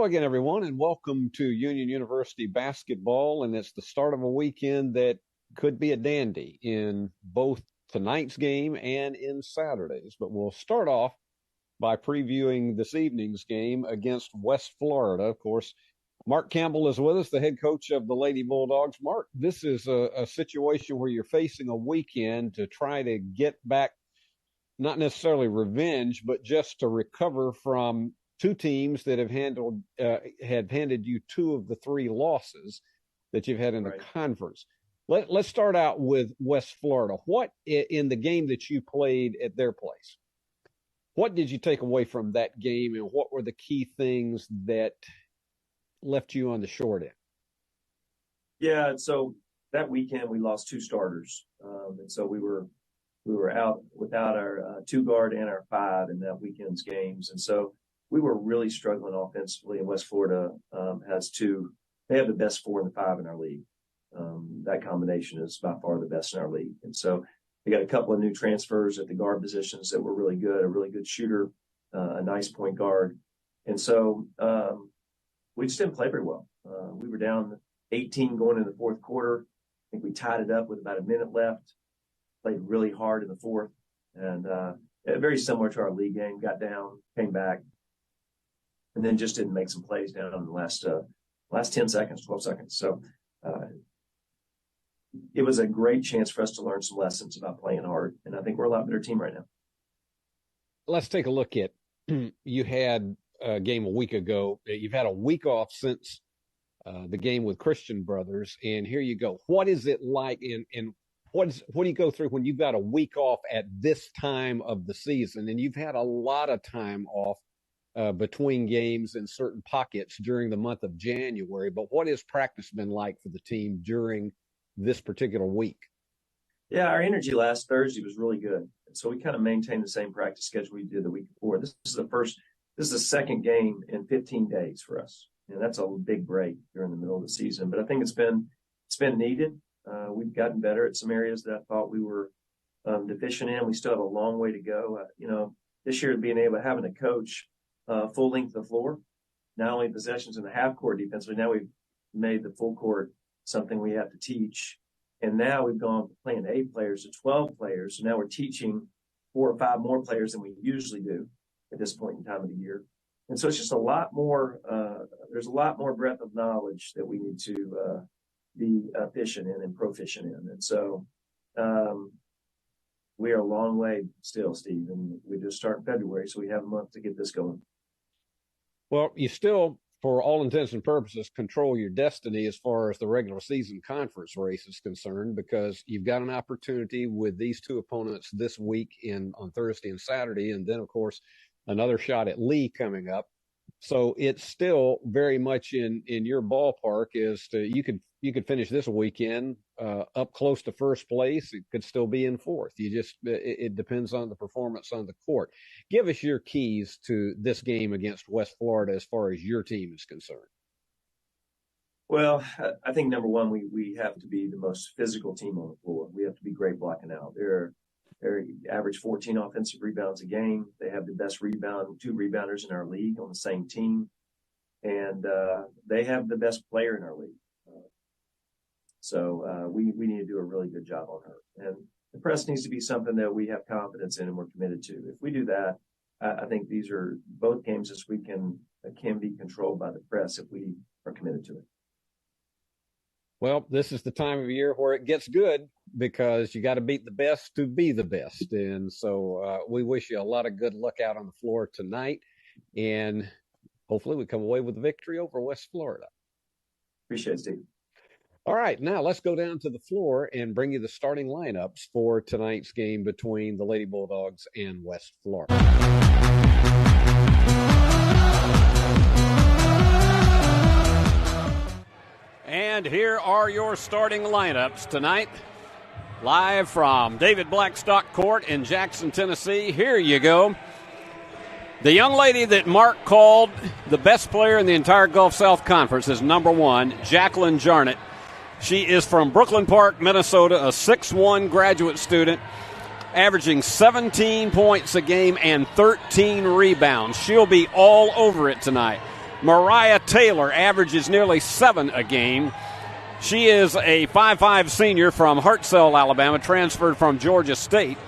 Hello again, everyone, and welcome to Union University basketball. And it's the start of a weekend that could be a dandy in both tonight's game and in Saturday's. But we'll start off by previewing this evening's game against West Florida. Of course, Mark Campbell is with us, the head coach of the Lady Bulldogs. Mark, this is a situation where you're facing a weekend to try to get back, not necessarily revenge, but just to recover from two teams that have handed you two of the three losses that you've had in the conference. Let's start out with West Florida. What, in the game that you played at their place, what did you take away from that game, and what were the key things that left you on the short end? Yeah, so that weekend we lost two starters, and so we were out without our two guard and our five in that weekend's games, and so we were really struggling offensively. And West Florida they have the best 4 and 5 in our league. That combination is by far the best in our league, and so they got a couple of new transfers at the guard positions that were really good. A really good shooter, a nice point guard, and so we just didn't play very well. We were down 18 going into the fourth quarter. I think we tied it up with about a minute left. Played really hard in the fourth, and very similar to our league game. Got down, came back, and then just didn't make some plays down in the last 10 seconds, 12 seconds. So it was a great chance for us to learn some lessons about playing hard, and I think we're a lot better team right now. Let's take a look at, you had a game a week ago. You've had a week off since the game with Christian Brothers, and here you go. What is it like, and what do you go through when you've got a week off at this time of the season? And you've had a lot of time off between games in certain pockets during the month of January. But what has practice been like for the team during this particular week? Yeah, our energy last Thursday was really good. So we kind of maintained the same practice schedule we did the week before. This is the second game in 15 days for us. And that's a big break during the middle of the season. But I think it's been needed. We've gotten better at some areas that I thought we were deficient in. We still have a long way to go. This year being able to having a coach full length of the floor, not only possessions in the half court defensively, now we've made the full court something we have to teach. And now we've gone from playing 8 players to 12 players. So now we're teaching 4 or 5 more players than we usually do at this point in time of the year. And so it's just a lot more, there's a lot more breadth of knowledge that we need to be efficient in and proficient in. And so we are a long way still, Steve, and we just start in February, so we have a month to get this going. Well, you still, for all intents and purposes, control your destiny as far as the regular season conference race is concerned, because you've got an opportunity with these two opponents this week on Thursday and Saturday, and then, of course, another shot at Lee coming up. So it's still very much in your ballpark as to you could finish this weekend up close to first place. It could still be in fourth. It depends on the performance on the court. Give us your keys to this game against West Florida as far as your team is concerned. Well, I think number one, we have to be the most physical team on the floor. We have to be great blocking out. They're average 14 offensive rebounds a game. They have the best 2 rebounders in our league on the same team. And they have the best player in our league. So we need to do a really good job on her. And the press needs to be something that we have confidence in and we're committed to. If we do that, I think these are both games this week can be controlled by the press if we are committed to it. Well, this is the time of year where it gets good because you got to beat the best to be the best. And so we wish you a lot of good luck out on the floor tonight. And hopefully we come away with a victory over West Florida. Appreciate it, Steve. All right, now let's go down to the floor and bring you the starting lineups for tonight's game between the Lady Bulldogs and West Florida. And here are your starting lineups tonight. Live from David Blackstock Court in Jackson, Tennessee. Here you go. The young lady that Mark called the best player in the entire Gulf South Conference is number 1, Jacqueline Jarnett. She is from Brooklyn Park, Minnesota, a 6'1" graduate student, averaging 17 points a game and 13 rebounds. She'll be all over it tonight. Mariah Taylor averages nearly 7 a game. She is a 5'5 senior from Hartselle, Alabama, transferred from Georgia State.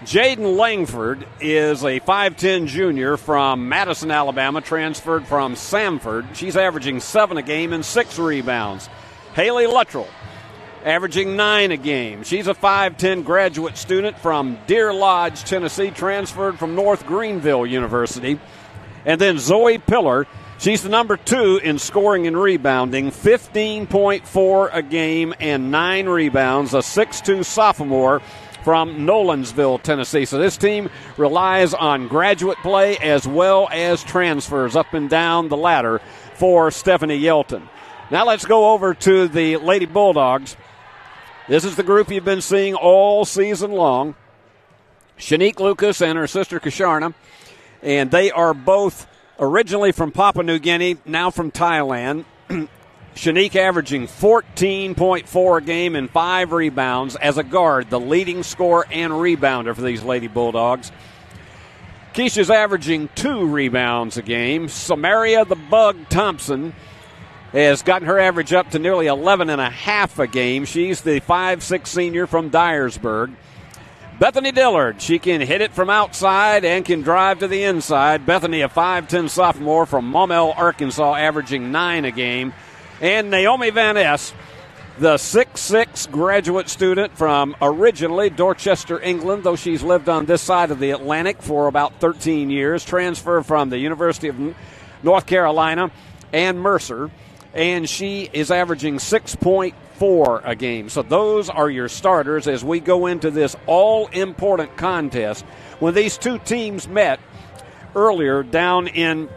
Jaden Langford is a 5'10 junior from Madison, Alabama, transferred from Samford. She's averaging 7 a game and 6 rebounds. Haley Luttrell, averaging 9 a game. She's a 5'10 graduate student from Deer Lodge, Tennessee, transferred from North Greenville University. And then Zoe Pillar, she's the number 2 in scoring and rebounding, 15.4 a game and 9 rebounds, a 6'2 sophomore from Nolensville, Tennessee. So this team relies on graduate play as well as transfers up and down the ladder for Stephanie Yelton. Now let's go over to the Lady Bulldogs. This is the group you've been seeing all season long. Shanique Lucas and her sister Kasharna, and they are both originally from Papua New Guinea, now from Thailand. Shanique averaging 14.4 a game and 5 rebounds as a guard, the leading scorer and rebounder for these Lady Bulldogs. Keisha's averaging 2 rebounds a game. Samaria the Bug Thompson has gotten her average up to nearly 11.5 a game. She's the 5'6 senior from Dyersburg. Bethany Dillard, she can hit it from outside and can drive to the inside. Bethany, a 5'10 sophomore from Maumelle, Arkansas, averaging 9 a game. And Naomi Van Ness, the 6'6 graduate student from originally Dorchester, England, though she's lived on this side of the Atlantic for about 13 years, transferred from the University of North Carolina and Mercer, and she is averaging 6.4 a game. So those are your starters as we go into this all-important contest. When these two teams met earlier down in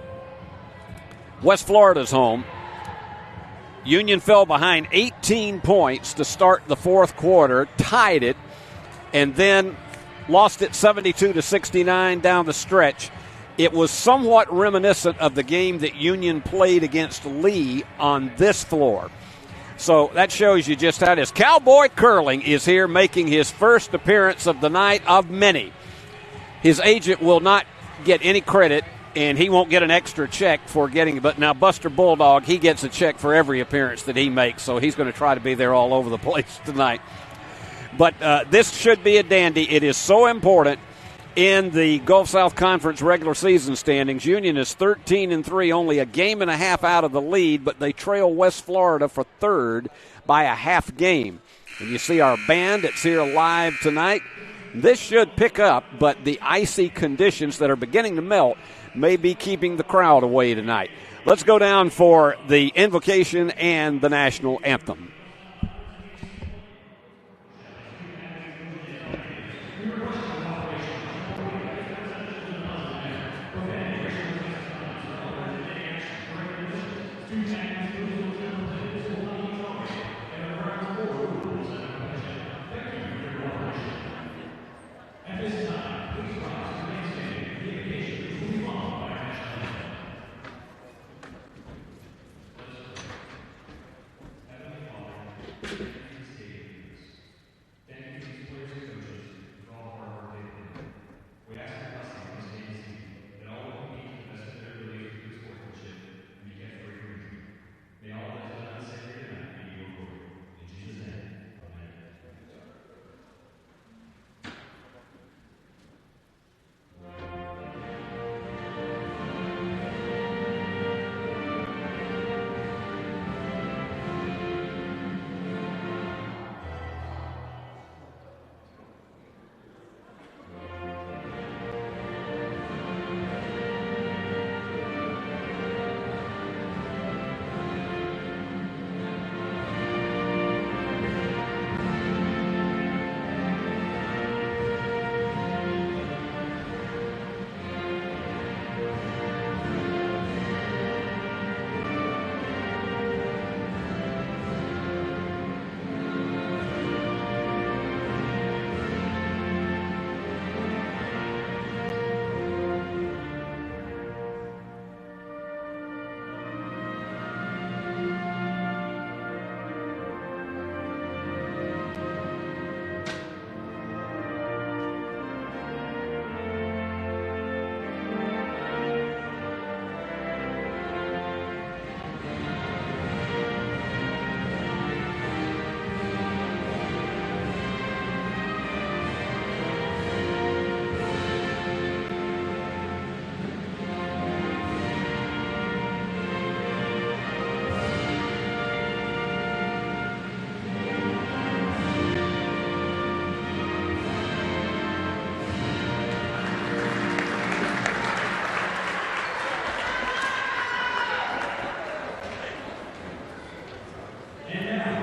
West Florida's home, Union fell behind 18 points to start the fourth quarter, tied it, and then lost it 72-69 down the stretch. It was somewhat reminiscent of the game that Union played against Lee on this floor. So that shows you just how it is. Cowboy Curling is here making his first appearance of the night of many. His agent will not get any credit, and he won't get an extra check for getting it. But now Buster Bulldog, he gets a check for every appearance that he makes, so he's going to try to be there all over the place tonight. But this should be a dandy. It is so important in the Gulf South Conference regular season standings. Union is 13-3, only a game and a half out of the lead, but they trail West Florida for third by a half game. And you see our band, it's here live tonight. This should pick up, but the icy conditions that are beginning to melt may be keeping the crowd away tonight. Let's go down for the invocation and the national anthem.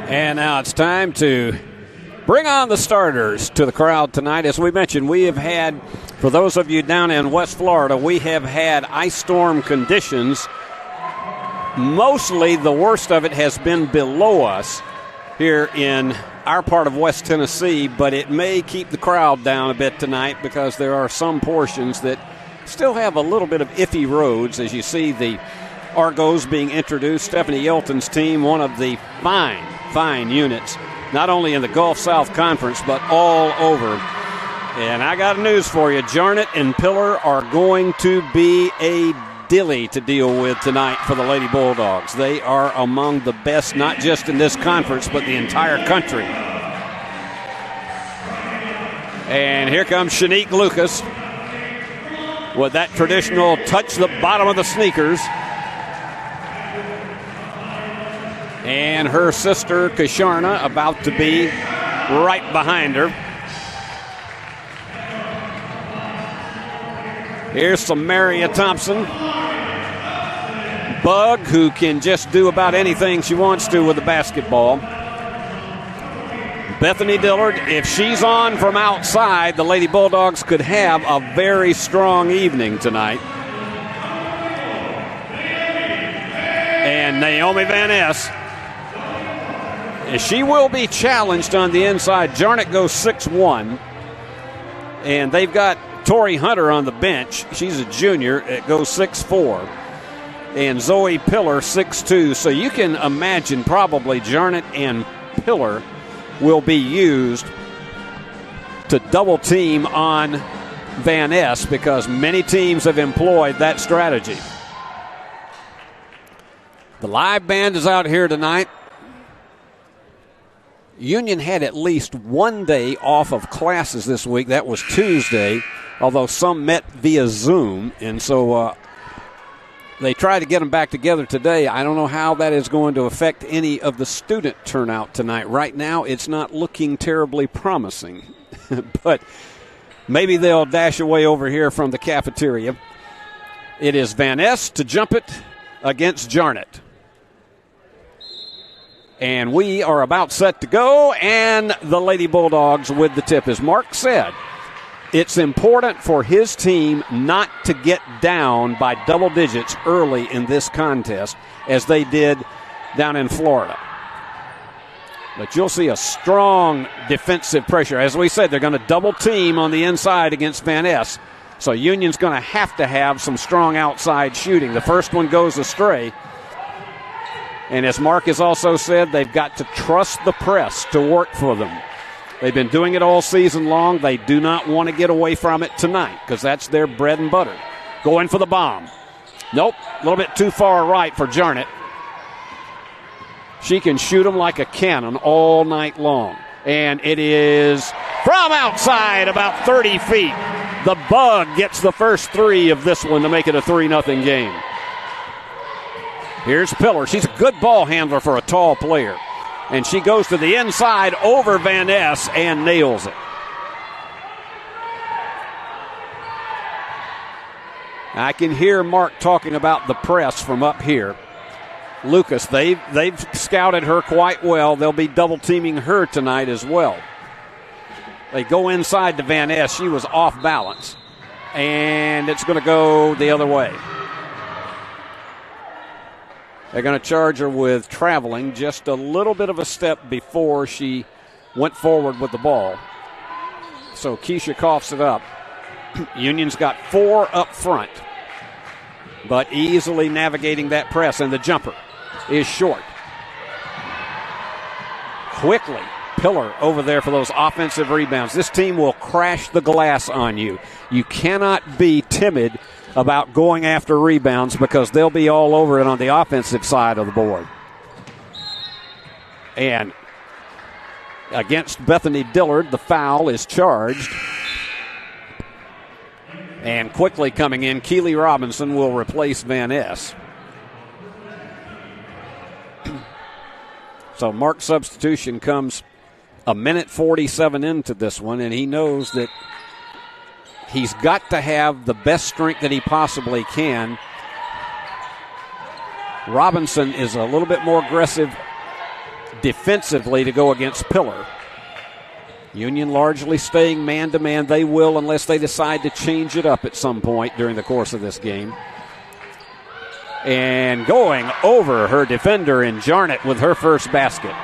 And now it's time to bring on the starters to the crowd tonight. As we mentioned, we have had, for those of you down in West Florida, we have had ice storm conditions. Mostly the worst of it has been below us here in our part of West Tennessee, but it may keep the crowd down a bit tonight because there are some portions that still have a little bit of iffy roads. As you see the Argos being introduced, Stephanie Yelton's team, one of the fine units, not only in the Gulf South Conference, but all over. And I got news for you. Jarnett and Pillar are going to be a dilly to deal with tonight for the Lady Bulldogs. They are among the best, not just in this conference, but the entire country. And here comes Shanique Lucas with that traditional touch the bottom of the sneakers. And her sister, Kasharna, about to be right behind her. Here's Samaria Thompson. Bug, who can just do about anything she wants to with the basketball. Bethany Dillard, if she's on from outside, the Lady Bulldogs could have a very strong evening tonight. And Naomi Van Ness, she will be challenged on the inside. Jarnett goes 6'1", and they've got Tori Hunter on the bench. She's a junior. It goes 6'4", and Zoe Pillar 6'2". So you can imagine probably Jarnett and Pillar will be used to double team on Van Ness because many teams have employed that strategy. The live band is out here tonight. Union had at least one day off of classes this week. That was Tuesday, although some met via Zoom, and so they tried to get them back together today. I don't know how that is going to affect any of the student turnout tonight. Right now, it's not looking terribly promising, but maybe they'll dash away over here from the cafeteria. It is Van Ness to jump it against Jarnett. And we are about set to go, and the Lady Bulldogs with the tip. As Mark said, it's important for his team not to get down by double digits early in this contest, as they did down in Florida. But you'll see a strong defensive pressure. As we said, they're going to double team on the inside against Van Ness. So Union's going to have some strong outside shooting. The first one goes astray. And as Mark has also said, they've got to trust the press to work for them. They've been doing it all season long. They do not want to get away from it tonight because that's their bread and butter. Going for the bomb. Nope, a little bit too far right for Jarnett. She can shoot them like a cannon all night long. And it is from outside about 30 feet. The Bug gets the first three of this one to make it a 3-0 game. Here's Pillar. She's a good ball handler for a tall player. And she goes to the inside over Van Ness and nails it. I can hear Mark talking about the press from up here. Lucas, they've scouted her quite well. They'll be double teaming her tonight as well. They go inside to Van Ness. She was off balance. And it's going to go the other way. They're going to charge her with traveling just a little bit of a step before she went forward with the ball. So Keisha coughs it up. Union's got 4 up front, but easily navigating that press, and the jumper is short. Quickly, Pillar over there for those offensive rebounds. This team will crash the glass on you. You cannot be timid about going after rebounds because they'll be all over it on the offensive side of the board. And against Bethany Dillard, the foul is charged. And quickly coming in, Keely Robinson will replace Van Ness. So Mark's substitution comes a minute 47 into this one, and he knows that he's got to have the best strength that he possibly can. Robinson is a little bit more aggressive defensively to go against Pillar. Union largely staying man-to-man. They will unless they decide to change it up at some point during the course of this game. And going over her defender in Jarnett with her first basket.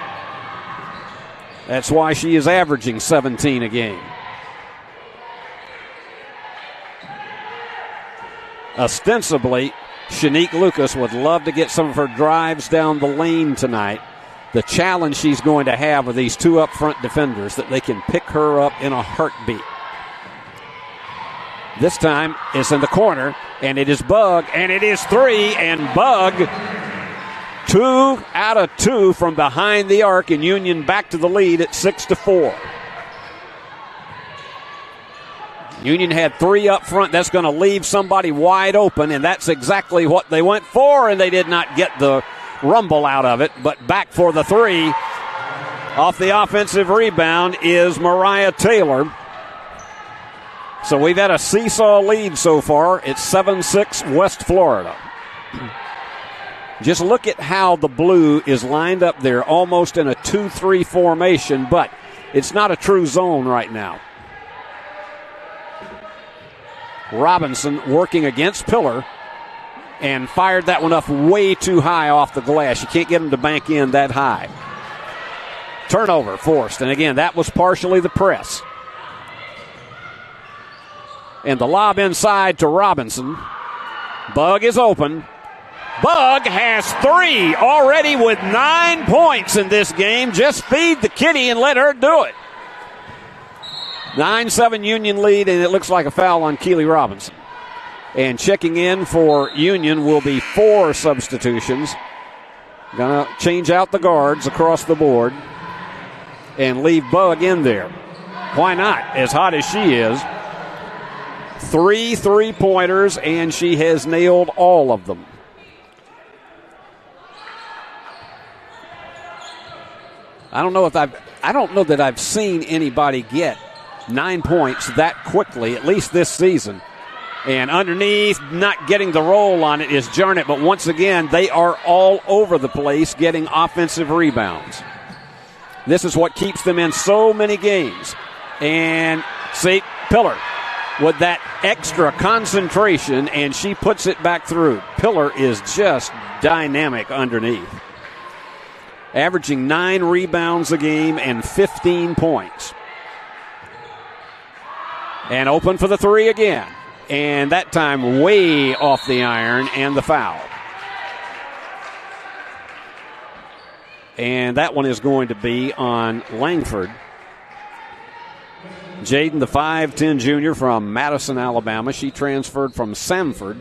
That's why she is averaging 17 a game. Ostensibly, Shanique Lucas would love to get some of her drives down the lane tonight. The challenge she's going to have with these two up-front defenders, that they can pick her up in a heartbeat. This time it's in the corner, and it is Bug, and it is three, and Bug, 2 out of 2 from behind the arc, and Union back to the lead at 6-4. Union had 3 up front. That's going to leave somebody wide open, and that's exactly what they went for, and they did not get the rumble out of it, but back for the 3 off the offensive rebound is Mariah Taylor. So we've had a seesaw lead so far. It's 7-6 West Florida. Just look at how the blue is lined up there, almost in a 2-3 formation, but it's not a true zone right now. Robinson working against Pillar and fired that one up way too high off the glass. You can't get him to bank in that high. Turnover forced, and again, that was partially the press. And the lob inside to Robinson. Bug is open. Bug has 3 already with 9 points in this game. Just feed the kitty and let her do it. 9-7 Union lead, and it looks like a foul on Keely Robinson. And checking in for Union will be 4 substitutions. Gonna change out the guards across the board and leave Bug in there. Why not? As hot as she is. 3 3-pointers, and she has nailed all of them. I don't know that I've seen anybody get 9 points that quickly, at least this season. And underneath, not getting the roll on it, is Jarnett. But once again, they are all over the place getting offensive rebounds. This is what keeps them in so many games. And see, Pillar with that extra concentration, and she puts it back through. Pillar is just dynamic underneath. Averaging 9 rebounds a game and 15 points. And open for the 3 again. And that time way off the iron, and the foul. And that one is going to be on Langford. Jaden, the 5'10 junior from Madison, Alabama. She transferred from Samford.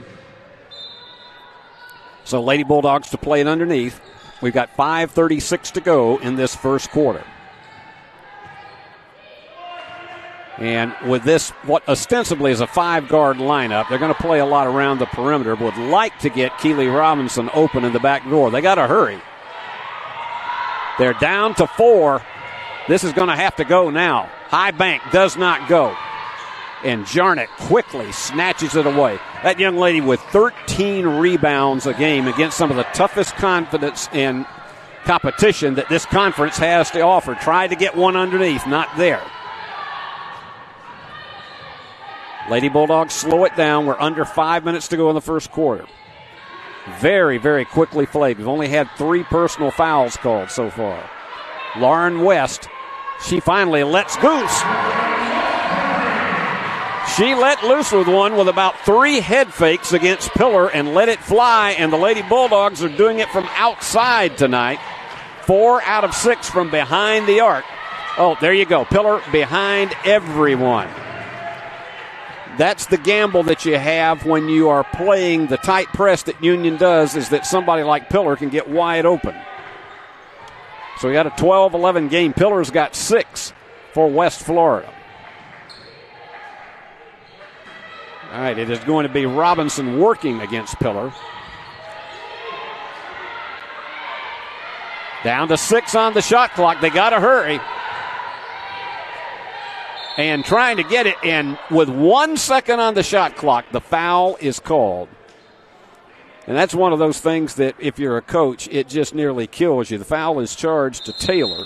So Lady Bulldogs to play it underneath. We've got 5:36 to go in this first quarter. And with this, what ostensibly is a 5-guard lineup, they're going to play a lot around the perimeter, but would like to get Keely Robinson open in the back door. They got to hurry. They're down to 4. This is going to have to go now. High bank does not go. And Jarnett quickly snatches it away. That young lady with 13 rebounds a game against some of the toughest confidence and competition that this conference has to offer. Tried to get one underneath, not there. Lady Bulldogs slow it down. We're under 5 minutes to go in the first quarter. Very, very quickly played. We've only had 3 personal fouls called so far. Lauren West, she finally lets loose. She let loose with one with about 3 head fakes against Pillar and let it fly, and the Lady Bulldogs are doing it from outside tonight. 4 out of 6 from behind the arc. Oh, there you go. Pillar behind everyone. That's the gamble that you have when you are playing the tight press that Union does, is that somebody like Pillar can get wide open. So we got a 12-11 game. Pillar's got 6 for West Florida. All right, it is going to be Robinson working against Pillar. Down to 6 on the shot clock. They got to hurry. And trying to get it in with 1 second on the shot clock, the foul is called. And that's one of those things that if you're a coach, it just nearly kills you. The foul is charged to Taylor.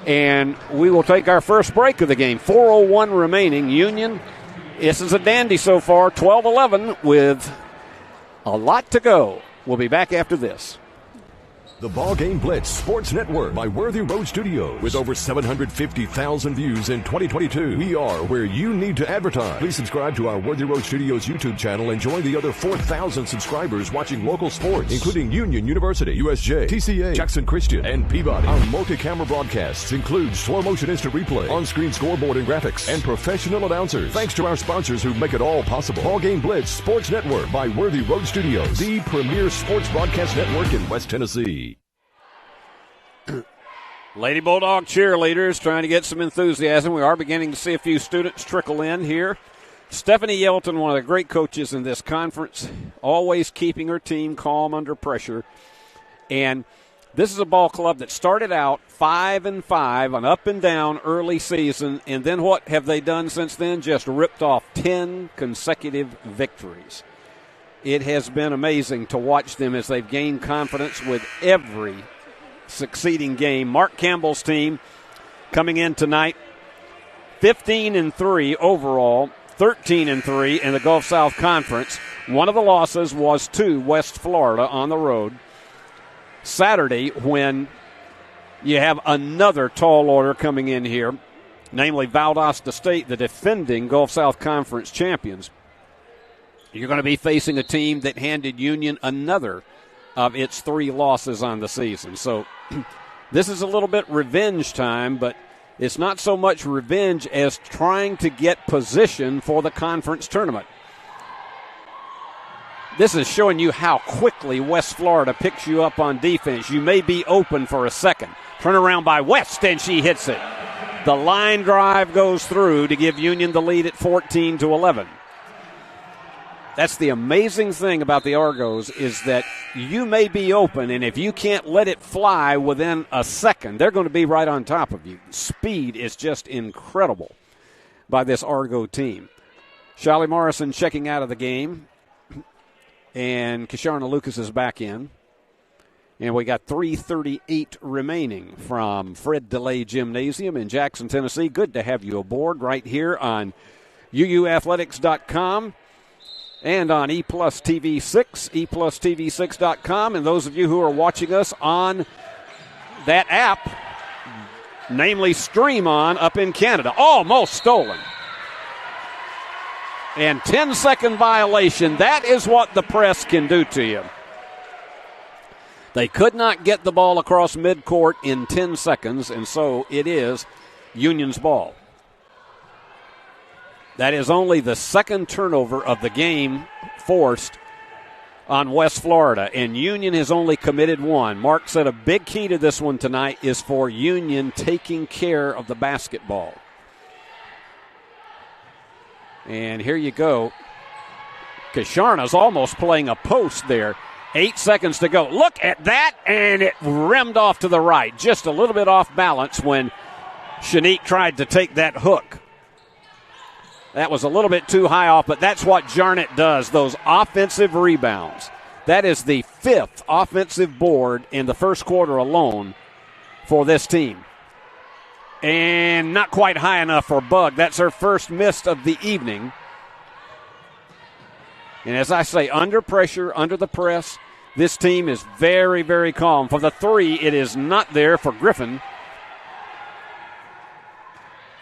And we will take our first break of the game. 4:01 remaining. Union, this is a dandy so far, 12-11 with a lot to go. We'll be back after this. The BallGame Blitz Sports Network by Worthy Road Studios. With over 750,000 views in 2022, we are where you need to advertise. Please subscribe to our Worthy Road Studios YouTube channel and join the other 4,000 subscribers watching local sports, including Union University, USJ, TCA, Jackson Christian, and Peabody. Our multi-camera broadcasts include slow-motion instant replay, on-screen scoreboard and graphics, and professional announcers. Thanks to our sponsors who make it all possible. BallGame Blitz Sports Network by Worthy Road Studios, the premier sports broadcast network in West Tennessee. Lady Bulldog cheerleaders trying to get some enthusiasm. We are beginning to see a few students trickle in here. Stephanie Yelton, one of the great coaches in this conference, always keeping her team calm under pressure. And this is a ball club that started out 5-5, an up and down early season, and then what have they done since then? Just ripped off 10 consecutive victories. It has been amazing to watch them as they've gained confidence with every succeeding game. Mark Campbell's team coming in tonight 15-3 overall, 13-3 in the Gulf South Conference. One of the losses was to West Florida on the road Saturday, when you have another tall order coming in here, namely Valdosta State, the defending Gulf South Conference champions. You're going to be facing a team that handed Union another of its 3 losses on the season. So this is a little bit revenge time, but it's not so much revenge as trying to get position for the conference tournament. This is showing you how quickly West Florida picks you up on defense. You may be open for a second. Turn around by West, and she hits it. The line drive goes through to give Union the lead at 14-11. That's the amazing thing about the Argos, is that you may be open, and if you can't let it fly within a second, they're going to be right on top of you. Speed is just incredible by this Argo team. Shelly Morrison checking out of the game, and Kisharna Lucas is back in. And we got 3:38 remaining from Fred DeLay Gymnasium in Jackson, Tennessee. Good to have you aboard right here on UUathletics.com. And on ePlus TV6, ePlusTV6.com. And those of you who are watching us on that app, namely Stream On up in Canada. Almost stolen. And 10-second violation. That is what the press can do to you. They could not get the ball across midcourt in 10 seconds, and so it is Union's ball. That is only the second turnover of the game forced on West Florida, and Union has only committed 1. Mark said a big key to this one tonight is for Union taking care of the basketball. And here you go. Kisharna's almost playing a post there. 8 seconds to go. Look at that, and it rimmed off to the right. Just a little bit off balance when Shanique tried to take that hook. That was a little bit too high off, but that's what Jarnett does, those offensive rebounds. That is the 5th offensive board in the first quarter alone for this team. And not quite high enough for Bug. That's her first miss of the evening. And as I say, under pressure, under the press, this team is very, very calm. For the 3, it is not there for Griffin.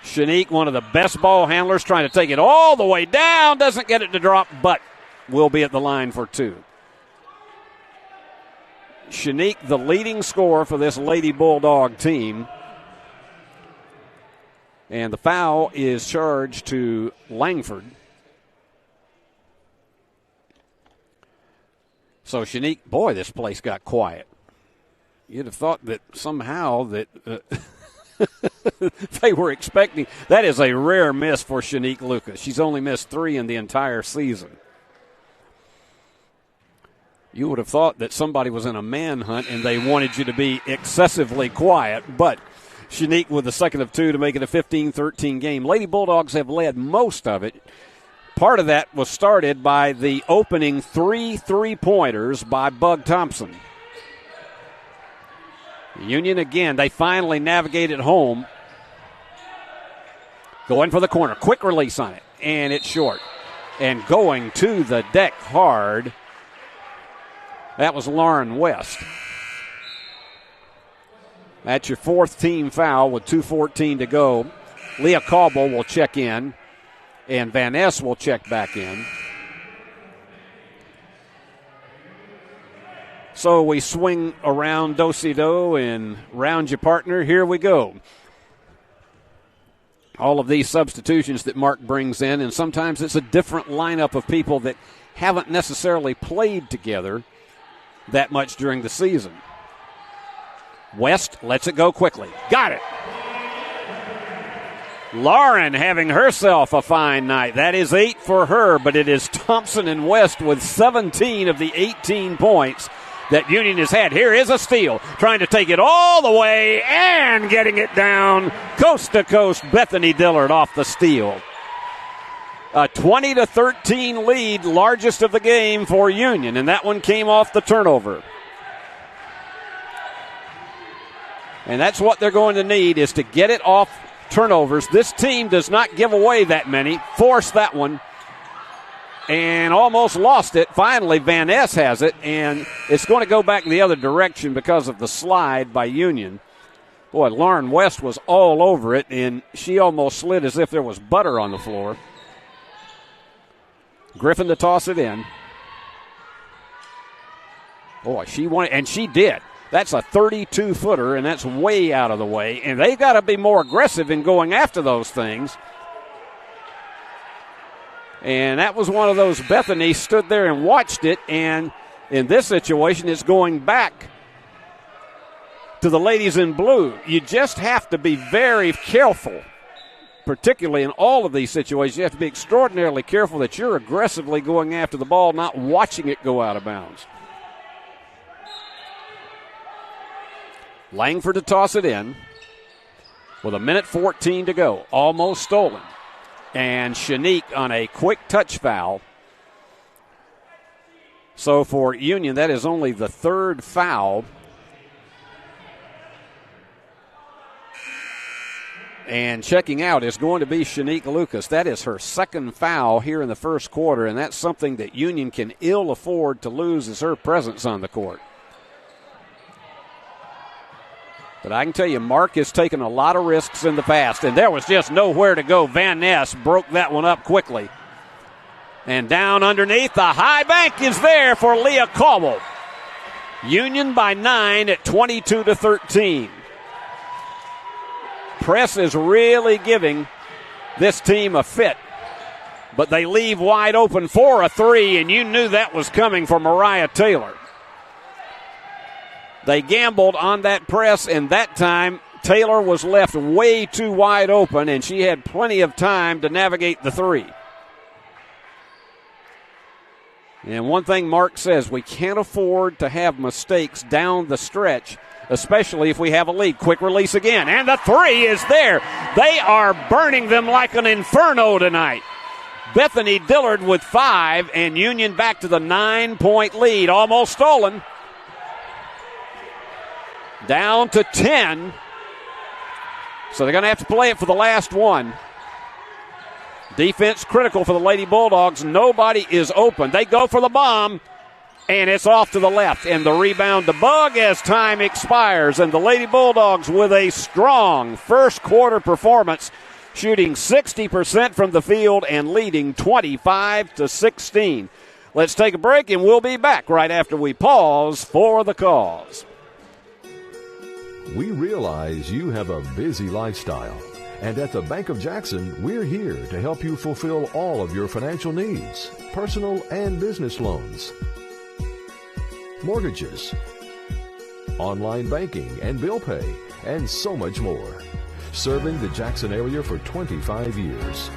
Shanique, one of the best ball handlers, trying to take it all the way down. Doesn't get it to drop, but will be at the line for 2. Shanique, the leading scorer for this Lady Bulldog team. And the foul is charged to Langford. So Shanique, boy, this place got quiet. You'd have thought that somehow that they were expecting. That is a rare miss for Shanique Lucas. She's only missed 3 in the entire season. You would have thought that somebody was in a manhunt and they wanted you to be excessively quiet, but Shanique with the second of 2 to make it a 15-13 game. Lady Bulldogs have led most of it. part of that was started by the opening 3 3-pointers by Bug Thompson. Union again, they finally navigated home. Going for the corner. Quick release on it. And it's short. And going to the deck hard. That was Lauren West. That's your 4th team foul with 2:14 to go. Leah Caldwell will check in. And Van Ness will check back in. So we swing around do-si-do and round your partner. Here we go. All of these substitutions that Mark brings in, and sometimes it's a different lineup of people that haven't necessarily played together that much during the season. West lets it go quickly. Got it. Lauren having herself a fine night. That is 8 for her, but it is Thompson and West with 17 of the 18 points that Union has had. Here is a steal, trying to take it all the way and getting it down coast to coast. Bethany Dillard off the steal. A 20-13 lead, largest of the game for Union, and that one came off the turnover. And that's what they're going to need, is to get it off turnovers. This team does not give away that many. Forced that one and almost lost it. Finally, Van Ness has it, and it's going to go back the other direction because of the slide by Union. Boy, Lauren West was all over it, and she almost slid as if there was butter on the floor. Griffin to toss it in. Boy, she wanted, and she did. That's a 32-footer, and that's way out of the way. And they've got to be more aggressive in going after those things. And that was one of those. Bethany stood there and watched it, and in this situation, it's going back to the ladies in blue. You just have to be very careful, particularly in all of these situations. You have to be extraordinarily careful that you're aggressively going after the ball, not watching it go out of bounds. Langford to toss it in with 1:14 to go. Almost stolen. And Shanique on a quick touch foul. So for Union, that is only the 3rd foul. And checking out is going to be Shanique Lucas. That is her 2nd foul here in the first quarter, and that's something that Union can ill afford to lose, is her presence on the court. But I can tell you, Mark has taken a lot of risks in the past, and there was just nowhere to go. Van Ness broke that one up quickly. And down underneath, the high bank is there for Leah Caldwell. Union by 9 at 22-13. Press is really giving this team a fit. But they leave wide open for a 3, and you knew that was coming for Mariah Taylor. They gambled on that press, and that time Taylor was left way too wide open, and she had plenty of time to navigate the 3. And one thing Mark says, we can't afford to have mistakes down the stretch, especially if we have a lead. Quick release again, and the 3 is there. They are burning them like an inferno tonight. Bethany Dillard with 5, and Union back to the 9-point lead. Almost stolen. Down to 10. So they're going to have to play it for the last one. Defense critical for the Lady Bulldogs. Nobody is open. They go for the bomb, and it's off to the left. And the rebound to Bug as time expires. And the Lady Bulldogs with a strong first quarter performance, shooting 60% from the field and leading 25-16. Let's take a break, and we'll be back right after we pause for the cause. We realize you have a busy lifestyle, and at the Bank of Jackson, we're here to help you fulfill all of your financial needs, personal and business loans, mortgages, online banking and bill pay, and so much more. Serving the Jackson area for 25 years.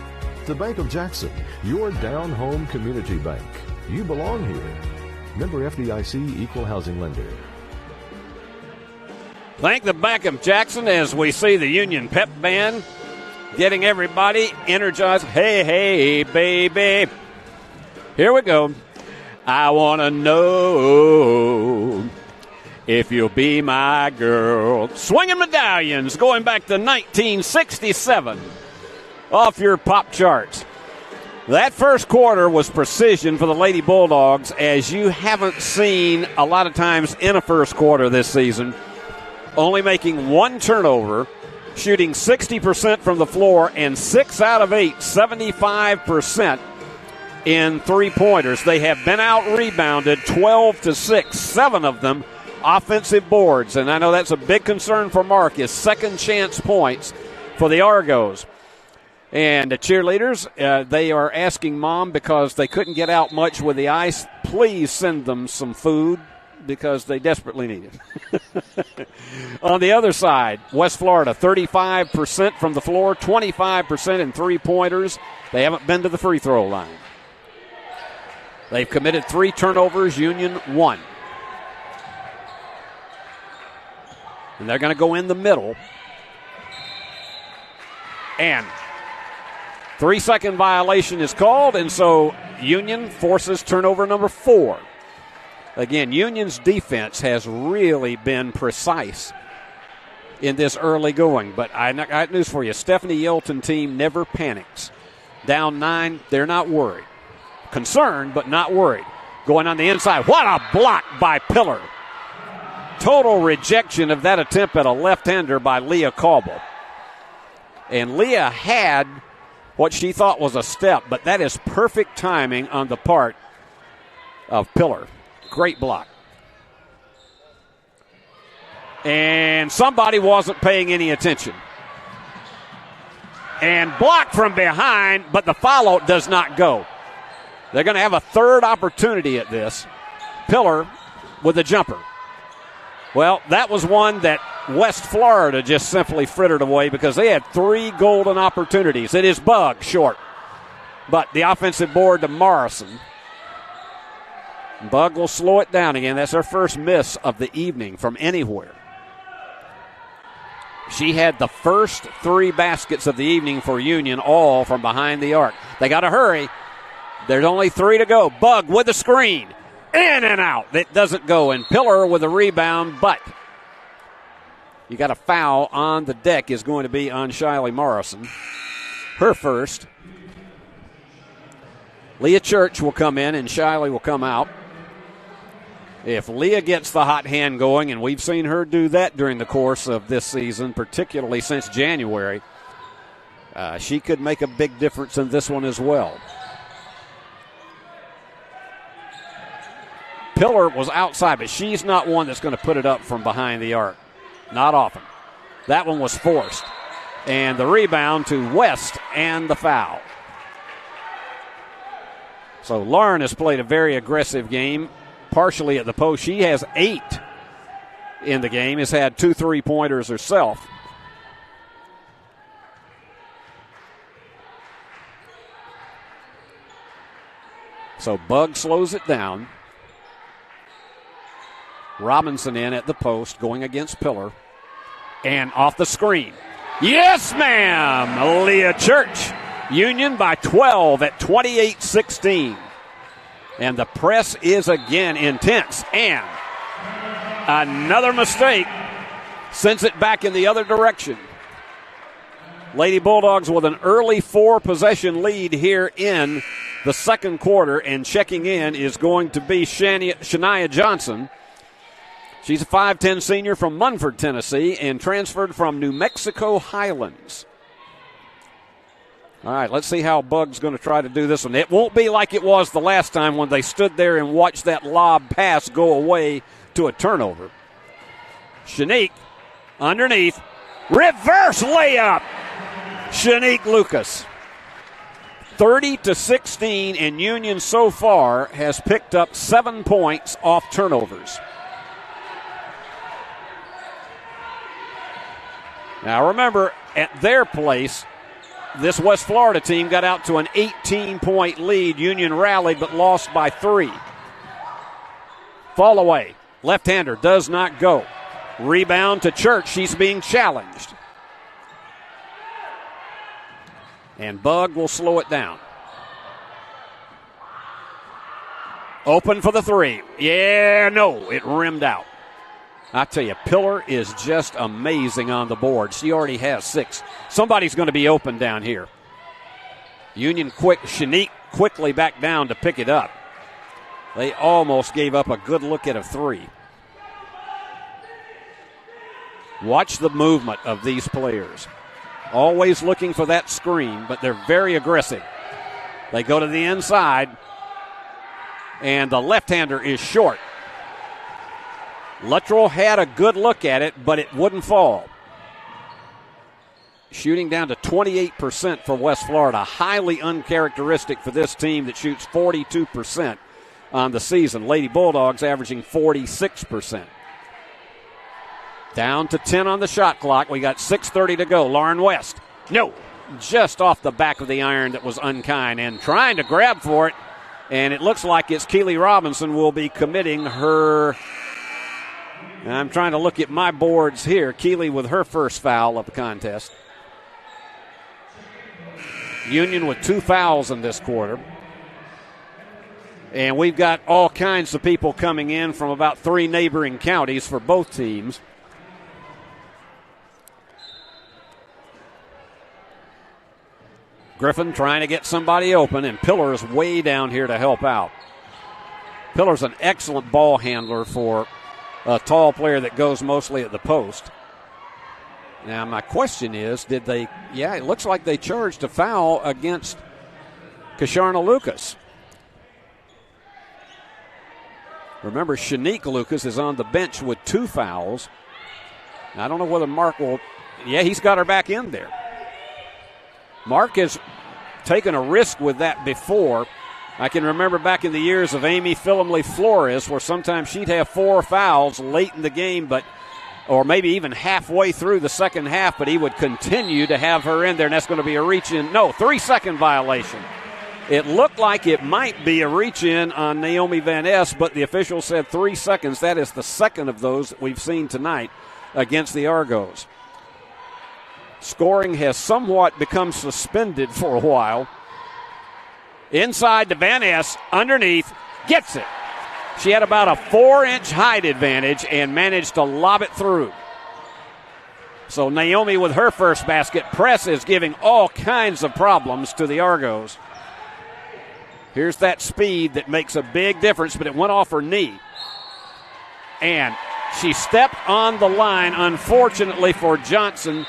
The Bank of Jackson, your down-home community bank. You belong here. Member FDIC, Equal Housing Lender. Thank the Bank of Jackson as we see the Union Pep Band getting everybody energized. Hey, hey, baby. Here we go. I want to know if you'll be my girl. Swinging medallions going back to 1967 off your pop charts. That first quarter was precision for the Lady Bulldogs, as you haven't seen a lot of times in a first quarter this season. Only making one turnover, shooting 60% from the floor, and 6 out of 8, 75% in three-pointers. They have been out-rebounded 12-6, 7 of them offensive boards. And I know that's a big concern for Marcus. Second chance points for the Argos. And the cheerleaders, they are asking Mom, because they couldn't get out much with the ice, please send them some food because they desperately need it. On the other side, West Florida, 35% from the floor, 25% in three-pointers. They haven't been to the free throw line. They've committed 3 turnovers, Union 1. And they're going to go in the middle. And 3-second violation is called, and so Union forces turnover number 4. Again, Union's defense has really been precise in this early going. But I got news for you. Stephanie Yelton team never panics. Down 9, they're not worried. Concerned, but not worried. Going on the inside. What a block by Pillar. Total rejection of that attempt at a left-hander by Leah Cauble. And Leah had what she thought was a step, but that is perfect timing on the part of Pillar. Great block. And somebody wasn't paying any attention. And blocked from behind, but the follow does not go. They're going to have a third opportunity at this. Pillar with a jumper. Well, that was one that West Florida just simply frittered away because they had 3 golden opportunities. It is Bug short. But the offensive board to Morrison. Bug will slow it down again. That's her first miss of the evening from anywhere. She had the first 3 baskets of the evening for Union, all from behind the arc. They got to hurry. There's only 3 to go. Bug with a screen. In and out. It doesn't go. And Pillar with a rebound, but you got a foul on the deck is going to be on Shiley Morrison. Her first. Leah Church will come in and Shiley will come out. If Leah gets the hot hand going, and we've seen her do that during the course of this season, particularly since January, she could make a big difference in this one as well. Pillar was outside, but she's not one that's going to put it up from behind the arc. Not often. That one was forced. And the rebound to West and the foul. So Lauren has played a very aggressive game, partially at the post. She has 8 in the game, has had 2 3-pointers herself. So Bug slows it down. Robinson in at the post, going against Pillar. And off the screen. Yes, ma'am! Leah Church. Union by 12 at 28-16. And the press is again intense. And another mistake sends it back in the other direction. Lady Bulldogs with an early 4-possession lead here in the second quarter. And checking in is going to be Shania Johnson. She's a 5'10 senior from Munford, Tennessee, and transferred from New Mexico Highlands. All right, let's see how Bug's going to try to do this one. It won't be like it was the last time when they stood there and watched that lob pass go away to a turnover. Shanique underneath. Reverse layup. Shanique Lucas. 30-16, and Union so far has picked up 7 points off turnovers. Now remember, at their place, this West Florida team got out to an 18-point lead. Union rallied but lost by 3. Fall away. Left-hander does not go. Rebound to Church. She's being challenged. And Bug will slow it down. Open for the three. Yeah, no, it rimmed out. I tell you, Pillar is just amazing on the board. She already has 6. Somebody's going to be open down here. Union Shanique quickly back down to pick it up. They almost gave up a good look at a 3. Watch the movement of these players. Always looking for that screen, but they're very aggressive. They go to the inside, and the left-hander is short. Luttrell had a good look at it, but it wouldn't fall. Shooting down to 28% for West Florida. Highly uncharacteristic for this team that shoots 42% on the season. Lady Bulldogs averaging 46%. Down to 10 on the shot clock. We got 6:30 to go. Lauren West. No. Just off the back of the iron that was unkind. And trying to grab for it. And it looks like it's Keely Robinson will be committing her. I'm trying to look at my boards here. Keely with her first foul of the contest. Union with 2 fouls in this quarter. And we've got all kinds of people coming in from about 3 neighboring counties for both teams. Griffin trying to get somebody open, and Pillar is way down here to help out. Pillar's an excellent ball handler for a tall player that goes mostly at the post. Now, my question is, it looks like they charged a foul against Kasharna Lucas. Remember, Shanique Lucas is on the bench with 2 fouls. I don't know whether Mark will, he's got her back in there. Mark has taken a risk with that before. I can remember back in the years of Amy Philemley Flores where sometimes she'd have 4 fouls late in the game, or maybe even halfway through the second half, but he would continue to have her in there, and that's going to be a reach-in. 3-second violation. It looked like it might be a reach-in on Naomi Van Ness, but the official said 3 seconds. That is the second of those that we've seen tonight against the Argos. Scoring has somewhat become suspended for a while. Inside to Van Ness, underneath, gets it. She had about a 4-inch height advantage and managed to lob it through. So Naomi with her first basket. Press is giving all kinds of problems to the Argos. Here's that speed that makes a big difference, but it went off her knee. And she stepped on the line, unfortunately for Johnson.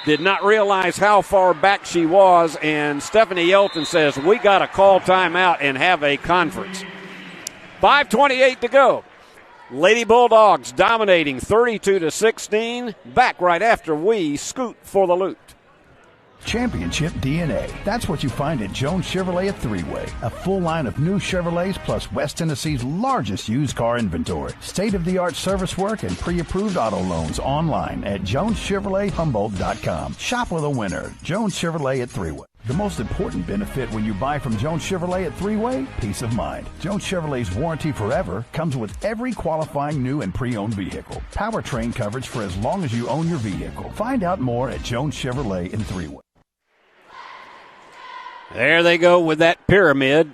Did not realize how far back she was, and Stephanie Yelton says, we got to call timeout and have a conference. 5:28 to go. Lady Bulldogs dominating 32-16. Back right after we scoot for the loot. Championship DNA. That's what you find at Jones Chevrolet at Three-Way. A full line of new Chevrolets plus West Tennessee's largest used car inventory. State-of-the-art service work and pre-approved auto loans online at JonesChevroletHumboldt.com. Shop with a winner. Jones Chevrolet at Three-Way. The most important benefit when you buy from Jones Chevrolet at Three-Way? Peace of mind. Jones Chevrolet's warranty forever comes with every qualifying new and pre-owned vehicle. Powertrain coverage for as long as you own your vehicle. Find out more at Jones Chevrolet in Three-Way. There they go with that pyramid.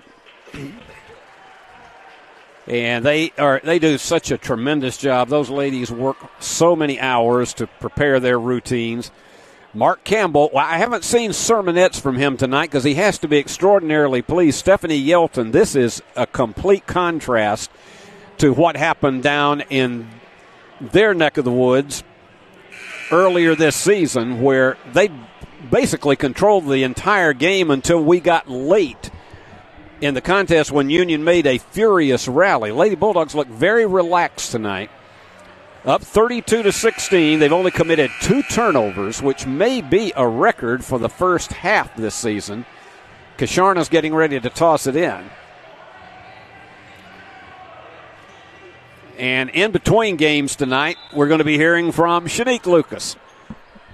And they do such a tremendous job. Those ladies work so many hours to prepare their routines. Mark Campbell, I haven't seen sermonettes from him tonight because he has to be extraordinarily pleased. Stephanie Yelton, this is a complete contrast to what happened down in their neck of the woods earlier this season, where they basically controlled the entire game until we got late in the contest when Union made a furious rally. Lady Bulldogs look very relaxed tonight. Up 32-16. They've only committed 2 turnovers, which may be a record for the first half this season. Kasharna's getting ready to toss it in. And in between games tonight, we're going to be hearing from Shanique Lucas.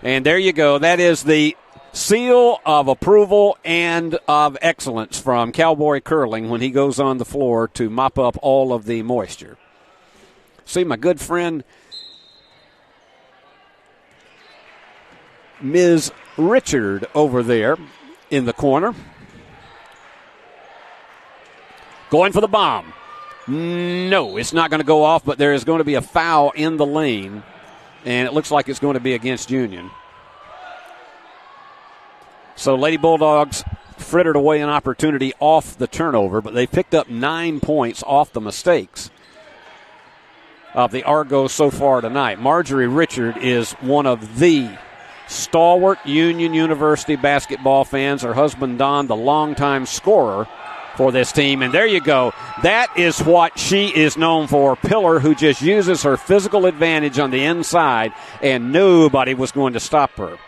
And there you go. That is the seal of approval and of excellence from Cowboy Curling when he goes on the floor to mop up all of the moisture. See my good friend Ms. Richard over there in the corner. Going for the bomb. No, it's not going to go off, but there is going to be a foul in the lane, and it looks like it's going to be against Union. So Lady Bulldogs frittered away an opportunity off the turnover, but they picked up 9 points off the mistakes of the Argos so far tonight. Marjorie Richard is one of the stalwart Union University basketball fans. Her husband, Don, the longtime scorer for this team. And there you go. That is what she is known for. Pillar, who just uses her physical advantage on the inside, and nobody was going to stop her.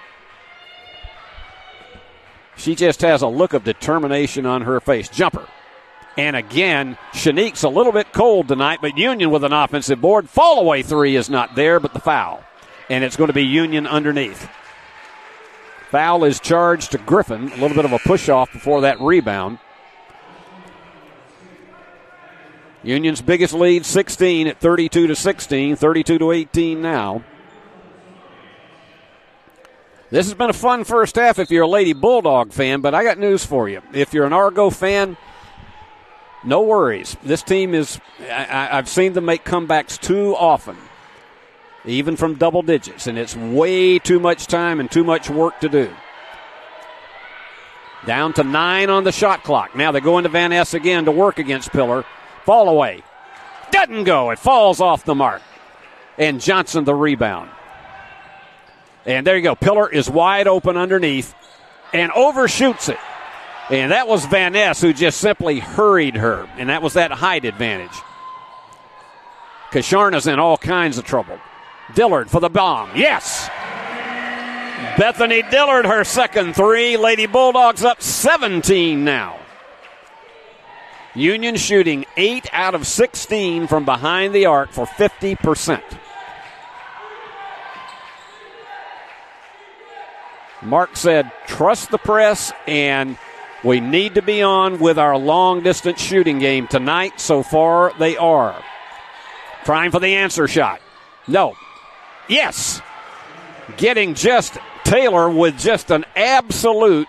She just has a look of determination on her face. Jumper. And again, Shanique's a little bit cold tonight, but Union with an offensive board. Fall-away three is not there, but the foul. And it's going to be Union underneath. Foul is charged to Griffin. A little bit of a push-off before that rebound. Union's biggest lead, 16 at 32-16, 32-18 now. This has been a fun first half if you're a Lady Bulldog fan, but I got news for you. If you're an Argo fan, no worries. This team is, I've seen them make comebacks too often, even from double digits, and it's way too much time and too much work to do. Down to 9 on the shot clock. Now they go into Van Ness again to work against Pillar. Fall away. Doesn't go. It falls off the mark. And Johnson the rebound. And there you go. Pillar is wide open underneath and overshoots it. And that was Van Ness who just simply hurried her. And that was that height advantage. Kasharna's in all kinds of trouble. Dillard for the bomb. Yes! Bethany Dillard, her second three. Lady Bulldogs up 17 now. Union shooting 8 out of 16 from behind the arc for 50%. Mark said, trust the press, and we need to be on with our long-distance shooting game tonight. So far, they are. Trying for the answer shot. No. Yes. Getting just Taylor with just an absolute,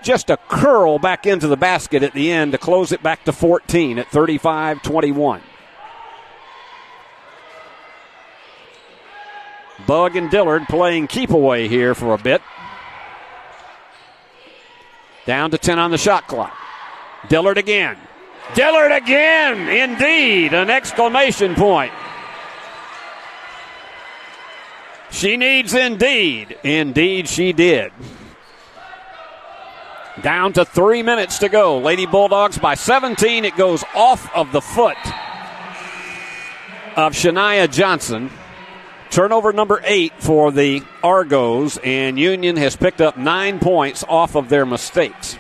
just a curl back into the basket at the end to close it back to 14 at 35-21. Bug and Dillard playing keep away here for a bit. Down to 10 on the shot clock. Dillard again. Dillard again! Indeed, an exclamation point. She needs indeed. Indeed she did. Down to 3 minutes to go. Lady Bulldogs by 17. It goes off of the foot of Shania Johnson. Turnover number 8 for the Argos, and Union has picked up 9 points off of their mistakes.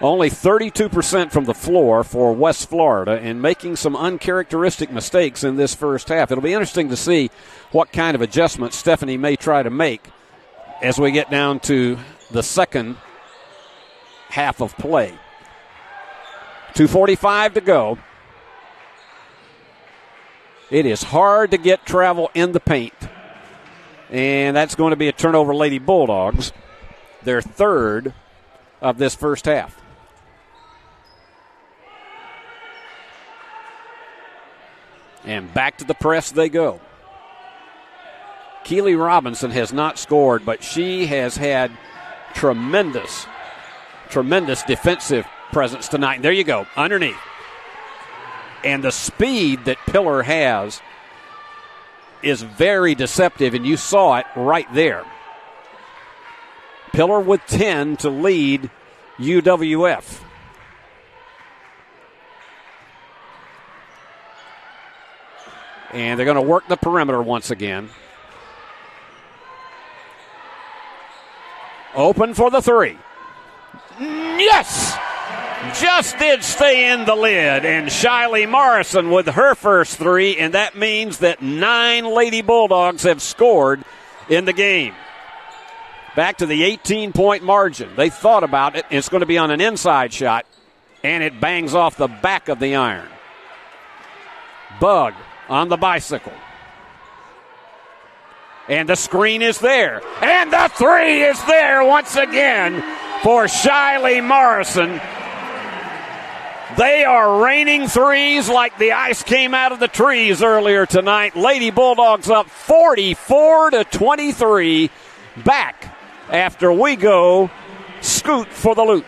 Only 32% from the floor for West Florida, and making some uncharacteristic mistakes in this first half. It'll be interesting to see what kind of adjustments Stephanie may try to make as we get down to the second half of play. 2:45 to go. It is hard to get travel in the paint. And that's going to be a turnover, Lady Bulldogs. Their third of this first half. And back to the press they go. Keely Robinson has not scored, but she has had tremendous defensive presence tonight. And there you go, underneath. And the speed that Pillar has is very deceptive, and you saw it right there. Pillar with 10 to lead UWF. And they're going to work the perimeter once again. Open for the three. Yes! Just did stay in the lid, and Shiley Morrison with her first three, and that means that 9 Lady Bulldogs have scored in the game. Back to the 18-point margin. They thought about it. It's going to be on an inside shot, and it bangs off the back of the iron. Bug on the bicycle. And the screen is there. And the three is there once again for Shiley Morrison. They are raining threes like the ice came out of the trees earlier tonight. Lady Bulldogs up 44-23, back after we go scoot for the loot.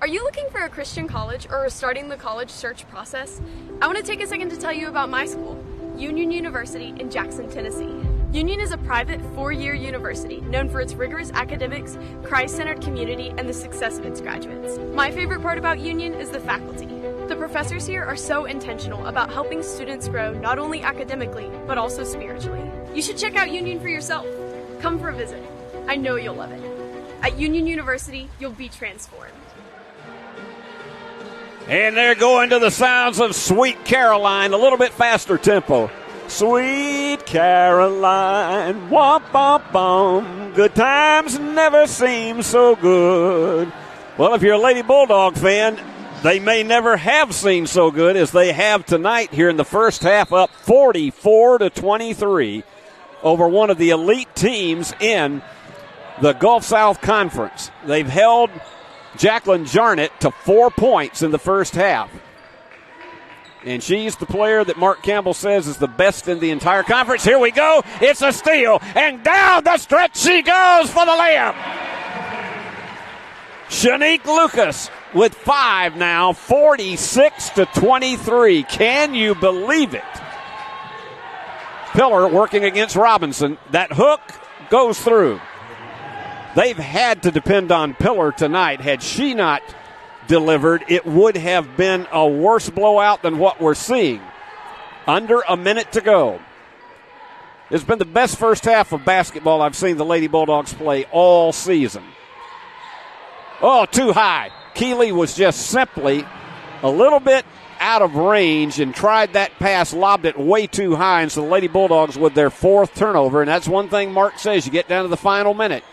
Are you looking for a Christian college or starting the college search process? I want to take a second to tell you about my school, Union University in Jackson, Tennessee. Union is a private 4-year university known for its rigorous academics, Christ-centered community, and the success of its graduates. My favorite part about Union is the faculty. The professors here are so intentional about helping students grow not only academically, but also spiritually. You should check out Union for yourself. Come for a visit. I know you'll love it. At Union University, you'll be transformed. And they're going to the sounds of Sweet Caroline, a little bit faster tempo. Sweet Caroline, womp bump bum, good times never seem so good. Well, if you're a Lady Bulldog fan, they may never have seemed so good as they have tonight here in the first half, up 44-23 over one of the elite teams in the Gulf South Conference. They've held Jacqueline Jarnett to 4 points in the first half. And she's the player that Mark Campbell says is the best in the entire conference. Here we go. It's a steal. And down the stretch she goes for the layup. Shanique Lucas with 5 now, 46-23. Can you believe it? Pillar working against Robinson. That hook goes through. They've had to depend on Pillar tonight. Had she not delivered, it would have been a worse blowout than what we're seeing. Under a minute to go. It's been the best first half of basketball I've seen the Lady Bulldogs play all season. Oh, too high. Keeley was just simply a little bit out of range and tried that pass, lobbed it way too high, and so the Lady Bulldogs with their 4th turnover. And that's one thing Mark says, you get down to the final minute.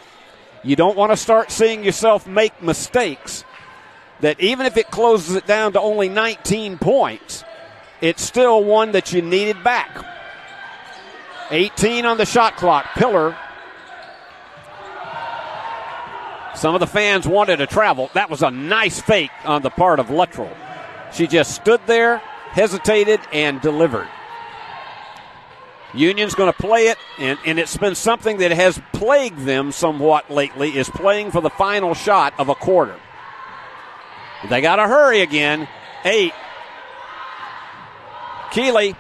You don't want to start seeing yourself make mistakes that even if it closes it down to only 19 points, it's still one that you needed back. 18 on the shot clock. Pillar. Some of the fans wanted to travel. That was a nice fake on the part of Luttrell. She just stood there, hesitated, and delivered. Union's going to play it, and it's been something that has plagued them somewhat lately, is playing for the final shot of a quarter. They got to hurry again. 8. Keeley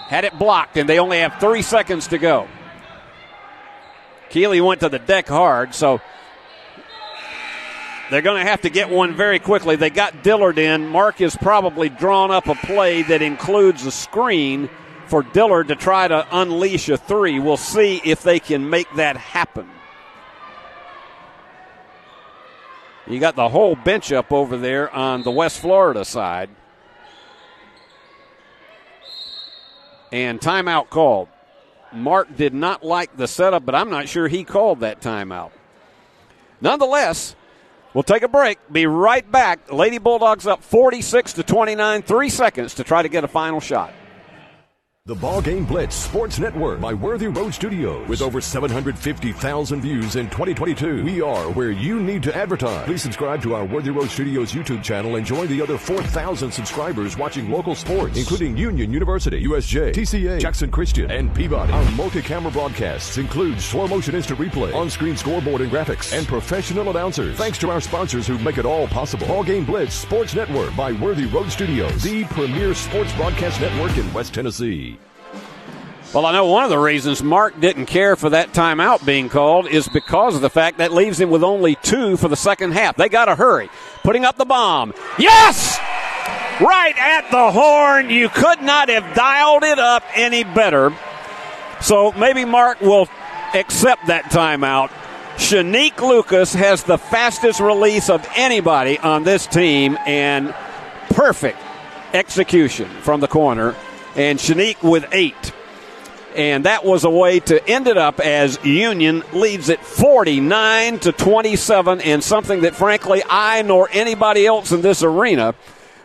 had it blocked, and they only have 3 seconds to go. Keeley went to the deck hard, so they're going to have to get one very quickly. They got Dillard in. Mark has probably drawn up a play that includes a screen for Dillard to try to unleash a 3. We'll see if they can make that happen. You got the whole bench up over there on the West Florida side. And timeout called. Mark did not like the setup, but I'm not sure he called that timeout. Nonetheless, we'll take a break. Be right back. Lady Bulldogs up 46-29. 3 seconds to try to get a final shot. The BallGame Blitz Sports Network by Worthy Road Studios. With over 750,000 views in 2022, we are where you need to advertise. Please subscribe to our Worthy Road Studios YouTube channel and join the other 4,000 subscribers watching local sports, including Union University, USJ, TCA, Jackson Christian, and Peabody. Our multi-camera broadcasts include slow motion instant replay, on-screen scoreboard and graphics, and professional announcers. Thanks to our sponsors who make it all possible. BallGame Blitz Sports Network by Worthy Road Studios, the premier sports broadcast network in West Tennessee. Well, I know one of the reasons Mark didn't care for that timeout being called is because of the fact that leaves him with only 2 for the second half. They got to hurry. Putting up the bomb. Yes! Right at the horn. You could not have dialed it up any better. So maybe Mark will accept that timeout. Shanique Lucas has the fastest release of anybody on this team, and perfect execution from the corner. And Shanique with 8. And that was a way to end it up as Union leads it 49-27, and something that, frankly, I nor anybody else in this arena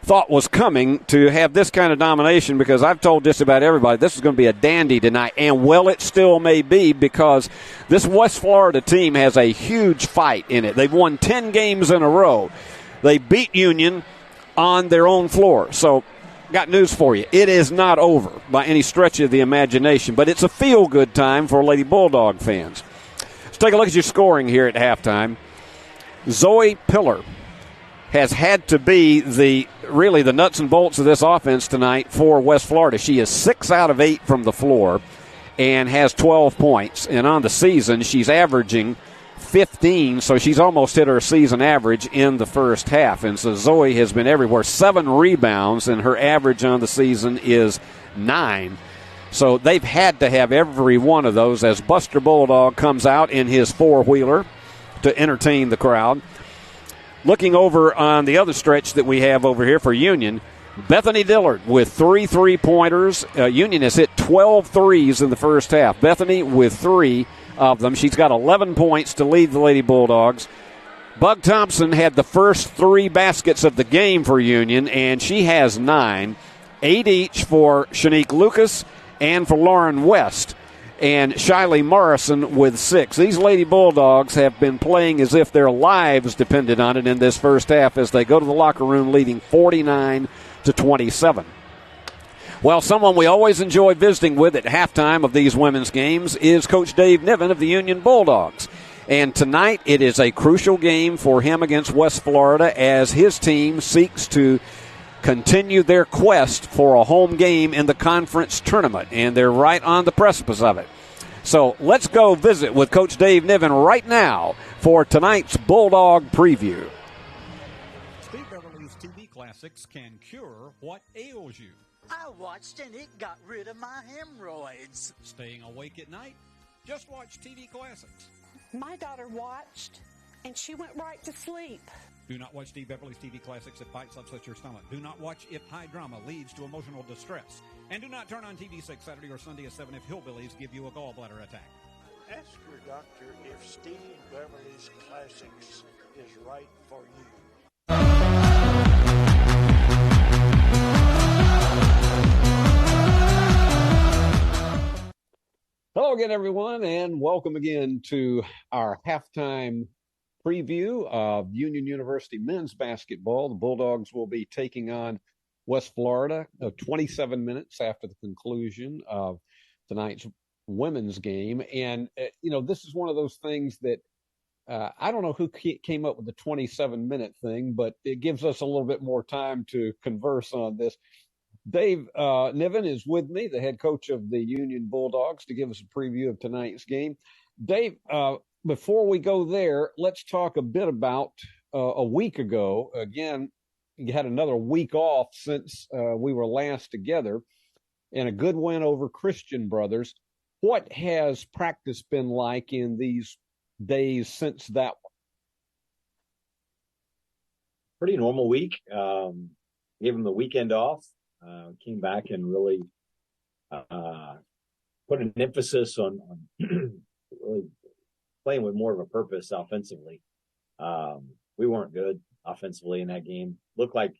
thought was coming to have this kind of domination, because I've told just about everybody this is going to be a dandy tonight, and well, it still may be, because this West Florida team has a huge fight in it. They've won 10 games in a row. They beat Union on their own floor. So, got news for you. It is not over by any stretch of the imagination, but it's a feel-good time for Lady Bulldog fans. Let's take a look at your scoring here at halftime. Zoe Pillar has had to be the nuts and bolts of this offense tonight for West Florida. She is 6 out of 8 from the floor and has 12 points. And on the season, she's averaging 15, so she's almost hit her season average in the first half. And so Zoe has been everywhere. 7 rebounds, and her average on the season is 9. So they've had to have every one of those as Buster Bulldog comes out in his four-wheeler to entertain the crowd. Looking over on the other stretch that we have over here for Union, Bethany Dillard with 3 3-pointers. Union has hit 12 threes in the first half. Bethany with 3 of them. She's got 11 points to lead the Lady Bulldogs. Bug Thompson had the first 3 baskets of the game for Union, and she has 9. 8 each for Shanique Lucas and for Lauren West. And Shiley Morrison with 6. These Lady Bulldogs have been playing as if their lives depended on it in this first half as they go to the locker room leading 49-27. Well, someone we always enjoy visiting with at halftime of these women's games is Coach Dave Niven of the Union Bulldogs. And tonight it is a crucial game for him against West Florida as his team seeks to continue their quest for a home game in the conference tournament, and they're right on the precipice of it. So let's go visit with Coach Dave Niven right now for tonight's Bulldog preview. Steve Beverly's TV Classics can cure what ails you. I watched and it got rid of my hemorrhoids. Staying awake at night? Just watch TV Classics. My daughter watched and she went right to sleep. Do not watch Steve Beverly's TV Classics if bites upset your stomach. Do not watch if high drama leads to emotional distress. And do not turn on TV 6 Saturday or Sunday at 7 if hillbillies give you a gallbladder attack. Ask your doctor if Steve Beverly's Classics is right for you. Hello again, everyone, and welcome again to our halftime preview of Union University men's basketball. The Bulldogs will be taking on West Florida 27 minutes after the conclusion of tonight's women's game. And, this is one of those things that I don't know who came up with the 27-minute thing, but it gives us a little bit more time to converse on this. Dave Niven is with me, the head coach of the Union Bulldogs, to give us a preview of tonight's game. Dave, before we go there, let's talk a bit about a week ago. Again, you had another week off since we were last together, and a good win over Christian Brothers. What has practice been like in these days since that one? Pretty normal week. Gave them the weekend off. Came back and really put an emphasis on really playing with more of a purpose offensively. We weren't good offensively in that game. Looked like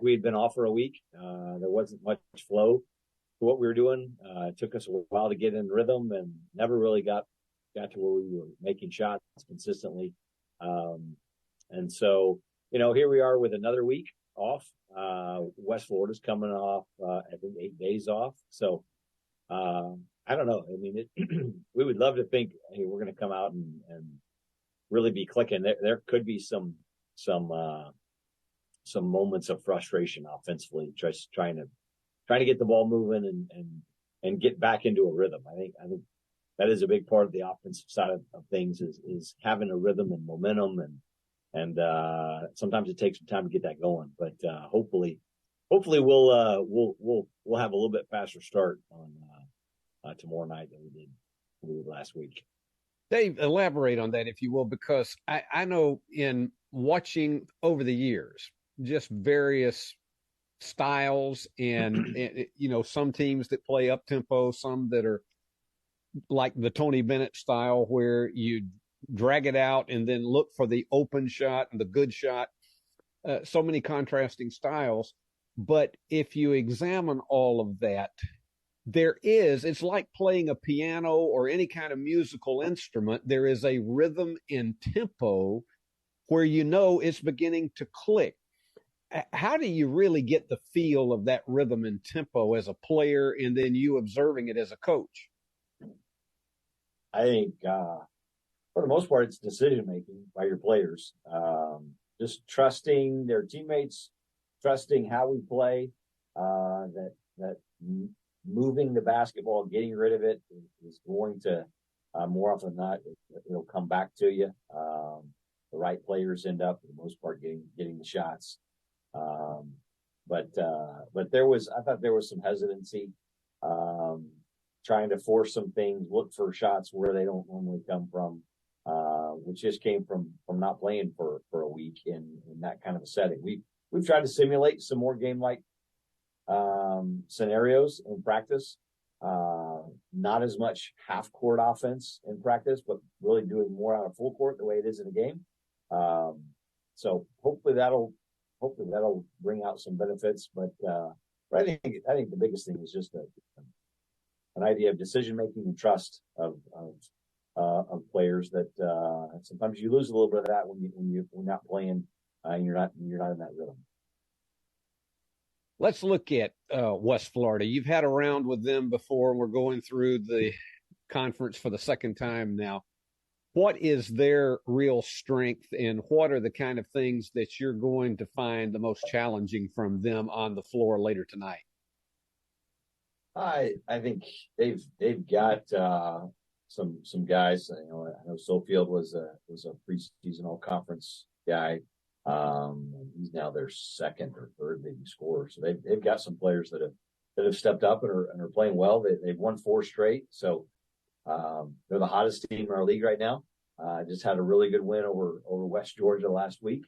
we had been off for a week. There wasn't much flow to what we were doing. It took us a while to get in rhythm and never really got to where we were making shots consistently. And so, here we are with another week off. West Florida's coming off, I think 8 days off. So, I don't know. I mean, we would love to think, hey, we're going to come out and really be clicking. There could be some moments of frustration offensively, just trying to get the ball moving and get back into a rhythm. I think that is a big part of the offensive side of things is having a rhythm and momentum and sometimes it takes some time to get that going. But hopefully we'll have a little bit faster start on tomorrow night than we did last week. Dave, elaborate on that, if you will, because I know in watching over the years, just various styles and some teams that play up tempo, some that are like the Tony Bennett style where you drag it out and then look for the open shot and the good shot. So many contrasting styles. But if you examine all of that, it's like playing a piano or any kind of musical instrument. There is a rhythm and tempo where it's beginning to click. How do you really get the feel of that rhythm and tempo as a player, and then you observing it as a coach? I think for the most part, it's decision making by your players. Just trusting their teammates, trusting how we play. That moving the basketball, getting rid of it is going to more often than not, it'll come back to you. The right players end up, for the most part, getting the shots. But I thought there was some hesitancy, trying to force some things, look for shots where they don't normally come from, which just came from not playing for a week in that kind of a setting. We've tried to simulate some more game-like scenarios in practice. Not as much half-court offense in practice, but really doing more out of full court the way it is in a game. So hopefully that'll bring out some benefits. But I think the biggest thing is just an idea of decision making and trust of players that sometimes you lose a little bit of that when you're not playing and you're not in that rhythm. Let's look at West Florida. You've had a round with them before. We're going through the conference for the second time now. What is their real strength, and what are the kind of things that you're going to find the most challenging from them on the floor later tonight? I think they've got some guys. I know Sofield was a preseason all conference guy. He's now their second or third leading scorer. So they've got some players that have stepped up and are playing well. They've won 4 straight. So they're the hottest team in our league right now. Just had a really good win over West Georgia last week.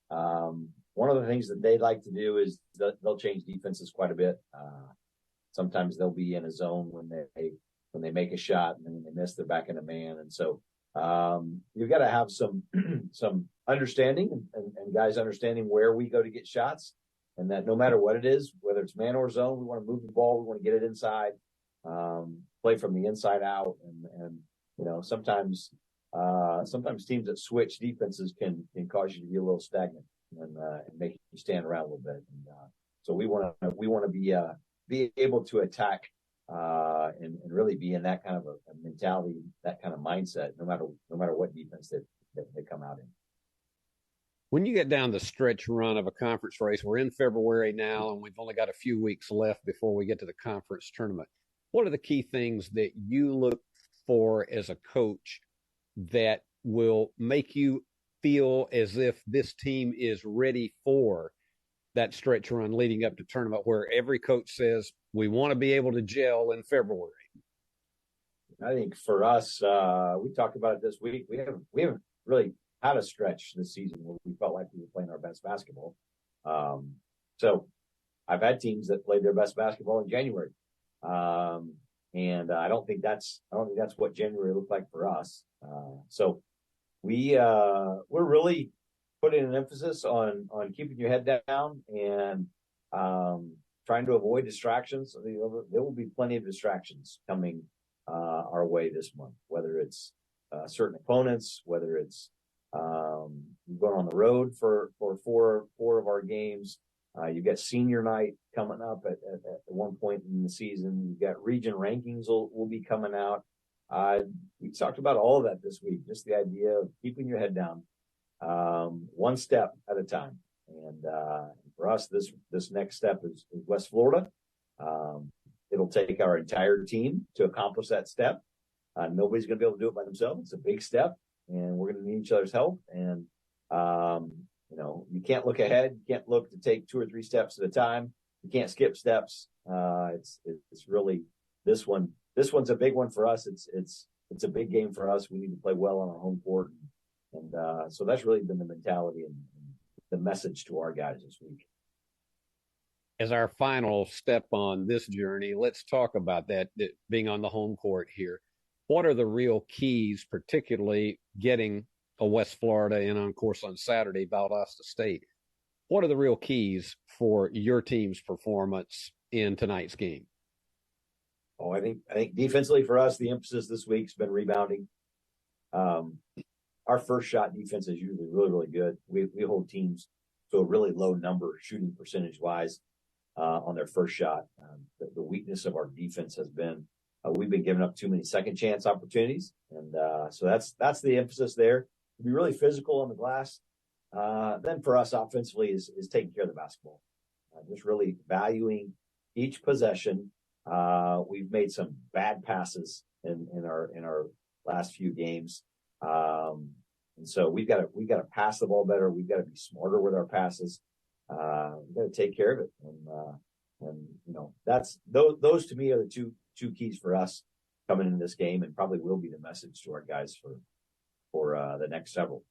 One of the things that they like to do is they'll change defenses quite a bit. Sometimes they'll be in a zone when they make a shot, and then when they miss, they're back in a man. And so you've got to have some understanding and guys understanding where we go to get shots, and that no matter what it is, whether it's man or zone, we want to move the ball, we want to get it inside, play from the inside out, and sometimes teams that switch defenses can cause you to be a little stagnant and make you stand around a little bit. And so we want to be able to attack and really be in that kind of a mentality, that kind of mindset, no matter what defense they come out in. When you get down the stretch run of a conference race, we're in February now, and we've only got a few weeks left before we get to the conference tournament. What are the key things that you look for as a coach that will make you feel as if this team is ready for that stretch run leading up to tournament, where every coach says we want to be able to gel in February? I think for us, we talked about it this week. We haven't really had a stretch this season where we felt like we were playing our best basketball. So I've had teams that played their best basketball in January. And I don't think that's what January looked like for us. So we're really putting an emphasis on keeping your head down and trying to avoid distractions. There will be plenty of distractions coming our way this month, whether it's certain opponents, whether it's going on the road for four of our games. You've got senior night coming up at one point in the season. You've got region rankings will be coming out. We talked about all of that this week, just the idea of keeping your head down, one step at a time. And for us, this next step is West Florida. It'll take our entire team to accomplish that step. Nobody's going to be able to do it by themselves. It's a big step, and we're going to need each other's help. And you can't look ahead. You can't look to take 2 or 3 steps at a time. You can't skip steps. It's really this one. This one's a big one for us. It's a big game for us. We need to play well on our home court, and so that's really been the mentality and the message to our guys this week. As our final step on this journey, let's talk about that being on the home court here. What are the real keys, particularly getting a West Florida in on course on Saturday, Valdosta State? what are the real keys for your team's performance in tonight's game? Oh, I think defensively for us, the emphasis this week's been rebounding. Our first shot defense is usually really, really good. We hold teams to a really low number shooting percentage wise on their first shot. The weakness of our defense has been we've been giving up too many second chance opportunities, and so that's the emphasis there. To be really physical on the glass. Then for us offensively is taking care of the basketball, just really valuing each possession. We've made some bad passes in our last few games. And so we've got to pass the ball better. We've got to be smarter with our passes. We've got to take care of it. And you know, that's those to me are the two keys for us coming into this game, and probably will be the message to our guys for the next several.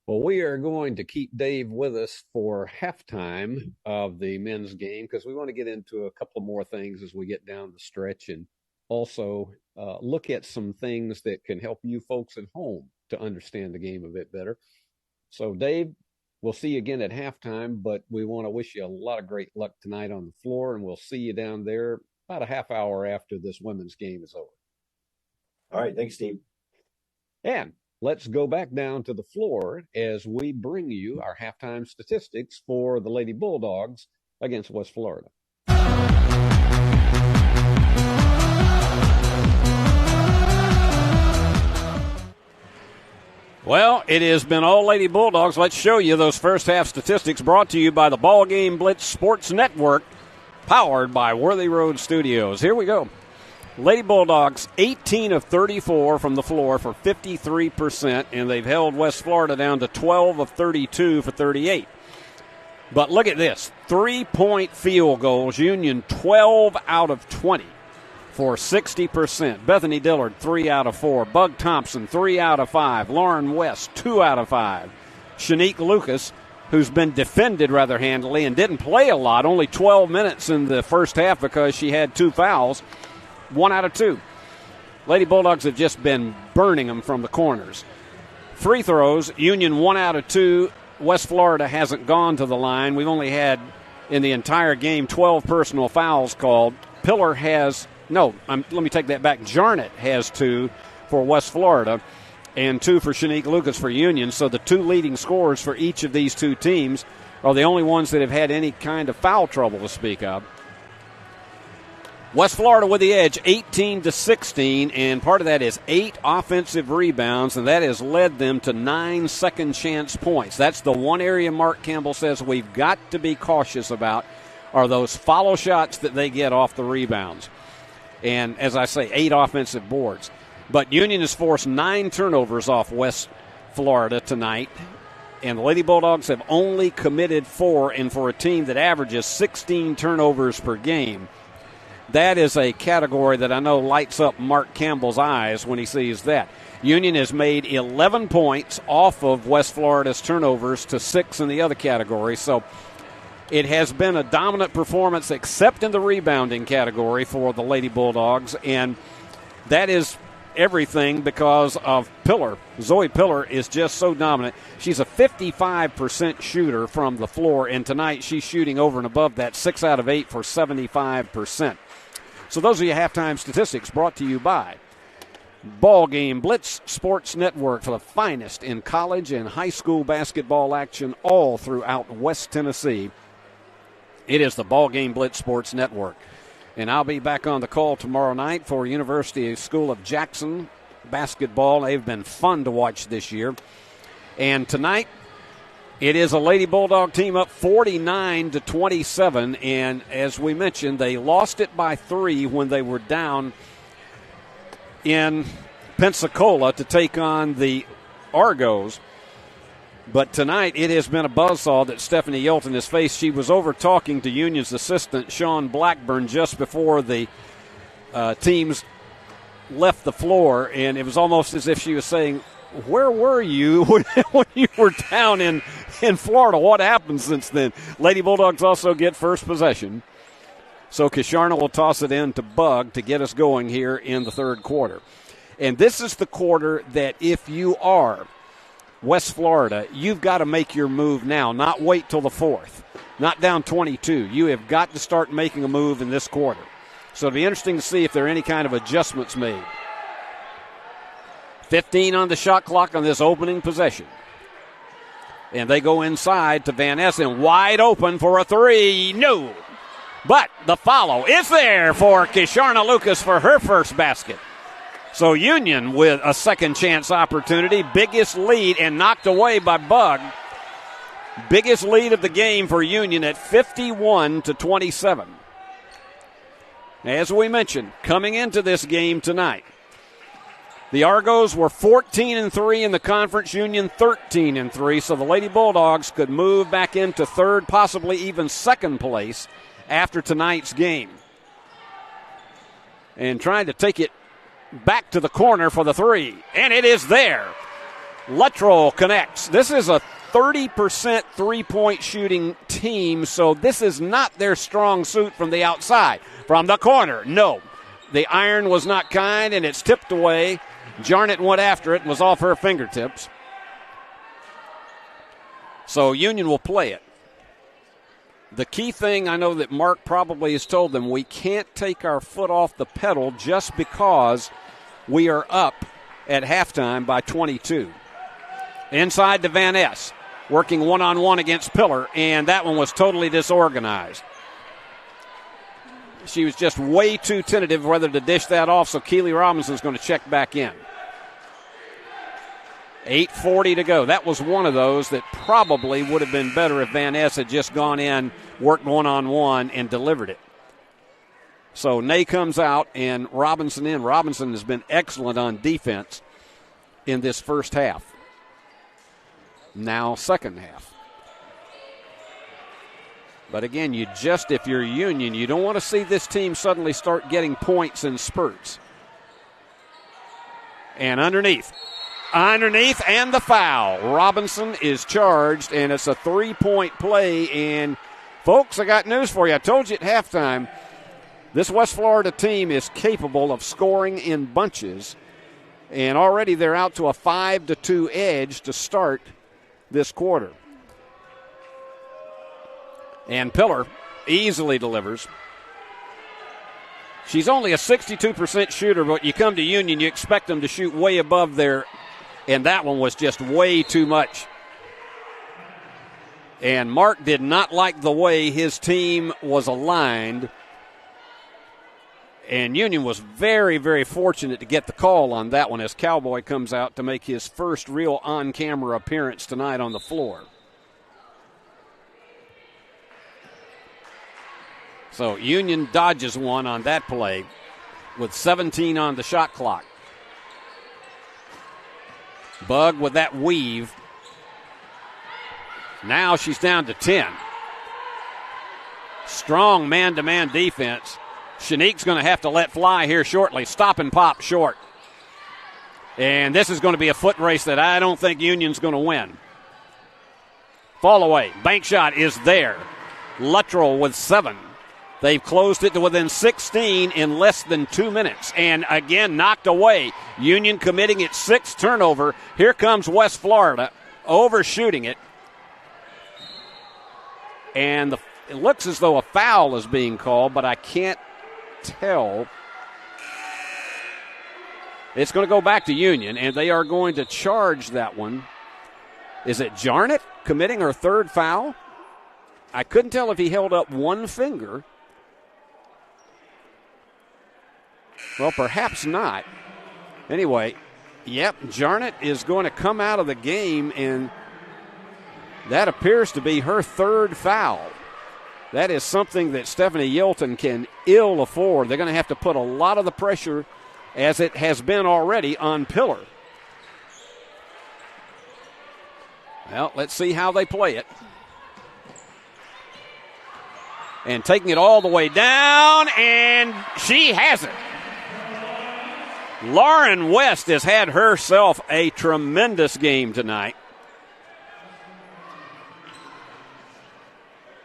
Well, we are going to keep Dave with us for halftime of the men's game because we want to get into a couple more things as we get down the stretch, and also look at some things that can help you folks at home to understand the game a bit better. So, Dave, we'll see you again at halftime, but we want to wish you a lot of great luck tonight on the floor, and we'll see you down there about a half hour after this women's game is over. All right. Thanks, Steve. And let's go back down to the floor as we bring you our halftime statistics for the Lady Bulldogs against West Florida. Well, it has been all Lady Bulldogs. Let's show you those first half statistics brought to you by the BallGame Blitz Sports Network, powered by Worthy Road Studios. Here we go. Lady Bulldogs, 18 of 34 from the floor for 53%, and they've held West Florida down to 12 of 32 for 38. But look at this, 3-point field goals, Union 12 out of 20 for 60%. Bethany Dillard, 3 out of 4. Bug Thompson, 3 out of 5. Lauren West, 2 out of 5. Shanique Lucas, who's been defended rather handily and didn't play a lot, only 12 minutes in the first half because she had 2 fouls, 1 out of 2. Lady Bulldogs have just been burning them from the corners. Free throws, Union 1 out of 2. West Florida hasn't gone to the line. We've only had, in the entire game, 12 personal fouls called. Pillar has, let me take that back. Jarnett has 2 for West Florida and 2 for Shanique Lucas for Union. So the 2 leading scorers for each of these 2 teams are the only ones that have had any kind of foul trouble to speak of. West Florida with the edge, 18-16, and part of that is 8 offensive rebounds, and that has led them to 9 second-chance points. That's the one area Mark Campbell says we've got to be cautious about, are those follow shots that they get off the rebounds. And, as I say, 8 offensive boards. But Union has forced 9 turnovers off West Florida tonight, and the Lady Bulldogs have only committed 4, and for a team that averages 16 turnovers per game, that is a category that I know lights up Mark Campbell's eyes when he sees that. Union has made 11 points off of West Florida's turnovers to 6 in the other category. So it has been a dominant performance except in the rebounding category for the Lady Bulldogs. And that is everything because of Pillar. Zoe Pillar is just so dominant. She's a 55% shooter from the floor, and tonight she's shooting over and above that, 6 out of 8 for 75%. So those are your halftime statistics brought to you by BallGame Blitz Sports Network for the finest in college and high school basketball action all throughout West Tennessee. It is the BallGame Blitz Sports Network. And I'll be back on the call tomorrow night for University School of Jackson basketball. They've been fun to watch this year. And tonight, it is a Lady Bulldog team up 49-27, and as we mentioned, they lost it by 3 when they were down in Pensacola to take on the Argos. But tonight, it has been a buzzsaw that Stephanie Yelton has faced. She was over talking to Union's assistant, Sean Blackburn, just before the teams left the floor, and it was almost as if she was saying, where were you when you were down in Florida? What happened since then? Lady Bulldogs also get first possession. So Kisharna will toss it in to Bug to get us going here in the third quarter. And this is the quarter that if you are West Florida, you've got to make your move now, not wait till the fourth. Not down 22. You have got to start making a move in this quarter. So it'll be interesting to see if there are any kind of adjustments made. 15 on the shot clock on this opening possession. And they go inside to Van Essen, wide open for a three. No. But the follow is there for Kisharna Lucas for her first basket. So Union with a second chance opportunity. Biggest lead and knocked away by Bug. Biggest lead of the game for Union at 51-27. As we mentioned, coming into this game tonight, the Argos were 14-3 in the conference, Union 13-3, so the Lady Bulldogs could move back into third, possibly even second place after tonight's game. And trying to take it back to the corner for the three, and it is there. Luttrell connects. This is a 30% three-point shooting team, so this is not their strong suit from the outside. From the corner, no. The iron was not kind, and it's tipped away. Jarnett went after it and was off her fingertips. So Union will play it. The key thing, I know that Mark probably has told them, we can't take our foot off the pedal just because we are up at halftime by 22. Inside to Van Ness, working one-on-one against Pillar, and that one was totally disorganized. She was just way too tentative whether to dish that off, so Keely Robinson's going to check back in. 8:40 to go. That was one of those that probably would have been better if Van Ness had just gone in, worked one-on-one, and delivered it. So Ney comes out and Robinson in. Robinson has been excellent on defense in this first half. Now second half. But again, if you're Union, you don't want to see this team suddenly start getting points in spurts. And underneath and the foul. Robinson is charged, and it's a three-point play. And, folks, I got news for you. I told you at halftime, this West Florida team is capable of scoring in bunches. And already they're out to a 5-2 edge to start this quarter. And Pillar easily delivers. She's only a 62% shooter, but you come to Union, you expect them to shoot way above their, and that one was just way too much. And Mark did not like the way his team was aligned. And Union was very, very fortunate to get the call on that one as Cowboy comes out to make his first real on-camera appearance tonight on the floor. So Union dodges one on that play with 17 on the shot clock. Bug with that weave. Now she's down to 10. Strong man-to-man defense. Shanique's going to have to let fly here shortly. Stop and pop short. And this is going to be a foot race that I don't think Union's going to win. Fall away. Bank shot is there. Luttrell with 7. They've closed it to within 16 in less than 2 minutes. And again, knocked away. Union committing its 6th turnover. Here comes West Florida, overshooting it. And it looks as though a foul is being called, but I can't tell. It's going to go back to Union, and they are going to charge that one. Is it Jarnett committing her 3rd foul? I couldn't tell if he held up one finger. Well, perhaps not. Anyway, yep, Jarnett is going to come out of the game, and that appears to be her 3rd foul. That is something that Stephanie Yilton can ill afford. They're going to have to put a lot of the pressure, as it has been already, on Pillar. Well, let's see how they play it. And taking it all the way down, and she has it. Lauren West has had herself a tremendous game tonight.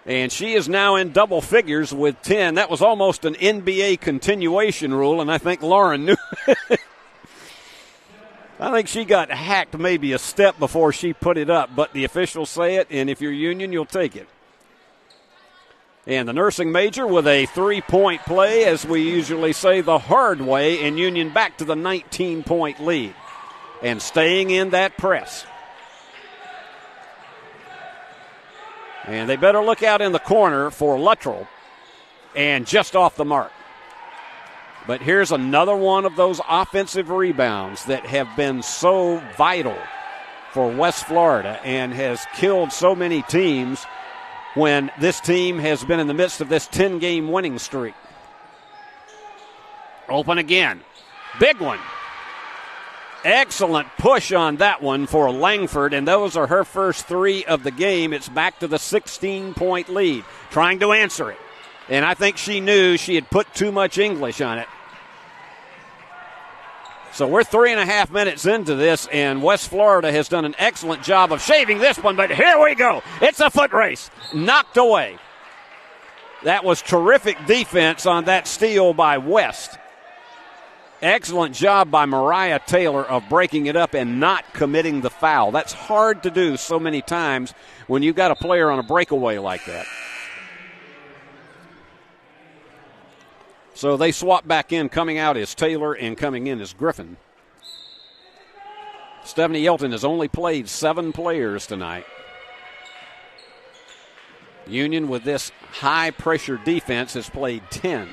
And she is now in double figures with 10. That was almost an NBA continuation rule, and I think Lauren knew. I think she got hacked maybe a step before she put it up, but the officials say it, and if you're Union, you'll take it. And the nursing major with a 3-point play, as we usually say, the hard way, and Union back to the 19-point lead and staying in that press. And they better look out in the corner for Luttrell, and just off the mark. But here's another one of those offensive rebounds that have been so vital for West Florida and has killed so many teams when this team has been in the midst of this 10-game winning streak. Open again. Big one. Excellent push on that one for Langford, and those are her first 3 of the game. It's back to the 16-point lead, trying to answer it. And I think she knew she had put too much English on it. So we're 3.5 minutes into this, and West Florida has done an excellent job of shaving this one, but here we go. It's a foot race. Knocked away. That was terrific defense on that steal by West. Excellent job by Mariah Taylor of breaking it up and not committing the foul. That's hard to do so many times when you've got a player on a breakaway like that. So they swap back in. Coming out is Taylor and coming in is Griffin. Stephanie Yelton has only played 7 players tonight. Union with this high-pressure defense has played 10.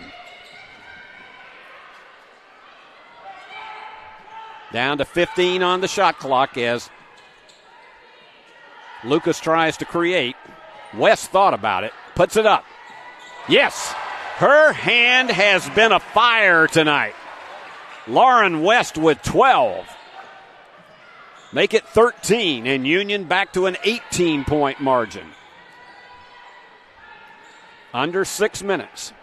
Down to 15 on the shot clock as Lucas tries to create. West thought about it, puts it up. Yes, her hand has been afire tonight. Lauren West with 12. Make it 13, and Union back to an 18-point margin. Under 6 minutes.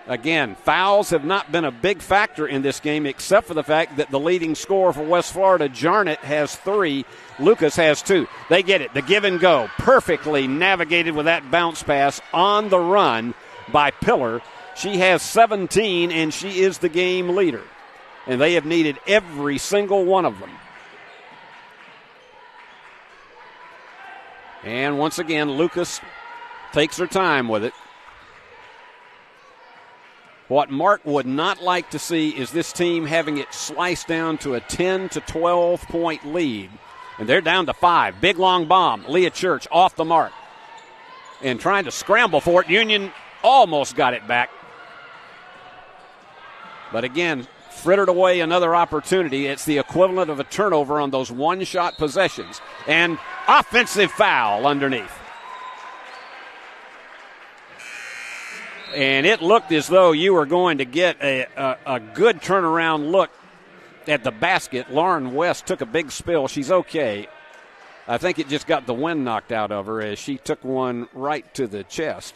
Again, fouls have not been a big factor in this game except for the fact that the leading scorer for West Florida, Jarnett, has 3. Lucas has 2. They get it. The give and go. Perfectly navigated with that bounce pass on the run by Pillar. She has 17, and she is the game leader. And they have needed every single one of them. And once again, Lucas takes her time with it. What Mark would not like to see is this team having it sliced down to a 10 to 12-point lead. And they're down to 5. Big long bomb. Leah Church off the mark. And trying to scramble for it. Union almost got it back. But again, frittered away another opportunity. It's the equivalent of a turnover on those one-shot possessions. And offensive foul underneath. And it looked as though you were going to get a good turnaround look at the basket. Lauren West took a big spill. She's okay. I think it just got the wind knocked out of her as she took one right to the chest.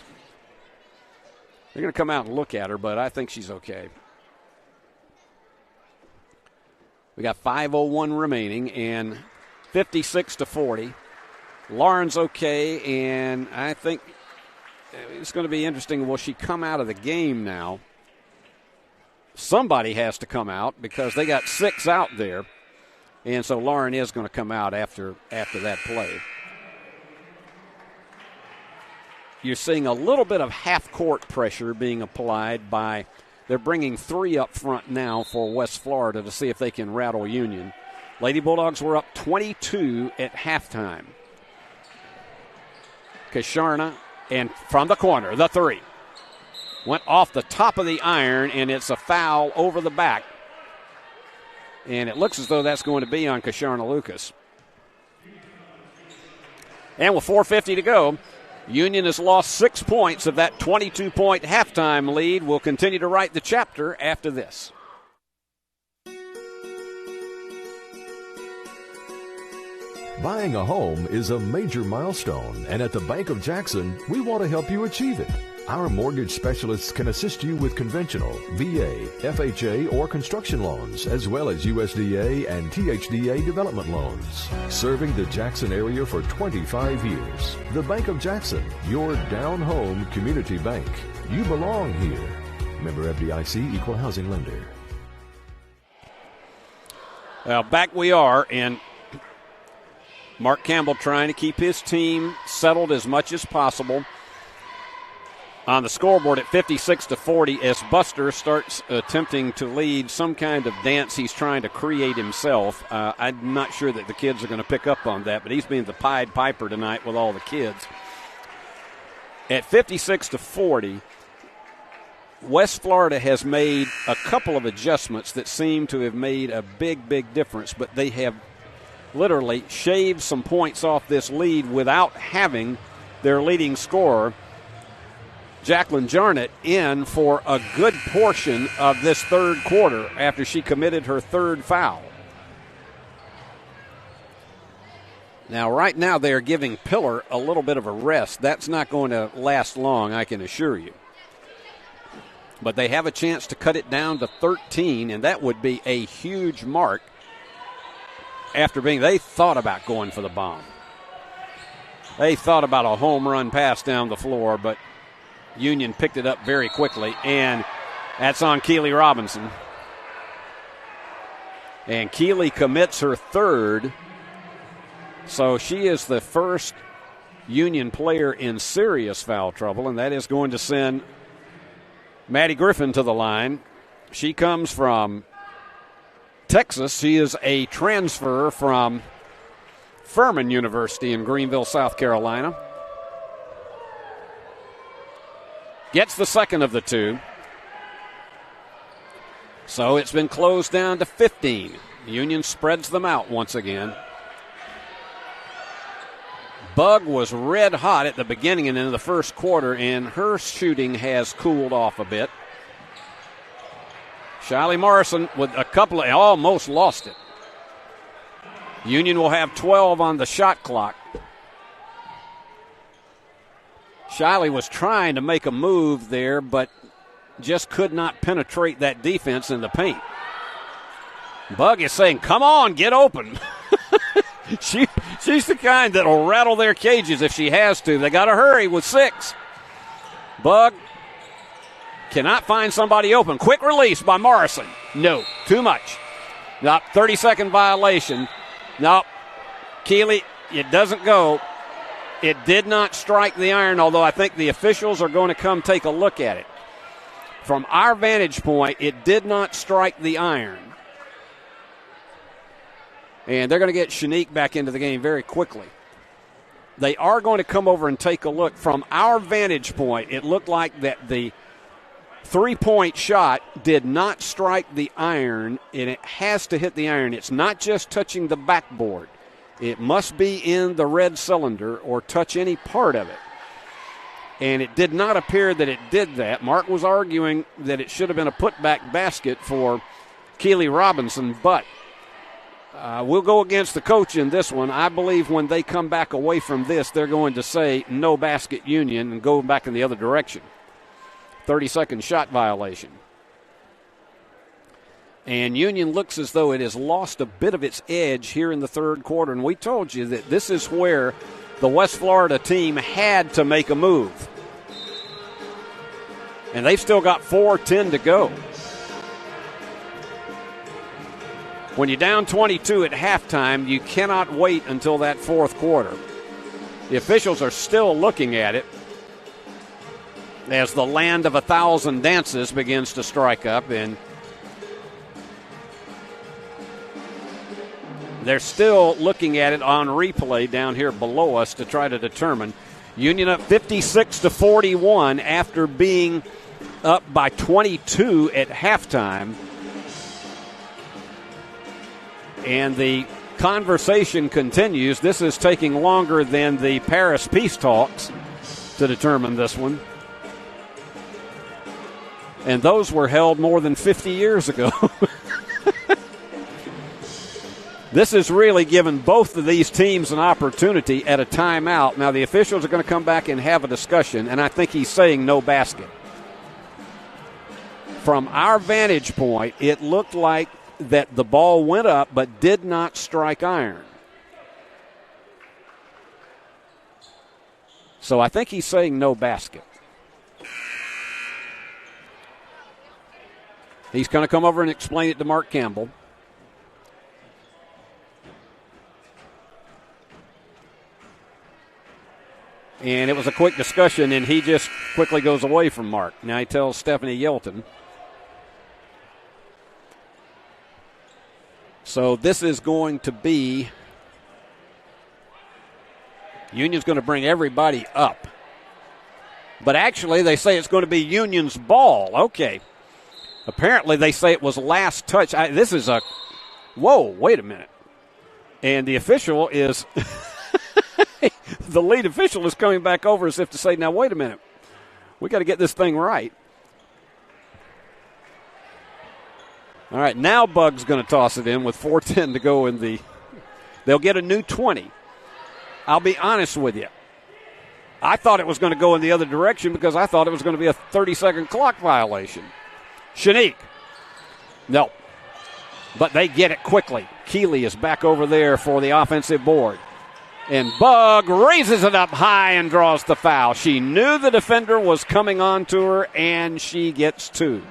They're going to come out and look at her, but I think she's okay. We got 5:01 remaining and 56-40. Lauren's okay, and I think it's going to be interesting. Will she come out of the game now? Somebody has to come out because they got 6 out there. And so Lauren is going to come out after that play. You're seeing a little bit of half-court pressure being applied by – they're bringing 3 up front now for West Florida to see if they can rattle Union. Lady Bulldogs were up 22 at halftime. Kasharna. And from the corner, the 3. Went off the top of the iron, and it's a foul over the back. And it looks as though that's going to be on Kasharna Lucas. And with 4:50 to go, Union has lost 6 points of that 22-point halftime lead. We'll continue to write the chapter after this. Buying a home is a major milestone, and at the Bank of Jackson, we want to help you achieve it. Our mortgage specialists can assist you with conventional, VA, FHA, or construction loans, as well as USDA and THDA development loans. Serving the Jackson area for 25 years. The Bank of Jackson, your down-home community bank. You belong here. Member FDIC, Equal Housing Lender. Well, back we are, and Mark Campbell trying to keep his team settled as much as possible. On the scoreboard at 56-40 as Buster starts attempting to lead some kind of dance he's trying to create himself. I'm not sure that the kids are going to pick up on that, but he's being the Pied Piper tonight with all the kids. At 56-40, West Florida has made a couple of adjustments that seem to have made a big, big difference, but they have literally shaved some points off this lead without having their leading scorer, Jacqueline Jarnett, in for a good portion of this third quarter after she committed her third foul. Now, right now, they are giving Pillar a little bit of a rest. That's not going to last long, I can assure you. But they have a chance to cut it down to 13, and that would be a huge mark after they thought about going for the bomb. They thought about a home run pass down the floor, but Union picked it up very quickly, and that's on Keely Robinson. And Keely commits her third, so she is the first Union player in serious foul trouble, and that is going to send Maddie Griffin to the line. She comes from Texas. She is a transfer from Furman University in Greenville, South Carolina. Gets the second of the two. So it's been closed down to 15. Union spreads them out once again. Bug was red hot at the beginning and in the first quarter, and her shooting has cooled off a bit. Shiley Morrison with a couple of, almost lost it. Union will have 12 on the shot clock. Shiley was trying to make a move there, but just could not penetrate that defense in the paint. Bug is saying, come on, get open. She's the kind that will rattle their cages if she has to. They got to hurry with 6. Bug cannot find somebody open. Quick release by Morrison. No, too much. Nope, 30-second violation. Nope. Keely, it doesn't go. It did not strike the iron, although I think the officials are going to come take a look at it. From our vantage point, it did not strike the iron. And they're going to get Shanique back into the game very quickly. They are going to come over and take a look. From our vantage point, it looked like that the three-point shot did not strike the iron, and it has to hit the iron. It's not just touching the backboard. It must be in the red cylinder or touch any part of it. And it did not appear that it did that. Mark was arguing that it should have been a putback basket for Keely Robinson, but we'll go against the coach in this one. I believe when they come back away from this, they're going to say no basket Union and go back in the other direction. 30-second shot violation. And Union looks as though it has lost a bit of its edge here in the third quarter. And we told you that this is where the West Florida team had to make a move. And they've still got 4:10 to go. When you're down 22 at halftime, you cannot wait until that fourth quarter. The officials are still looking at it as the land of 1,000 dances begins to strike up, and they're still looking at it on replay down here below us to try to determine. Union up 56-41 after being up by 22 at halftime. And the conversation continues. This is taking longer than the Paris peace talks to determine this one. And those were held more than 50 years ago. This has really given both of these teams an opportunity at a timeout. Now, the officials are going to come back and have a discussion, and I think he's saying no basket. From our vantage point, it looked like that the ball went up but did not strike iron. So I think he's saying no basket. He's going to come over and explain it to Mark Campbell. And it was a quick discussion, and he just quickly goes away from Mark. Now he tells Stephanie Yelton. So this is going to be, Union's going to bring everybody up. But actually, they say it's going to be Union's ball. Okay. Apparently, they say it was last touch. This is a, whoa, wait a minute. And the official is, the lead official is coming back over as if to say, now, wait a minute. We got to get this thing right. All right, now Bug's going to toss it in with 4:10 to go in the, they'll get a new 20. I'll be honest with you. I thought it was going to go in the other direction because I thought it was going to be a 30-second clock violation. Shanique. No. But they get it quickly. Keeley is back over there for the offensive board. And Bug raises it up high and draws the foul. She knew the defender was coming on to her, and she gets 2.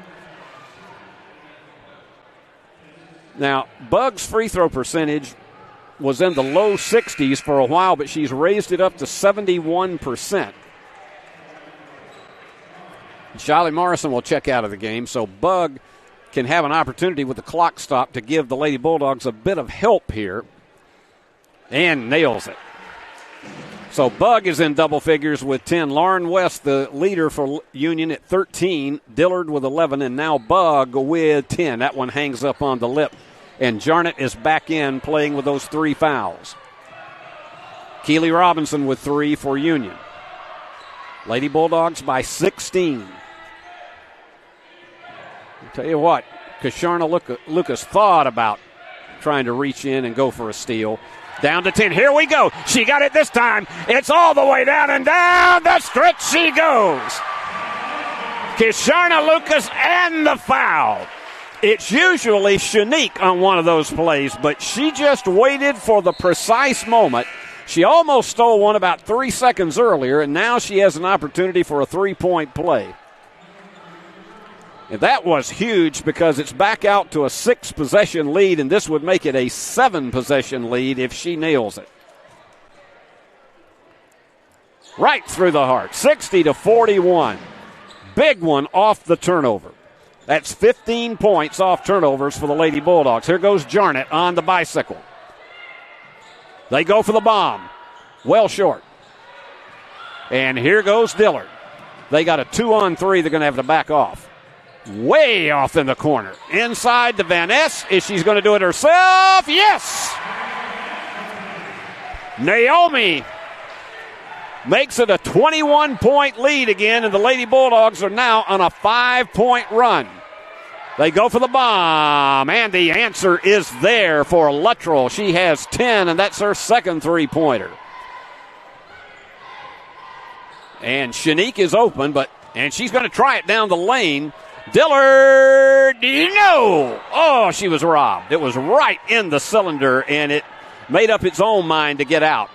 Now, Bug's free throw percentage was in the low 60s for a while, but she's raised it up to 71%. Charlie Morrison will check out of the game, so Bug can have an opportunity with the clock stop to give the Lady Bulldogs a bit of help here, and nails it. So Bug is in double figures with 10. Lauren West, the leader for Union, at 13. Dillard with 11, and now Bug with 10. That one hangs up on the lip. And Jarnett is back in playing with those 3 fouls. Keeley Robinson with 3 for Union. Lady Bulldogs by 16. I'll tell you what, Kasharna Lucas thought about trying to reach in and go for a steal. Down to 10. Here we go. She got it this time. It's all the way down, and down the stretch she goes. Kasharna Lucas and the foul. It's usually Shanique on one of those plays, but she just waited for the precise moment. She almost stole one about 3 seconds earlier, and now she has an opportunity for a 3-point play. And that was huge because it's back out to a 6-possession lead, and this would make it a 7-possession lead if she nails it. Right through the heart, 60-41. Big one off the turnover. That's 15 points off turnovers for the Lady Bulldogs. Here goes Jarnett on the bicycle. They go for the bomb. Well short. And here goes Dillard. They got a 2-on-3. They're going to have to back off. Way off in the corner. Inside to Van Ness. Is she going to do it herself? Yes! Naomi makes it a 21-point lead again, and the Lady Bulldogs are now on a 5-point run. They go for the bomb, and the answer is there for Luttrell. She has 10, and that's her second 3-pointer. And Shanique is open, and she's going to try it down the lane. Dillard, no! Oh, she was robbed. It was right in the cylinder, and it made up its own mind to get out.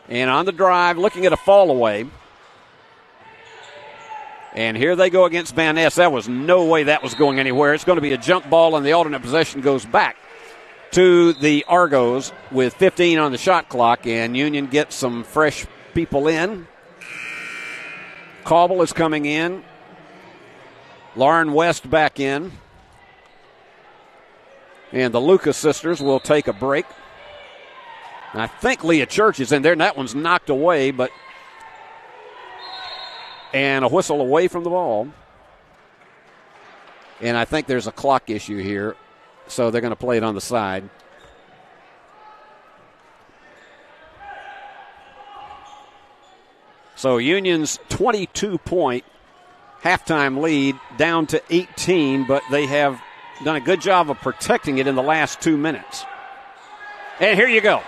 And on the drive, looking at a fall away. And here they go against Van Ness. That was no way that was going anywhere. It's going to be a jump ball, and the alternate possession goes back to the Argos with 15 on the shot clock, and Union gets some fresh people in. Cauble is coming in. Lauren West back in. And the Lucas sisters will take a break. I think Leah Church is in there, and that one's knocked away, and a whistle away from the ball. And I think there's a clock issue here, so they're going to play it on the side. So Union's 22-point halftime lead down to 18, but they have done a good job of protecting it in the last 2 minutes. And here you go.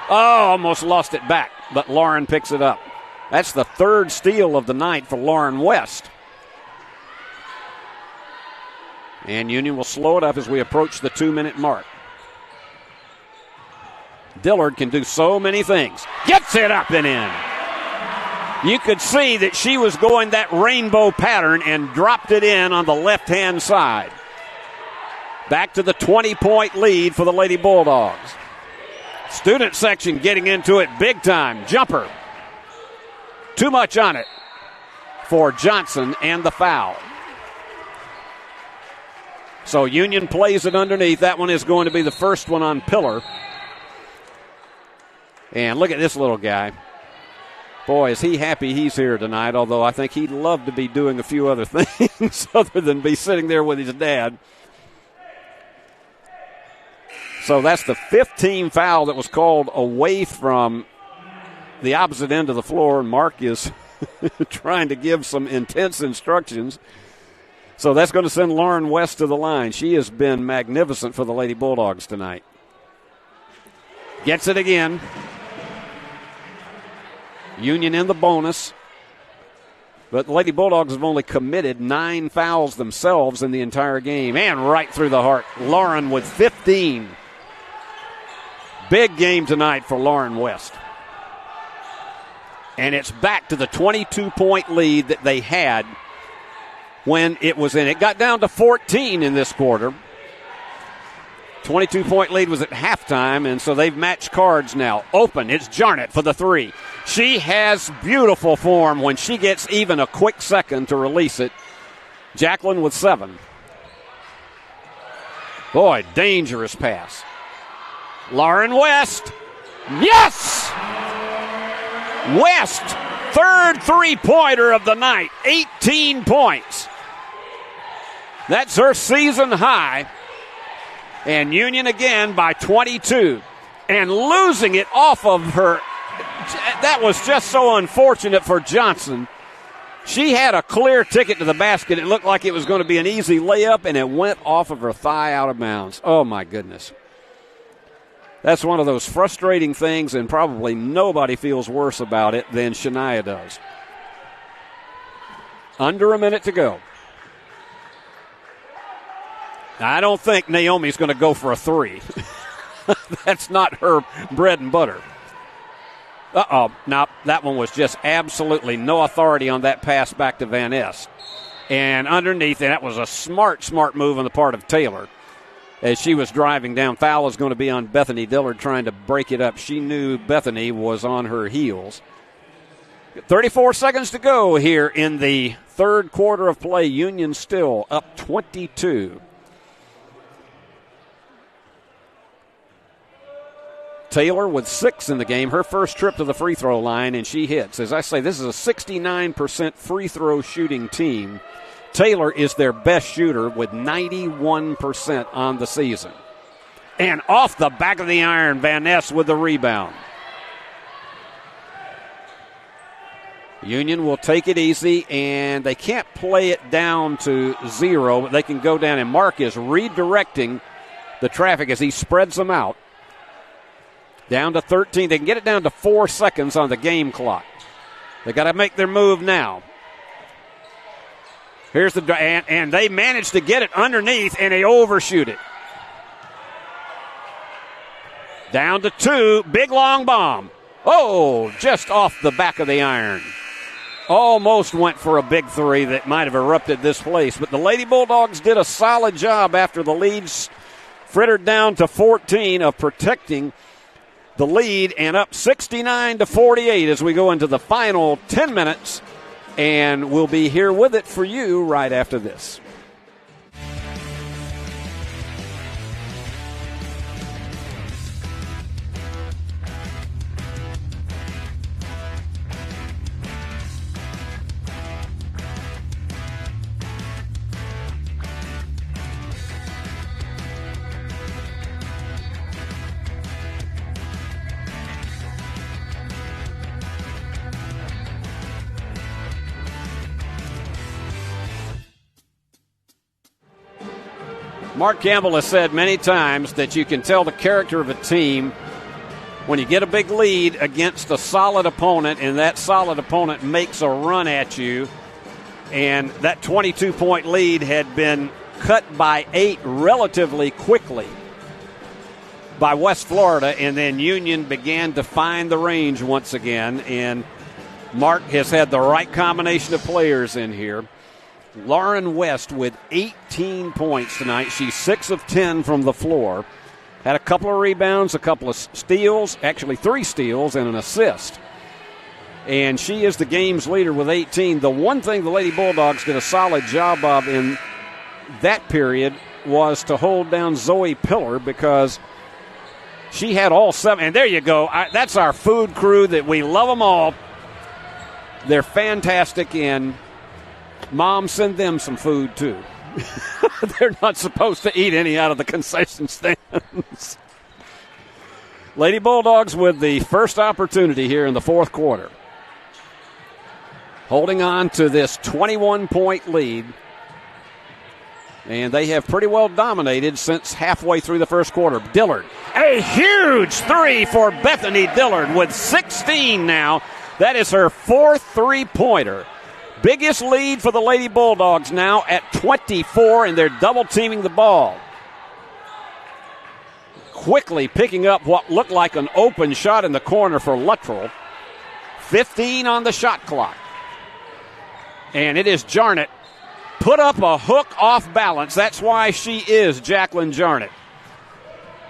Oh, almost lost it back, but Lauren picks it up. That's the third steal of the night for Lauren West. And Union will slow it up as we approach the 2-minute mark. Dillard can do so many things. Gets it up and in. You could see that she was going that rainbow pattern and dropped it in on the left-hand side. Back to the 20-point lead for the Lady Bulldogs. Student section getting into it big time. Jumper. Too much on it for Johnson and the foul. So Union plays it underneath. That one is going to be the first one on Pillar. And look at this little guy. Boy, is he happy he's here tonight, although I think he'd love to be doing a few other things other than be sitting there with his dad. So that's the 15th foul that was called away from the opposite end of the floor. Mark is trying to give some intense instructions. So that's going to send Lauren West to the line. She has been magnificent for the Lady Bulldogs tonight. Gets it again. Union in the bonus. But the Lady Bulldogs have only committed 9 fouls themselves in the entire game. And right through the heart. Lauren with 15. Big game tonight for Lauren West. And it's back to the 22-point lead that they had when it was in. It got down to 14 in this quarter. 22-point lead was at halftime, and so they've matched cards now. Open, it's Jarnett for the three. She has beautiful form when she gets even a quick second to release it. Jacqueline with 7. Boy, dangerous pass. Lauren West. Yes! West, third three-pointer of the night. 18 points. That's her season high. And Union again by 22. And losing it off of her. That was just so unfortunate for Johnson. She had a clear ticket to the basket. It looked like it was going to be an easy layup, and it went off of her thigh out of bounds. Oh, my goodness. That's one of those frustrating things, and probably nobody feels worse about it than Shania does. Under a minute to go. I don't think Naomi's going to go for a three. That's not her bread and butter. No, that one was just absolutely no authority on that pass back to Van Ness. And underneath, and that was a smart move on the part of Taylor. As she was driving down, foul is going to be on Bethany Dillard trying to break it up. She knew Bethany was on her heels. 34 seconds to go here in the third quarter of play. Union still up 22. Taylor with 6 in the game, her first trip to the free throw line, and she hits. As I say, this is a 69% free throw shooting team. Taylor is their best shooter with 91% on the season. And off the back of the iron, Van Ness with the rebound. Union will take it easy, and they can't play it down to 0, but they can go down, and Mark is redirecting the traffic as he spreads them out. Down to 13. They can get it down to 4 seconds on the game clock. They got to make their move now. Here's the and they managed to get it underneath, and they overshoot it. Down to 2. Big long bomb. Oh, just off the back of the iron. Almost went for a big 3 that might have erupted this place. But the Lady Bulldogs did a solid job after the leads frittered down to 14 of protecting the lead, and up 69-48 as we go into the final 10 minutes. And we'll be here with it for you right after this. Mark Campbell has said many times that you can tell the character of a team when you get a big lead against a solid opponent, and that solid opponent makes a run at you. And that 22-point lead had been cut by 8 relatively quickly by West Florida, and then Union began to find the range once again. And Mark has had the right combination of players in here. Lauren West with 18 points tonight. She's 6 of 10 from the floor. Had a couple of rebounds, a couple of steals, actually 3 steals and an assist. And she is the game's leader with 18. The one thing the Lady Bulldogs did a solid job of in that period was to hold down Zoe Pillar, because she had all 7. And there you go. That's our food crew that we love them all. They're fantastic, and Mom, send them some food too. They're not supposed to eat any out of the concession stands. Lady Bulldogs with the first opportunity here in the fourth quarter, holding on to this 21-point lead. And they have pretty well dominated since halfway through the first quarter. Dillard, a huge 3 for Bethany Dillard with 16 now. That is her 4th three-pointer. Biggest lead for the Lady Bulldogs now at 24, and they're double-teaming the ball. Quickly picking up what looked like an open shot in the corner for Luttrell. 15 on the shot clock. And it is Jarnett. Put up a hook off balance. That's why she is Jacqueline Jarnett.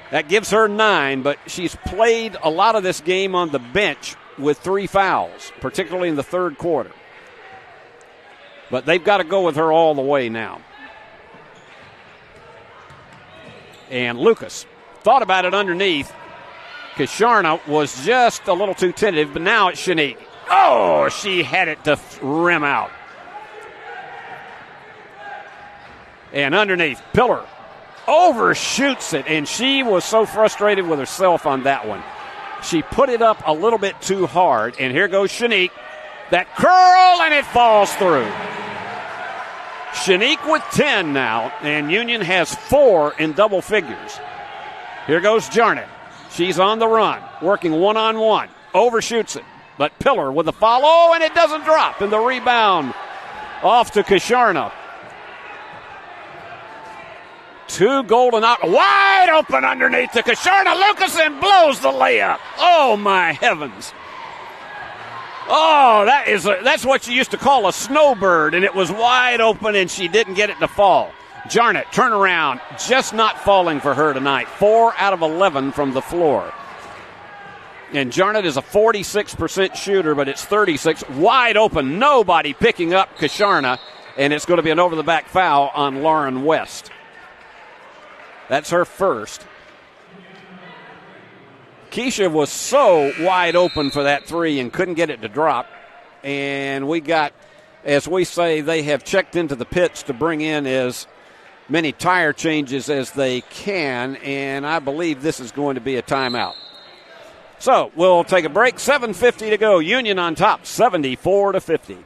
That gives her 9, but she's played a lot of this game on the bench with 3 fouls, particularly in the third quarter. But they've got to go with her all the way now. And Lucas thought about it underneath. Kisharna was just a little too tentative, but now it's Shanique. Oh, she had it to rim out. And underneath, Pillar overshoots it, and she was so frustrated with herself on that one. She put it up a little bit too hard, and here goes Shanique. That curl, and it falls through. Shanique with 10 now, and Union has 4 in double figures. Here goes Jarnett. She's on the run, working one-on-one. Overshoots it, but Pillar with the follow, and it doesn't drop. And the rebound off to Kisharna. 2 golden out, wide open underneath to Kisharna. Lucasen blows the layup. Oh, my heavens. Oh, that's what you used to call a snowbird, and it was wide open, and she didn't get it to fall. Jarnett, turnaround, just not falling for her tonight. 4 out of 11 from the floor. And Jarnett is a 46% shooter, but it's 36. Wide open, nobody picking up Kisharna, and it's going to be an over-the-back foul on Lauren West. That's her first. Keisha was so wide open for that 3 and couldn't get it to drop. And we got, as we say, they have checked into the pits to bring in as many tire changes as they can. And I believe this is going to be a timeout. So we'll take a break. 7:50 to go. Union on top, 74-50.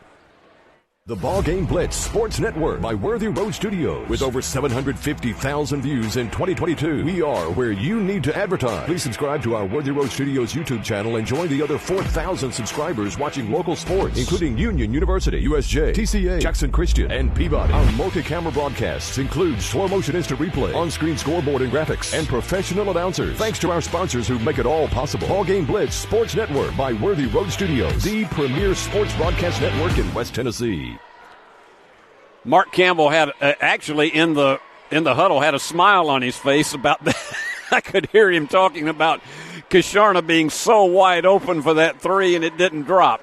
The BallGame Blitz Sports Network by Worthy Road Studios. With over 750,000 views in 2022, we are where you need to advertise. Please subscribe to our Worthy Road Studios YouTube channel and join the other 4,000 subscribers watching local sports, including Union University, USJ, TCA, Jackson Christian, and Peabody. Our multi-camera broadcasts include slow-motion instant replay, on-screen scoreboard and graphics, and professional announcers. Thanks to our sponsors who make it all possible. BallGame Blitz Sports Network by Worthy Road Studios, the premier sports broadcast network in West Tennessee. Mark Campbell had actually in the huddle had a smile on his face about that. I could hear him talking about Kisharna being so wide open for that 3 and it didn't drop.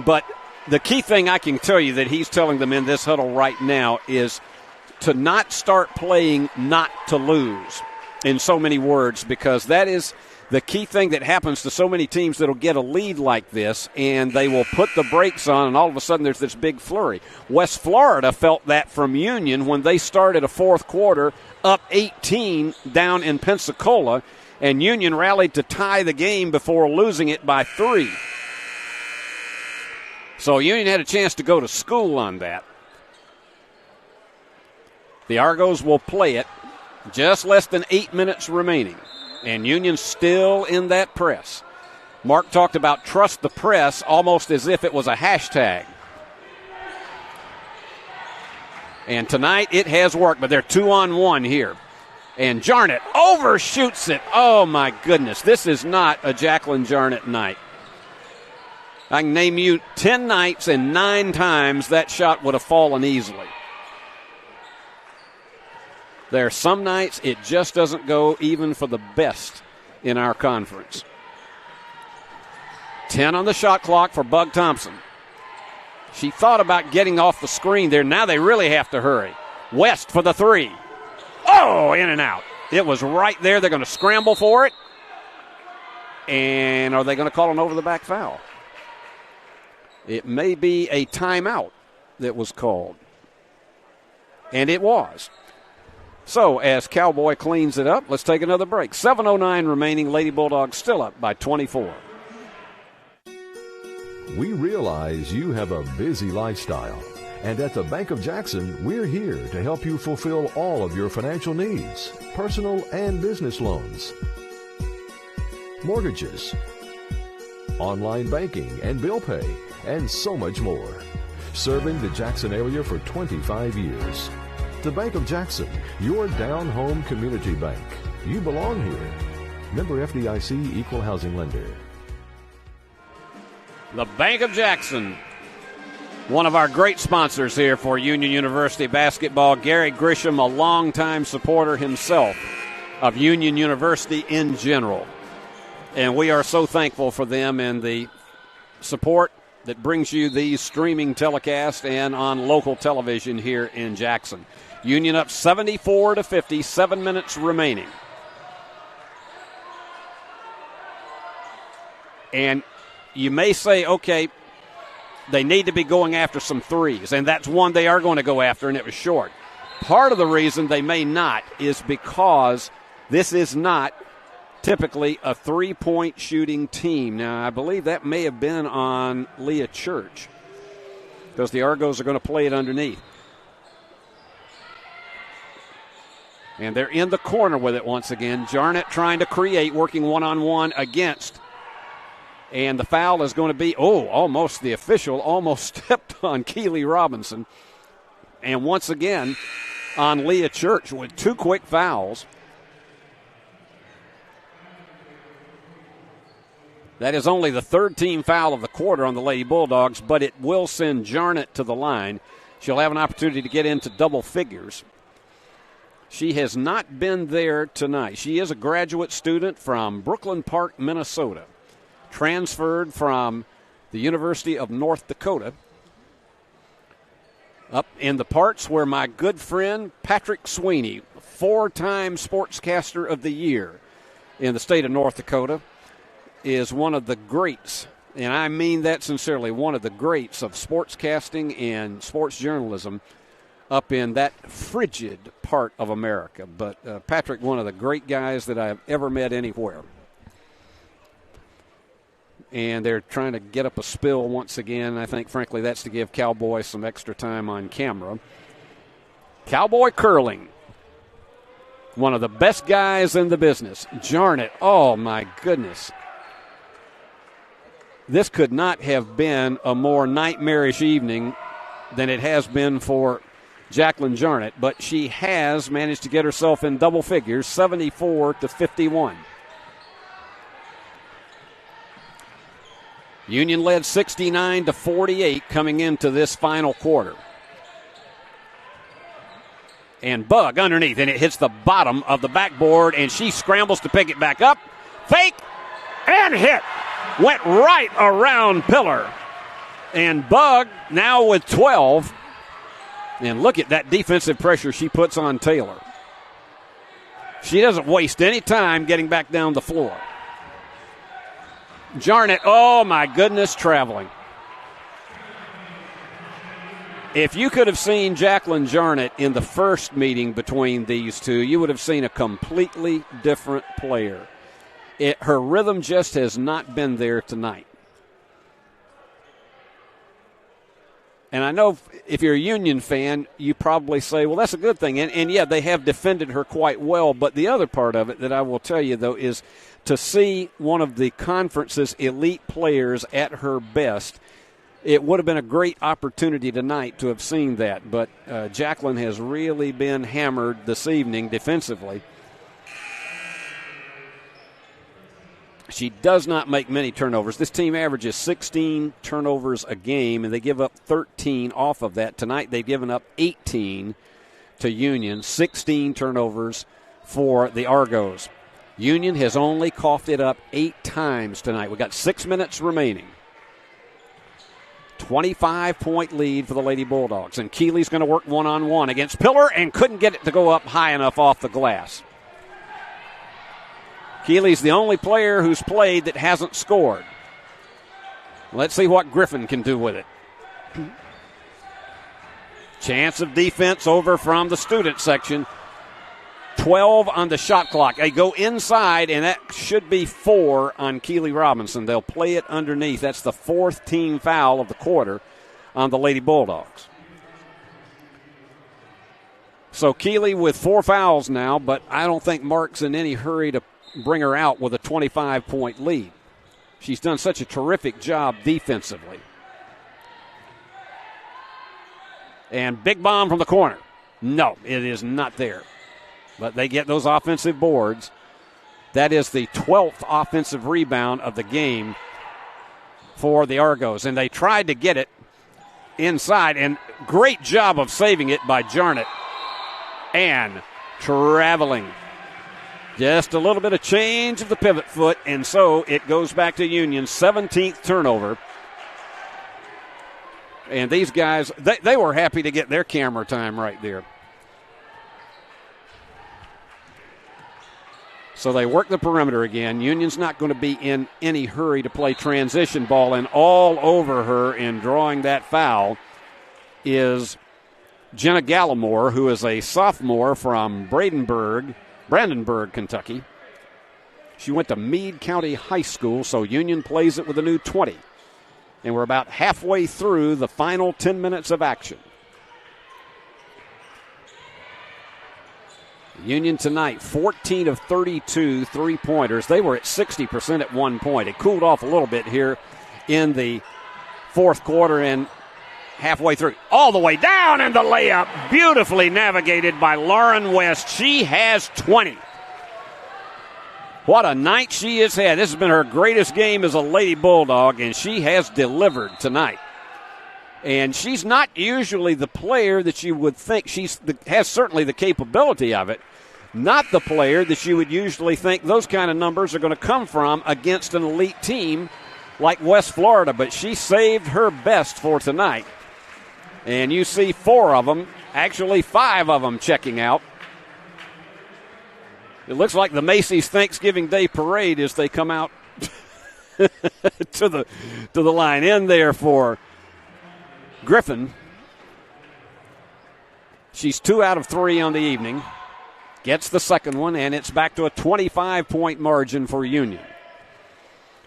But the key thing I can tell you that he's telling them in this huddle right now is to not start playing not to lose, in so many words, because that is the key thing that happens to so many teams that'll get a lead like this, and they will put the brakes on, and all of a sudden there's this big flurry. West Florida felt that from Union when they started a fourth quarter up 18 down in Pensacola, and Union rallied to tie the game before losing it by 3. So Union had a chance to go to school on that. The Argos will play it. Just less than 8 minutes remaining. And Union still in that press. Mark talked about trust the press almost as if it was a hashtag. And tonight it has worked, but they're 2-on-1 here. And Jarnett overshoots it. Oh, my goodness. This is not a Jacqueline Jarnett night. I can name you 10 nights and 9 times that shot would have fallen easily. There are some nights it just doesn't go even for the best in our conference. 10 on the shot clock for Bug Thompson. She thought about getting off the screen there. Now they really have to hurry. West for the three. Oh, in and out. It was right there. They're going to scramble for it. And are they going to call an over-the-back foul? It may be a timeout that was called. And it was. So as Cowboy cleans it up, let's take another break. 7:09 remaining. Lady Bulldogs still up by 24. We realize you have a busy lifestyle. And at the Bank of Jackson, we're here to help you fulfill all of your financial needs, personal and business loans, mortgages, online banking and bill pay, and so much more. Serving the Jackson area for 25 years. The Bank of Jackson, your down-home community bank. You belong here. Member FDIC, Equal Housing Lender. The Bank of Jackson, one of our great sponsors here for Union University basketball. Gary Grisham, a longtime supporter himself of Union University in general. And we are so thankful for them and the support that brings you these streaming telecasts and on local television here in Jackson. Union up 74-50, 7 minutes remaining. And you may say, okay, they need to be going after some threes, and that's one they are going to go after, and it was short. Part of the reason they may not is because this is not typically a three-point shooting team. Now, I believe that may have been on Leah Church because the Argos are going to play it underneath. And they're in the corner with it once again. Jarnett trying to create, working one-on-one against. And the foul is going to be, almost the official almost stepped on Keely Robinson. And once again on Leah Church with two quick fouls. That is only the third team foul of the quarter on the Lady Bulldogs, but it will send Jarnett to the line. She'll have an opportunity to get into double figures. She has not been there tonight. She is a graduate student from Brooklyn Park, Minnesota. Transferred from the University of North Dakota. Up in the parts where my good friend Patrick Sweeney, 4-time Sportscaster of the Year in the state of North Dakota, is one of the greats, and I mean that sincerely, one of the greats of sportscasting and sports journalism up in that frigid part of America. But Patrick, one of the great guys that I've ever met anywhere. And they're trying to get up a spill once again. I think, frankly, that's to give Cowboy some extra time on camera. Cowboy curling. One of the best guys in the business. Jarnett, oh, my goodness. This could not have been a more nightmarish evening than it has been for Jacqueline Jarnett, but she has managed to get herself in double figures, 74-51. Union led 69-48 coming into this final quarter. And Bug underneath, and it hits the bottom of the backboard, and she scrambles to pick it back up. Fake and hit. Went right around Pillar. And Bug now with 12. And look at that defensive pressure she puts on Taylor. She doesn't waste any time getting back down the floor. Jarnett, oh my goodness, traveling. If you could have seen Jacqueline Jarnett in the first meeting between these two, you would have seen a completely different player. Her rhythm just has not been there tonight. And I know if you're a Union fan, you probably say, well, that's a good thing. And yeah, they have defended her quite well. But the other part of it that I will tell you, though, is to see one of the conference's elite players at her best. It would have been a great opportunity tonight to have seen that. But Jacqueline has really been hammered this evening defensively. She does not make many turnovers. This team averages 16 turnovers a game, and they give up 13 off of that. Tonight they've given up 18 to Union, 16 turnovers for the Argos. Union has only coughed it up 8 times tonight. We've got 6 minutes remaining. 25-point lead for the Lady Bulldogs. And Keeley's going to work one-on-one against Pillar and couldn't get it to go up high enough off the glass. Keeley's the only player who's played that hasn't scored. Let's see what Griffin can do with it. Chance of defense over from the student section. 12 on the shot clock. They go inside, and that should be 4 on Keeley Robinson. They'll play it underneath. That's the 4th team foul of the quarter on the Lady Bulldogs. So Keeley with 4 fouls now, but I don't think Mark's in any hurry to bring her out with a 25-point lead. She's done such a terrific job defensively. And big bomb from the corner. No, it is not there. But they get those offensive boards. That is the 12th offensive rebound of the game for the Argos. And they tried to get it inside. And great job of saving it by Jarnett. And traveling. Just a little bit of change of the pivot foot. And so it goes back to Union's 17th turnover. And these guys, they were happy to get their camera time right there. So they work the perimeter again. Union's not going to be in any hurry to play transition ball, and all over her in drawing that foul is Jenna Gallimore, who is a sophomore from Brandenburg, Kentucky. She went to Meade County High School, so Union plays it with a new 20. And we're about halfway through the final 10 minutes of action. Union tonight, 14 of 32 three-pointers. They were at 60% at one point. It cooled off a little bit here in the fourth quarter and halfway through. All the way down, and the layup beautifully navigated by Lauren West. She has 20. What a night she has had. This has been her greatest game as a Lady Bulldog, and she has delivered tonight. And she's not usually the player that you would think. Has certainly the capability of it. Not the player that you would usually think those kind of numbers are going to come from against an elite team like West Florida. But she saved her best for tonight. And you see 4 of them, actually 5 of them checking out. It looks like the Macy's Thanksgiving Day Parade as they come out to the line. In there for Griffin. She's 2 out of 3 on the evening. Gets the second one, and it's back to a 25-point margin for Union.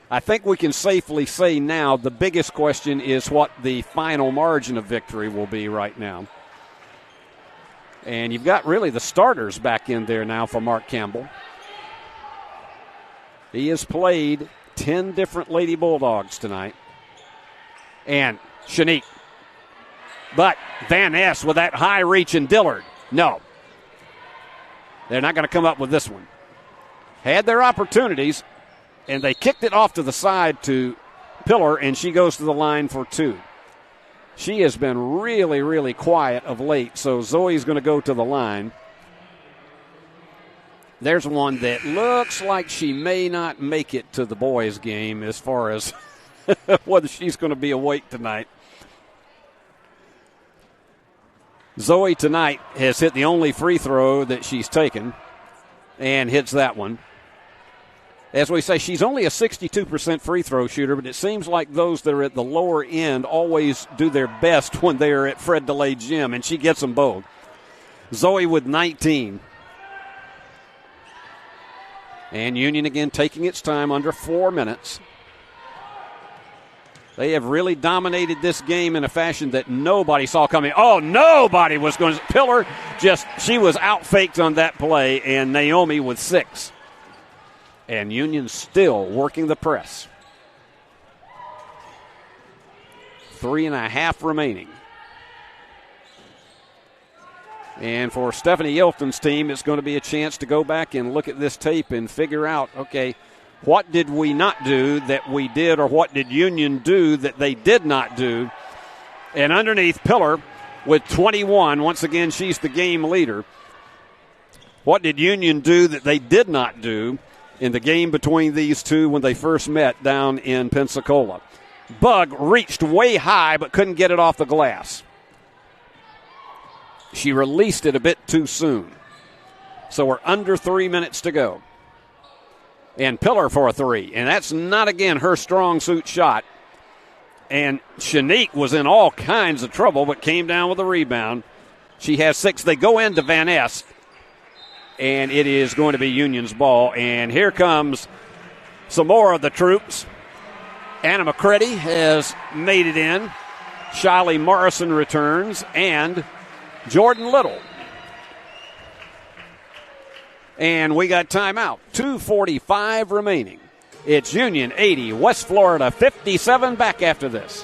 I think we can safely say now the biggest question is what the final margin of victory will be right now. And you've got really the starters back in there now for Mark Campbell. He has played 10 different Lady Bulldogs tonight. And Shanique. But Van Ness with that high reach and Dillard. No. They're not going to come up with this one. Had their opportunities, and they kicked it off to the side to Pillar, and she goes to the line for 2. She has been really, really quiet of late, so Zoe's going to go to the line. There's one that looks like she may not make it to the boys' game as far as whether she's going to be awake tonight. Zoe tonight has hit the only free throw that she's taken and hits that one. As we say, she's only a 62% free throw shooter, but it seems like those that are at the lower end always do their best when they are at Fred DeLay Gym, and she gets them both. Zoe with 19. And Union again taking its time under 4 minutes. They have really dominated this game in a fashion that nobody saw coming. Oh, nobody was going to. Pillar she was out-faked on that play, and Naomi with 6. And Union still working the press. 3.5 remaining. And for Stephanie Yelton's team, it's going to be a chance to go back and look at this tape and figure out, okay, what did we not do that we did, or what did Union do that they did not do? And underneath, Pillar with 21. Once again, she's the game leader. What did Union do that they did not do in the game between these two when they first met down in Pensacola? Bug reached way high but couldn't get it off the glass. She released it a bit too soon. So we're under 3 minutes to go. And Pillar for a three. And that's not, again, her strong suit shot. And Shanique was in all kinds of trouble but came down with a rebound. She has 6. They go into Van Ness. And it is going to be Union's ball. And here comes some more of the troops. Anna McCready has made it in. Shiley Morrison returns. And Jordan Little. And we got timeout. 2:45 remaining. It's Union 80, West Florida 57. Back after this.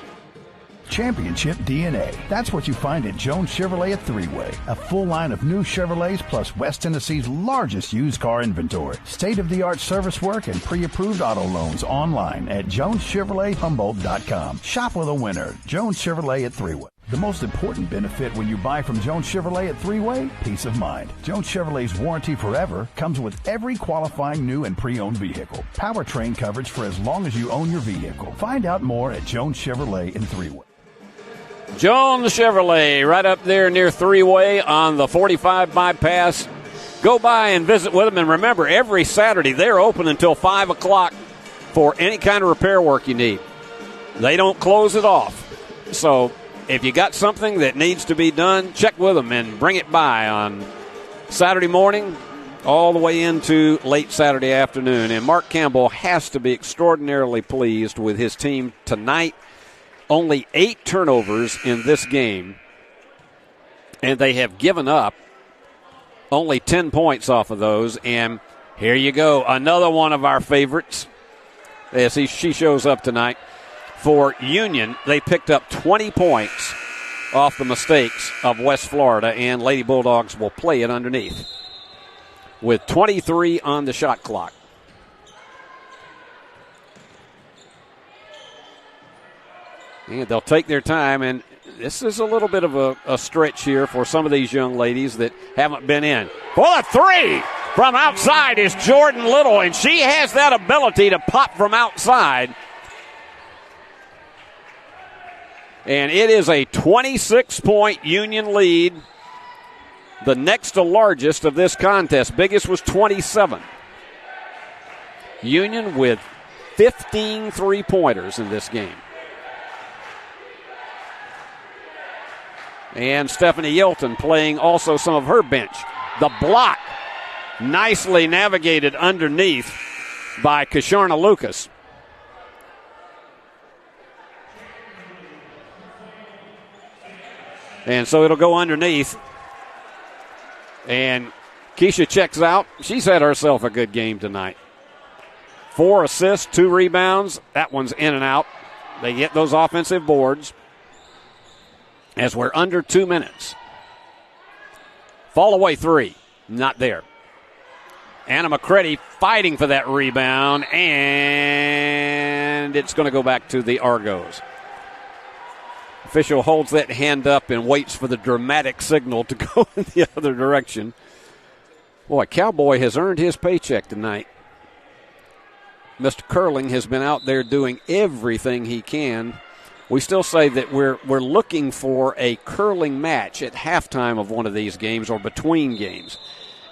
Championship DNA. That's what you find at Jones Chevrolet at Three-Way. A full line of new Chevrolets plus West Tennessee's largest used car inventory. State-of-the-art service work and pre-approved auto loans online at JonesChevroletHumboldt.com. Shop with a winner. Jones Chevrolet at Three-Way. The most important benefit when you buy from Jones Chevrolet at Three-Way? Peace of mind. Jones Chevrolet's Warranty Forever comes with every qualifying new and pre-owned vehicle. Powertrain coverage for as long as you own your vehicle. Find out more at Jones Chevrolet in Three-Way. Jones Chevrolet right up there near Three-Way on the 45 bypass. Go by and visit with them. And remember, every Saturday they're open until 5 o'clock for any kind of repair work you need. They don't close it off. So if you got something that needs to be done, check with them and bring it by on Saturday morning all the way into late Saturday afternoon. And Mark Campbell has to be extraordinarily pleased with his team tonight. Only 8 turnovers in this game, and they have given up only 10 points off of those. And here you go, another one of our favorites. As she shows up tonight. For Union, they picked up 20 points off the mistakes of West Florida, and Lady Bulldogs will play it underneath with 23 on the shot clock. And they'll take their time, and this is a little bit of a stretch here for some of these young ladies that haven't been in. For the three from outside is Jordan Little, and she has that ability to pop from outside. And it is a 26-point Union lead, the next to largest of this contest. Biggest was 27. Union with 15 three-pointers in this game. And Stephanie Yilton playing also some of her bench. The block nicely navigated underneath by Kasharna Lucas. And so it'll go underneath. And Keisha checks out. She's had herself a good game tonight. 4 assists, 2 rebounds. That one's in and out. They get those offensive boards. As we're under 2 minutes. Fall away 3. Not there. Anna McCready fighting for that rebound. And it's going to go back to the Argos. Official holds that hand up and waits for the dramatic signal to go in the other direction. Boy, Cowboy has earned his paycheck tonight. Mr. Curling has been out there doing everything he can. We still say that we're looking for a curling match at halftime of one of these games or between games.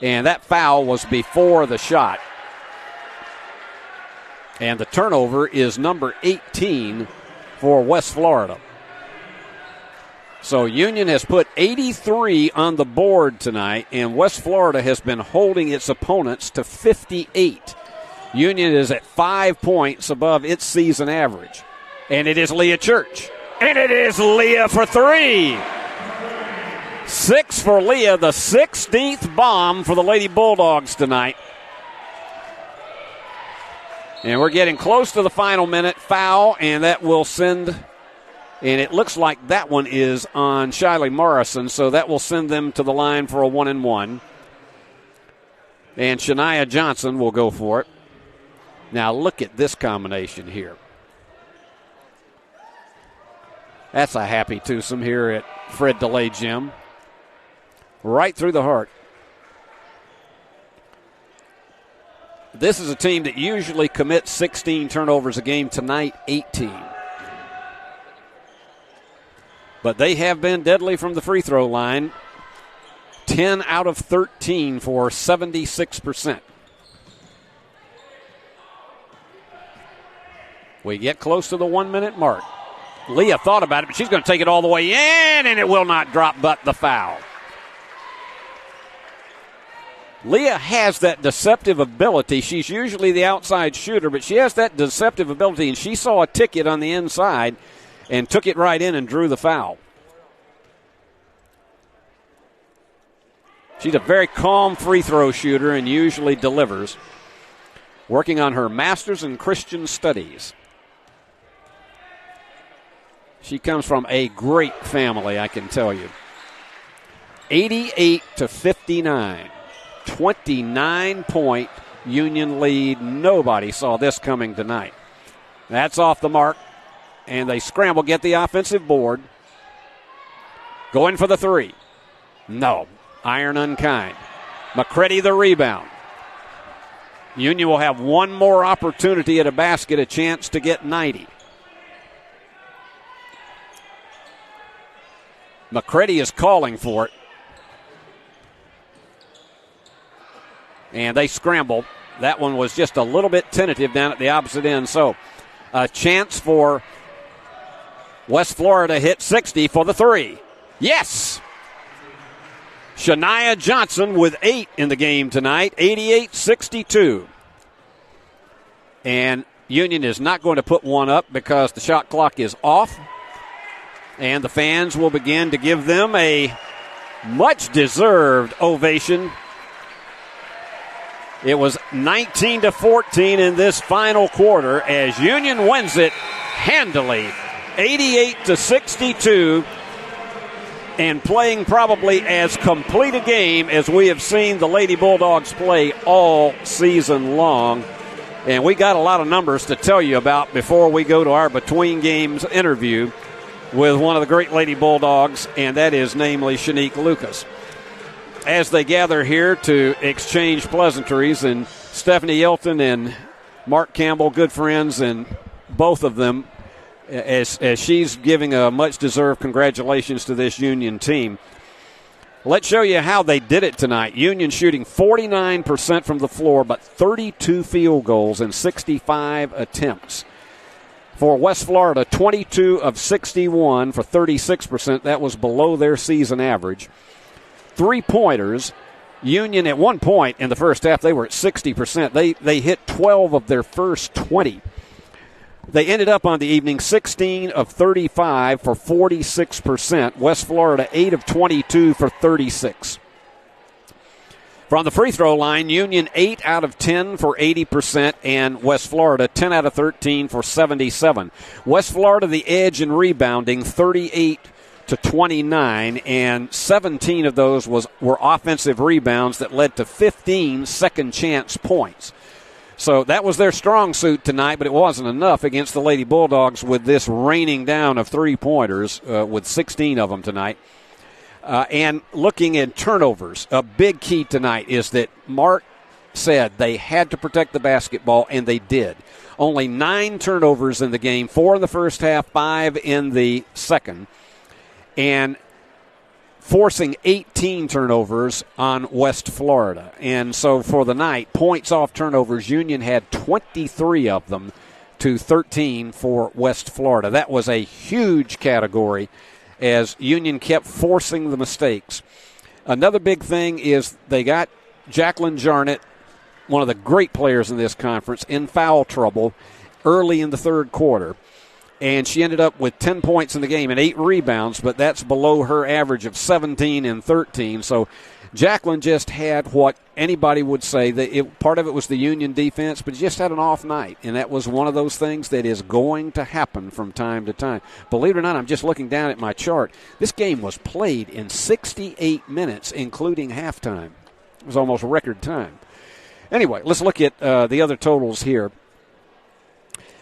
And that foul was before the shot. And the turnover is number 18 for West Florida. So Union has put 83 on the board tonight, and West Florida has been holding its opponents to 58. Union is at 5 points above its season average. And it is Leah Church. And it is Leah for 3. 6 for Leah, the 16th bomb for the Lady Bulldogs tonight. And we're getting close to the final minute. Foul, and that will send, and it looks like that one is on Shiley Morrison, so that will send them to the line for a 1-and-1. And Shania Johnson will go for it. Now look at this combination here. That's a happy twosome here at Fred DeLay Gym. Right through the heart. This is a team that usually commits 16 turnovers a game. Tonight, 18. But they have been deadly from the free throw line. 10 out of 13 for 76%. We get close to the 1 minute mark. Leah thought about it, but she's going to take it all the way in, and it will not drop but the foul. Leah has that deceptive ability. She's usually the outside shooter, but she has that deceptive ability, and she saw a ticket on the inside and took it right in and drew the foul. She's a very calm free throw shooter and usually delivers. Working on her master's in Christian studies. She comes from a great family, I can tell you. 88-59. 29-point Union lead. Nobody saw this coming tonight. That's off the mark. And they scramble, get the offensive board. Going for the three. No. Iron unkind. McCready the rebound. Union will have one more opportunity at a basket, a chance to get 90. McCready is calling for it. And they scramble. That one was just a little bit tentative down at the opposite end. So a chance for West Florida hit 60 for the three. Yes! Shania Johnson with 8 in the game tonight, 88-62. And Union is not going to put one up because the shot clock is off. And the fans will begin to give them a much-deserved ovation. It was 19-14 in this final quarter as Union wins it handily, 88-62. And playing probably as complete a game as we have seen the Lady Bulldogs play all season long. And we got a lot of numbers to tell you about before we go to our between games interview with one of the great Lady Bulldogs, and that is namely Shanique Lucas. As they gather here to exchange pleasantries, and Stephanie Yelton and Mark Campbell, good friends, and both of them, as she's giving a much-deserved congratulations to this Union team. Let's show you how they did it tonight. Union shooting 49% from the floor, but 32 field goals and 65 attempts. For West Florida, 22 of 61 for 36%. That was below their season average. Three-pointers, Union at one point in the first half, they were at 60%. They hit 12 of their first 20. They ended up on the evening 16 of 35 for 46%. West Florida 8 of 22 for 36. From the free throw line, Union 8 out of 10 for 80%, and West Florida 10 out of 13 for 77. West Florida the edge in rebounding, 38-29, and 17 of those were offensive rebounds that led to 15 second chance points. So that was their strong suit tonight, but it wasn't enough against the Lady Bulldogs with this raining down of three-pointers with 16 of them tonight. And looking at turnovers, a big key tonight is that Mark said they had to protect the basketball, and they did. Only 9 turnovers in the game, 4 in the first half, 5 in the second. And forcing 18 turnovers on West Florida. And so for the night, points off turnovers, Union had 23 of them to 13 for West Florida. That was a huge category as Union kept forcing the mistakes. Another big thing is they got Jacqueline Jarnett, one of the great players in this conference, in foul trouble early in the third quarter. And she ended up with 10 points in the game and 8 rebounds, but that's below her average of 17 and 13. So Jacqueline just had what anybody would say. Part of it was the Union defense, but just had an off night. And that was one of those things that is going to happen from time to time. Believe it or not, I'm just looking down at my chart. This game was played in 68 minutes, including halftime. It was almost record time. Anyway, let's look at the other totals here.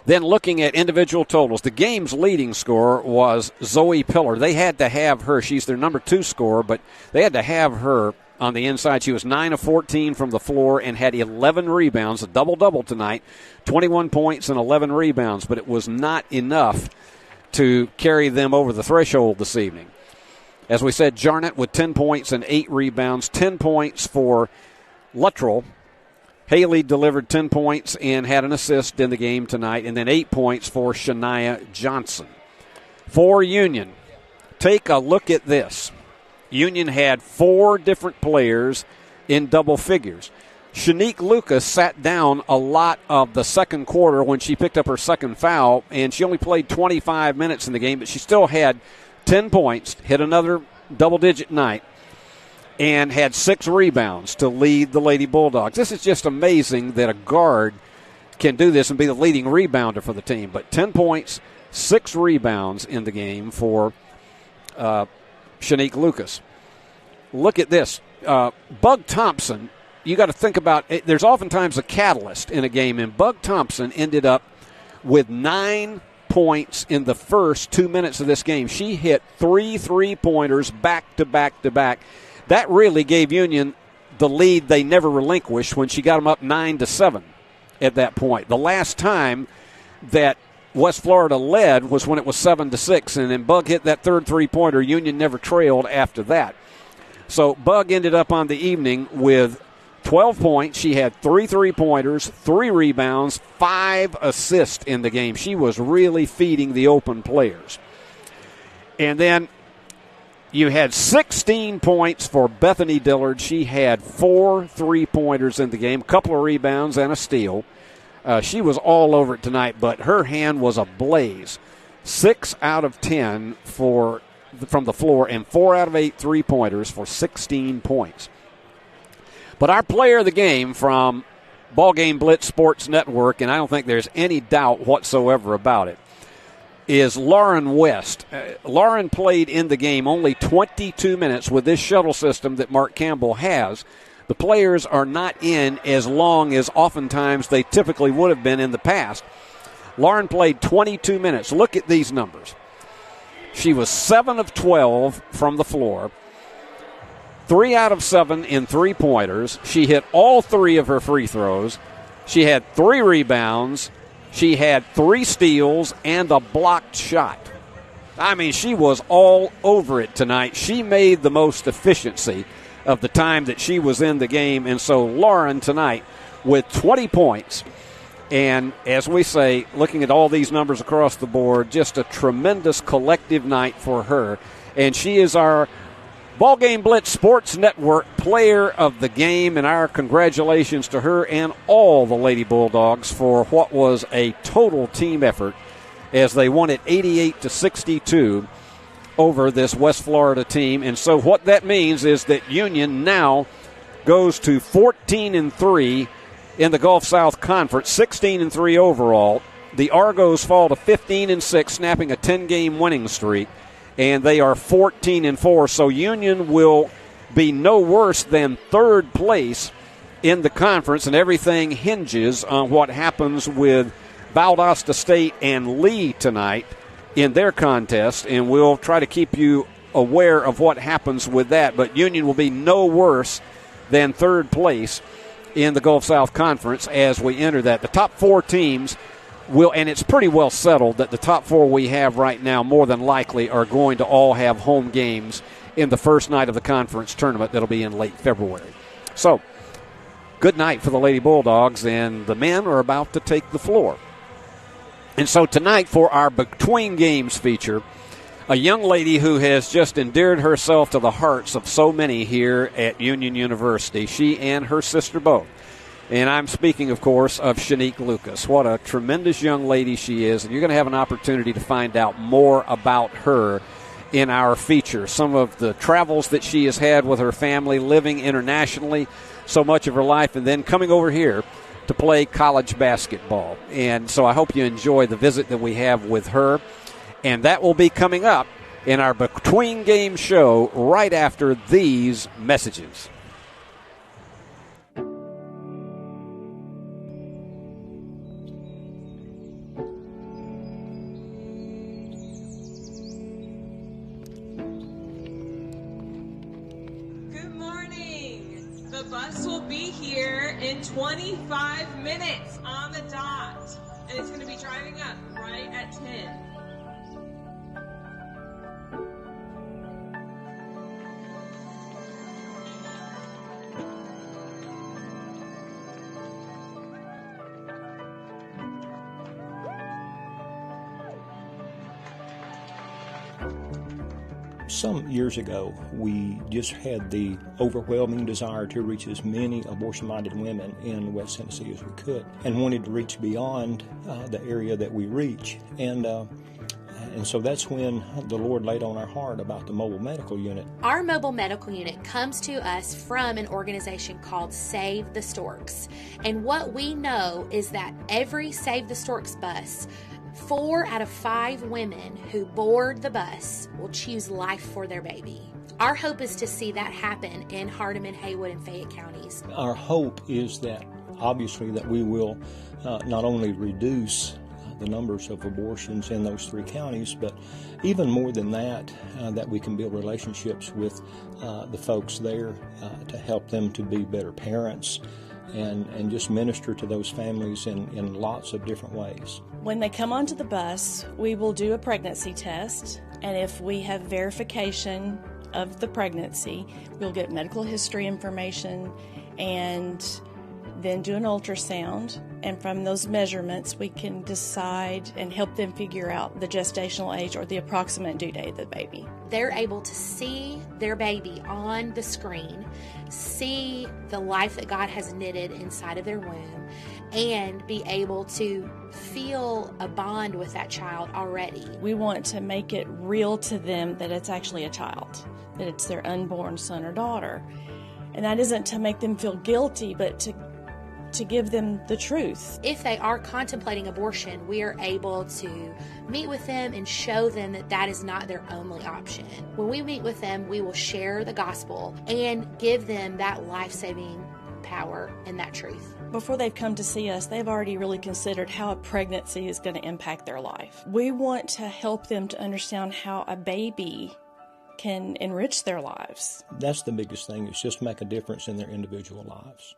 Then looking at individual totals, the game's leading scorer was Zoe Pillar. They had to have her. She's their number 2 scorer, but they had to have her on the inside. She was 9 of 14 from the floor and had 11 rebounds, a double-double tonight, 21 points and 11 rebounds, but it was not enough to carry them over the threshold this evening. As we said, Jarnett with 10 points and 8 rebounds, 10 points for Luttrell. Haley delivered 10 points and had an assist in the game tonight, and then 8 points for Shania Johnson. For Union, take a look at this. Union had 4 different players in double figures. Shanique Lucas sat down a lot of the second quarter when she picked up her second foul, and she only played 25 minutes in the game, but she still had 10 points, hit another double-digit night, and had 6 rebounds to lead the Lady Bulldogs. This is just amazing that a guard can do this and be the leading rebounder for the team. But 10 points, 6 rebounds in the game for Shanique Lucas. Look at this. Bug Thompson, you got to think about it. There's oftentimes a catalyst in a game, and Bug Thompson ended up with 9 points in the first 2 minutes of this game. She hit 3 3-pointers back to back to back. That really gave Union the lead they never relinquished when she got them up 9-7 at that point. The last time that West Florida led was when it was 7-6, and then Bug hit that third 3-pointer. Union never trailed after that. So Bug ended up on the evening with 12 points. She had 3 3-pointers, 3 rebounds, 5 assists in the game. She was really feeding the open players. And then you had 16 points for Bethany Dillard. She had 4 3-pointers in the game, a couple of rebounds and a steal. She was all over it tonight, but her hand was ablaze. 6 out of 10 from the floor and 4 out of 8 3-pointers for 16 points. But our player of the game from BallGame Blitz Sports Network, and I don't think there's any doubt whatsoever about it, is Lauren West. Lauren played in the game only 22 minutes with this shuttle system that Mark Campbell has. The players are not in as long as oftentimes they typically would have been in the past. Lauren played 22 minutes. Look at these numbers. She was 7 of 12 from the floor, 3 out of 7 in 3-pointers. She hit all 3 of her free throws. She had 3 rebounds. She had 3 steals and a blocked shot. I mean, she was all over it tonight. She made the most efficiency of the time that she was in the game. And so Lauren tonight with 20 points. And as we say, looking at all these numbers across the board, just a tremendous collective night for her. And she is our BallGame Blitz Sports Network player of the game, and our congratulations to her and all the Lady Bulldogs for what was a total team effort as they won it 88-62 over this West Florida team. And so what that means is that Union now goes to 14-3 in the Gulf South Conference, 16-3 overall. The Argos fall to 15-6, snapping a 10-game winning streak. And they are 14-4, so Union will be no worse than third place in the conference, and everything hinges on what happens with Valdosta State and Lee tonight in their contest, and we'll try to keep you aware of what happens with that. But Union will be no worse than third place in the Gulf South Conference as we enter that. The top 4 teams will, and it's pretty well settled that the top 4 we have right now more than likely are going to all have home games in the first night of the conference tournament that'll be in late February. So, good night for the Lady Bulldogs, and the men are about to take the floor. And so tonight for our Between Games feature, a young lady who has just endeared herself to the hearts of so many here at Union University, she and her sister both. And I'm speaking, of course, of Shanique Lucas. What a tremendous young lady she is, and you're going to have an opportunity to find out more about her in our feature. Some of the travels that she has had with her family, living internationally so much of her life, and then coming over here to play college basketball. And so I hope you enjoy the visit that we have with her. And that will be coming up in our Between Game show right after these messages. bus will be here in 25 minutes on the dot. And it's going to be driving up right at 10. Some years ago, we just had the overwhelming desire to reach as many abortion-minded women in West Tennessee as we could, and wanted to reach beyond the area that we reach. And so that's when the Lord laid on our heart about the mobile medical unit. Our mobile medical unit comes to us from an organization called Save the Storks. And what we know is that every Save the Storks bus, 4 out of 5 women who board the bus will choose life for their baby. Our hope is to see that happen in Hardeman, Haywood, and Fayette counties. Our hope is that, obviously, that we will not only reduce the numbers of abortions in those 3 counties, but even more than that, that we can build relationships with the folks there to help them to be better parents and just minister to those families in lots of different ways. When they come onto the bus, we will do a pregnancy test, and if we have verification of the pregnancy, we'll get medical history information and then do an ultrasound, and from those measurements we can decide and help them figure out the gestational age or the approximate due date of the baby. They're able to see their baby on the screen, see the life that God has knitted inside of their womb, and be able to feel a bond with that child already. We want to make it real to them that it's actually a child, that it's their unborn son or daughter. And that isn't to make them feel guilty, but to give them the truth. If they are contemplating abortion, we are able to meet with them and show them that that is not their only option. When we meet with them, we will share the gospel and give them that life-saving power and that truth. Before they've come to see us, they've already really considered how a pregnancy is going to impact their life. We want to help them to understand how a baby can enrich their lives. That's the biggest thing, is just make a difference in their individual lives.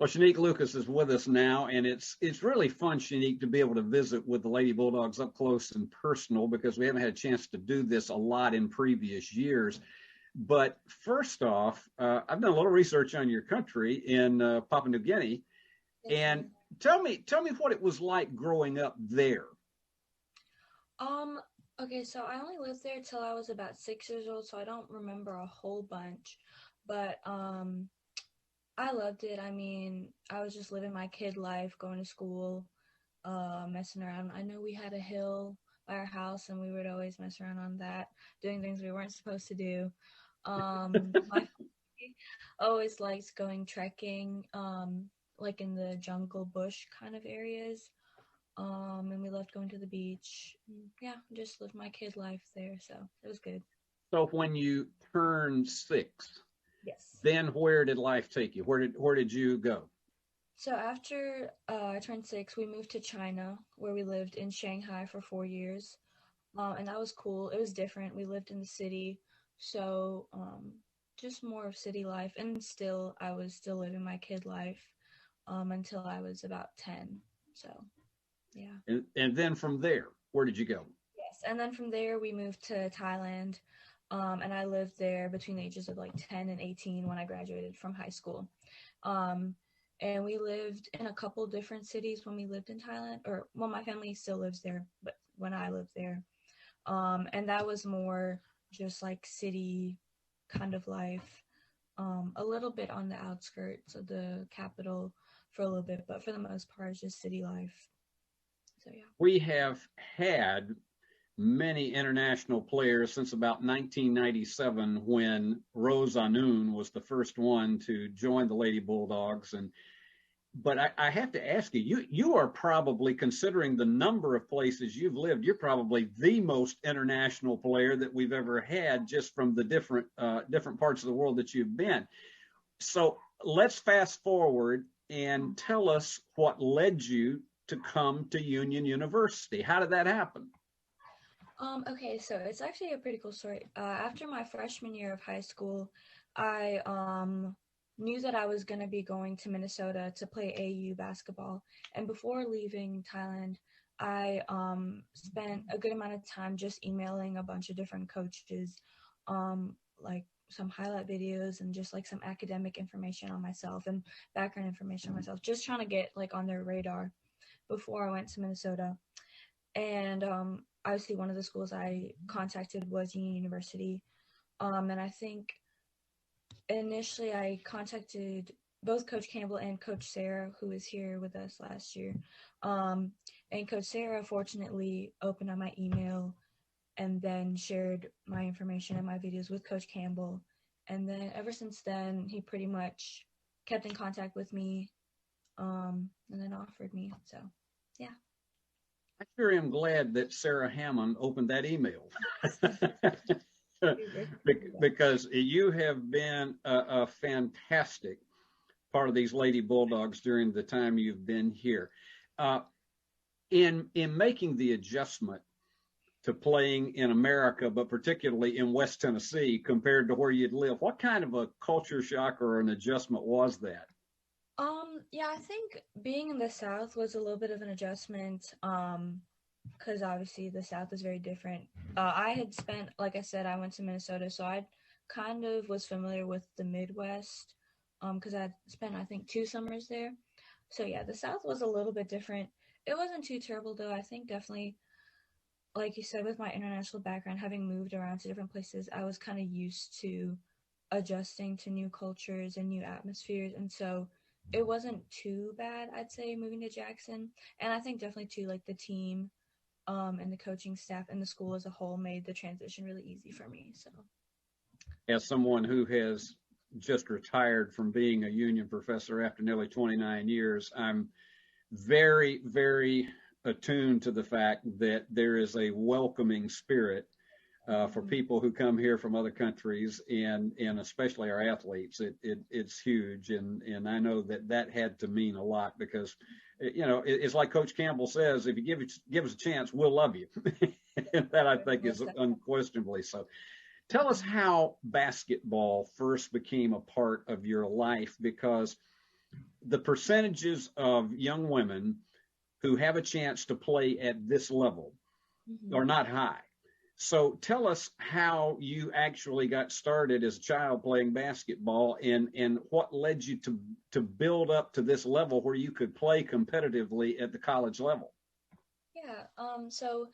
Well, Shanique Lucas is with us now, and it's really fun, Shanique, to be able to visit with the Lady Bulldogs up close and personal, because we haven't had a chance to do this a lot in previous years. But first off, I've done a little research on your country in Papua New Guinea, and tell me what it was like growing up there. Okay, so I only lived there till I was about 6 years old, so I don't remember a whole bunch, but I loved it. I mean, I was just living my kid life, going to school, messing around. I know we had a hill by our house, and we would always mess around on that, doing things we weren't supposed to do. My family always liked going trekking, like in the jungle bush kind of areas. And we loved going to the beach. Yeah, just lived my kid life there, so it was good. So when you turned 6, yes, then where did life take you? Where did you go? So after I turned 6, we moved to China, where we lived in Shanghai for 4 years, and that was cool. It was different. We lived in the city, so just more of city life, and I was still living my kid life until I was about 10. So. Yeah. And then from there, where did you go? Yes, and then from there we moved to Thailand, and I lived there between the ages of like 10 and 18 when I graduated from high school. And we lived in a couple different cities when we lived in Thailand, my family still lives there, but when I lived there. And that was more just like city kind of life, a little bit on the outskirts of the capital for a little bit, but for the most part, it's just city life. So, yeah. We have had many international players since about 1997, when Rose Anoon was the first one to join the Lady Bulldogs. And But I have to ask you are probably, considering the number of places you've lived, you're probably the most international player that we've ever had, just from the different parts of the world that you've been. So let's fast forward and tell us what led you to come to Union University. How did that happen? Okay, so it's actually a pretty cool story. After my freshman year of high school, I knew that I was going to be going to Minnesota to play AU basketball. And before leaving Thailand, I spent a good amount of time just emailing a bunch of different coaches, like some highlight videos and just like some academic information on myself and background information on myself, just trying to get like on their radar before I went to Minnesota. And obviously one of the schools I contacted was Union University. And I think initially I contacted both Coach Campbell and Coach Sarah, who was here with us last year. And Coach Sarah fortunately opened up my email and then shared my information and my videos with Coach Campbell. And then ever since then, he pretty much kept in contact with me and then offered me. So, yeah. I sure am glad that Sarah Hammond opened that email. Because you have been a fantastic part of these Lady Bulldogs during the time you've been here. In making the adjustment to playing in America, but particularly in West Tennessee compared to where you'd live, what kind of a culture shock or an adjustment was that? Yeah, I think being in the South was a little bit of an adjustment, because obviously the South is very different. I had spent, like I said, I went to Minnesota, so I kind of was familiar with the Midwest, because I spent, I think, 2 summers there. So yeah, the South was a little bit different. It wasn't too terrible though. I think definitely, like you said, with my international background, having moved around to different places, I was kind of used to adjusting to new cultures and new atmospheres, and so it wasn't too bad, I'd say, moving to Jackson. And I think definitely too, like the team and the coaching staff and the school as a whole made the transition really easy for me. So, as someone who has just retired from being a Union professor after nearly 29 years, I'm very, very attuned to the fact that there is a welcoming spirit for people who come here from other countries, and especially our athletes. It's huge, and I know that had to mean a lot, because it's like Coach Campbell says, if you give us a chance, we'll love you. And that, I think, is unquestionably so. Tell us how basketball first became a part of your life, because the percentages of young women who have a chance to play at this level are not high. So tell us how you actually got started as a child playing basketball, and what led you to build up to this level where you could play competitively at the college level. Yeah, so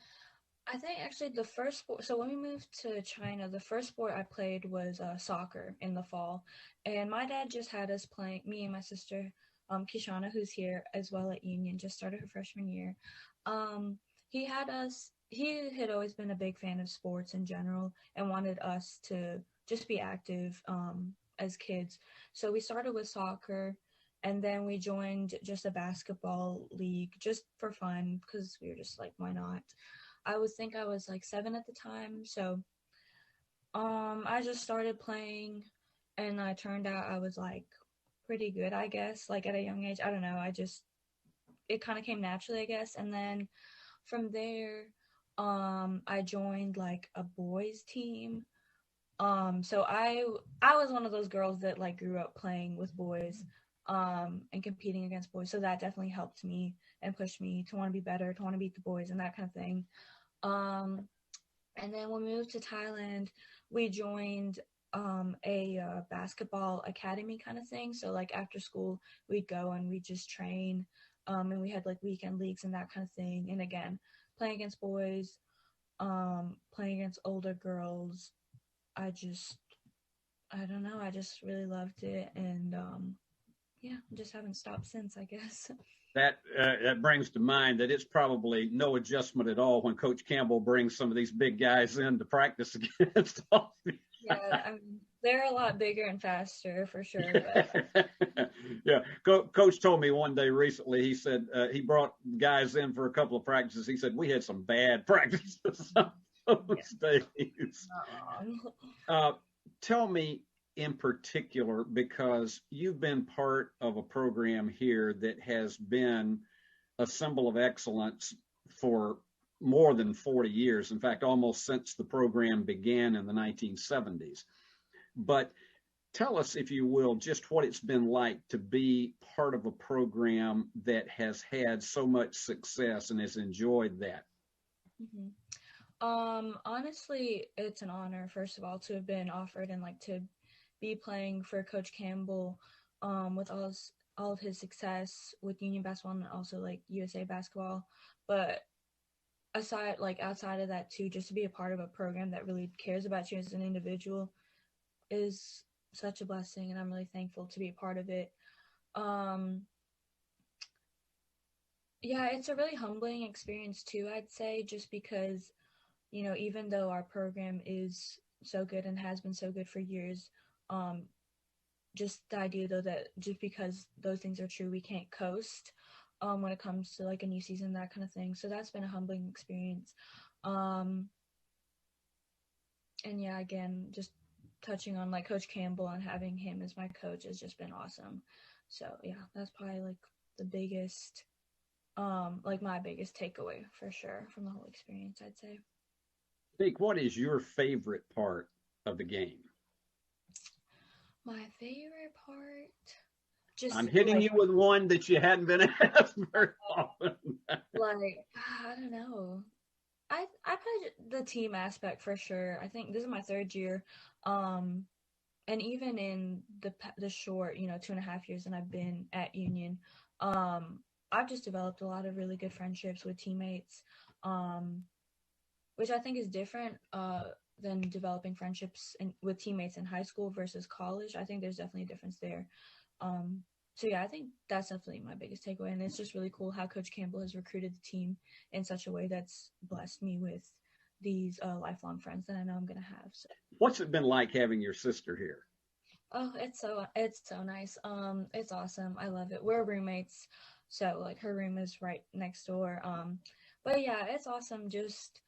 I think actually the first sport, so when we moved to China, the first sport I played was soccer in the fall. And my dad just had us playing, me and my sister, Kishana, who's here as well at Union, just started her freshman year. He had always been a big fan of sports in general and wanted us to just be active as kids. So we started with soccer, and then we joined just a basketball league just for fun, because we were just like, why not? I think I was like 7 at the time. So I just started playing, and I turned out I was like pretty good, I guess, like at a young age. I don't know. It kind of came naturally, I guess. And then from there, I joined like a boys team. So I was one of those girls that like grew up playing with boys, and competing against boys. So that definitely helped me and pushed me to want to be better, to want to beat the boys and that kind of thing. And then when we moved to Thailand, we joined a basketball academy kind of thing. So like after school, we'd go and we'd just train, and we had like weekend leagues and that kind of thing. And again, playing against boys, playing against older girls, I don't know, I just really loved it. And yeah, just haven't stopped since, I guess. That brings to mind that it's probably no adjustment at all when Coach Campbell brings some of these big guys in to practice against all. Yeah, I mean, They're a lot bigger and faster for sure. But... Yeah, Coach told me one day recently. He said he brought guys in for a couple of practices. He said we had some bad practices on those days. Tell me in particular, because you've been part of a program here that has been a symbol of excellence for more than 40 years. In fact, almost since the program began in the 1970s. But tell us, if you will, just what it's been like to be part of a program that has had so much success and has enjoyed that. Mm-hmm. Honestly, it's an honor, first of all, to have been offered and like to be playing for Coach Campbell with all of his success with Union basketball and also like USA basketball. But outside of that too, just to be a part of a program that really cares about you as an individual is such a blessing, and I'm really thankful to be a part of it. Yeah, it's a really humbling experience too, I'd say, just because, you know, even though our program is so good and has been so good for years, just the idea though that just because those things are true, we can't coast when it comes to like a new season, that kind of thing. So that's been a humbling experience. And yeah, again, just touching on like Coach Campbell and having him as my coach has just been awesome. So yeah, that's probably like the biggest, like my biggest takeaway for sure from the whole experience, I'd say. Nick, what is your favorite part of the game? My favorite part? I'm hitting you with one that you hadn't been asked very often. Like, I don't know. I put the team aspect for sure. I think this is my third year. And even in the short, 2.5 years that I've been at Union, I've just developed a lot of really good friendships with teammates, which I think is different than developing friendships with teammates in high school versus college. I think there's definitely a difference there. So yeah, I think that's definitely my biggest takeaway. And it's just really cool how Coach Campbell has recruited the team in such a way that's blessed me with these lifelong friends that I know I'm going to have. So. What's it been like having your sister here? Oh, it's so nice. It's awesome. I love it. We're roommates, so like her room is right next door. But yeah, it's awesome. Just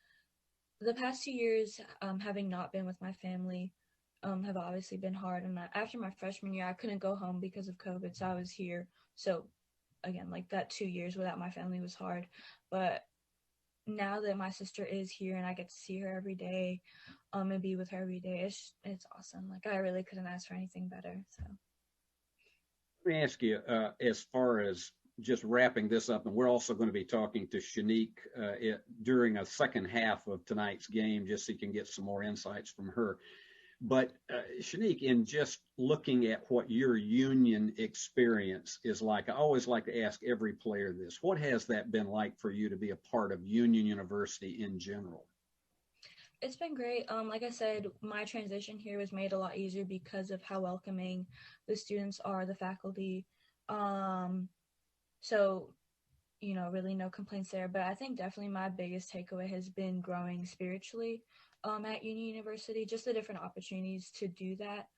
the past 2 years, having not been with my family, have obviously been hard. And after my freshman year, I couldn't go home because of COVID, so I was here. So again, like that 2 years without my family was hard. But now that my sister is here and I get to see her every day, and be with her every day, it's awesome. Like I really couldn't ask for anything better. So let me ask you, as far as just wrapping this up, and we're also going to be talking to Shanique during a second half of tonight's game, just so you can get some more insights from her. But Shanique, in just looking at what your Union experience is like, I always like to ask every player this. What has that been like for you to be a part of Union University in general? It's been great. Like I said, my transition here was made a lot easier because of how welcoming the students are, the faculty. So, really no complaints there. But I think definitely my biggest takeaway has been growing spiritually at Union University, just the different opportunities to do that.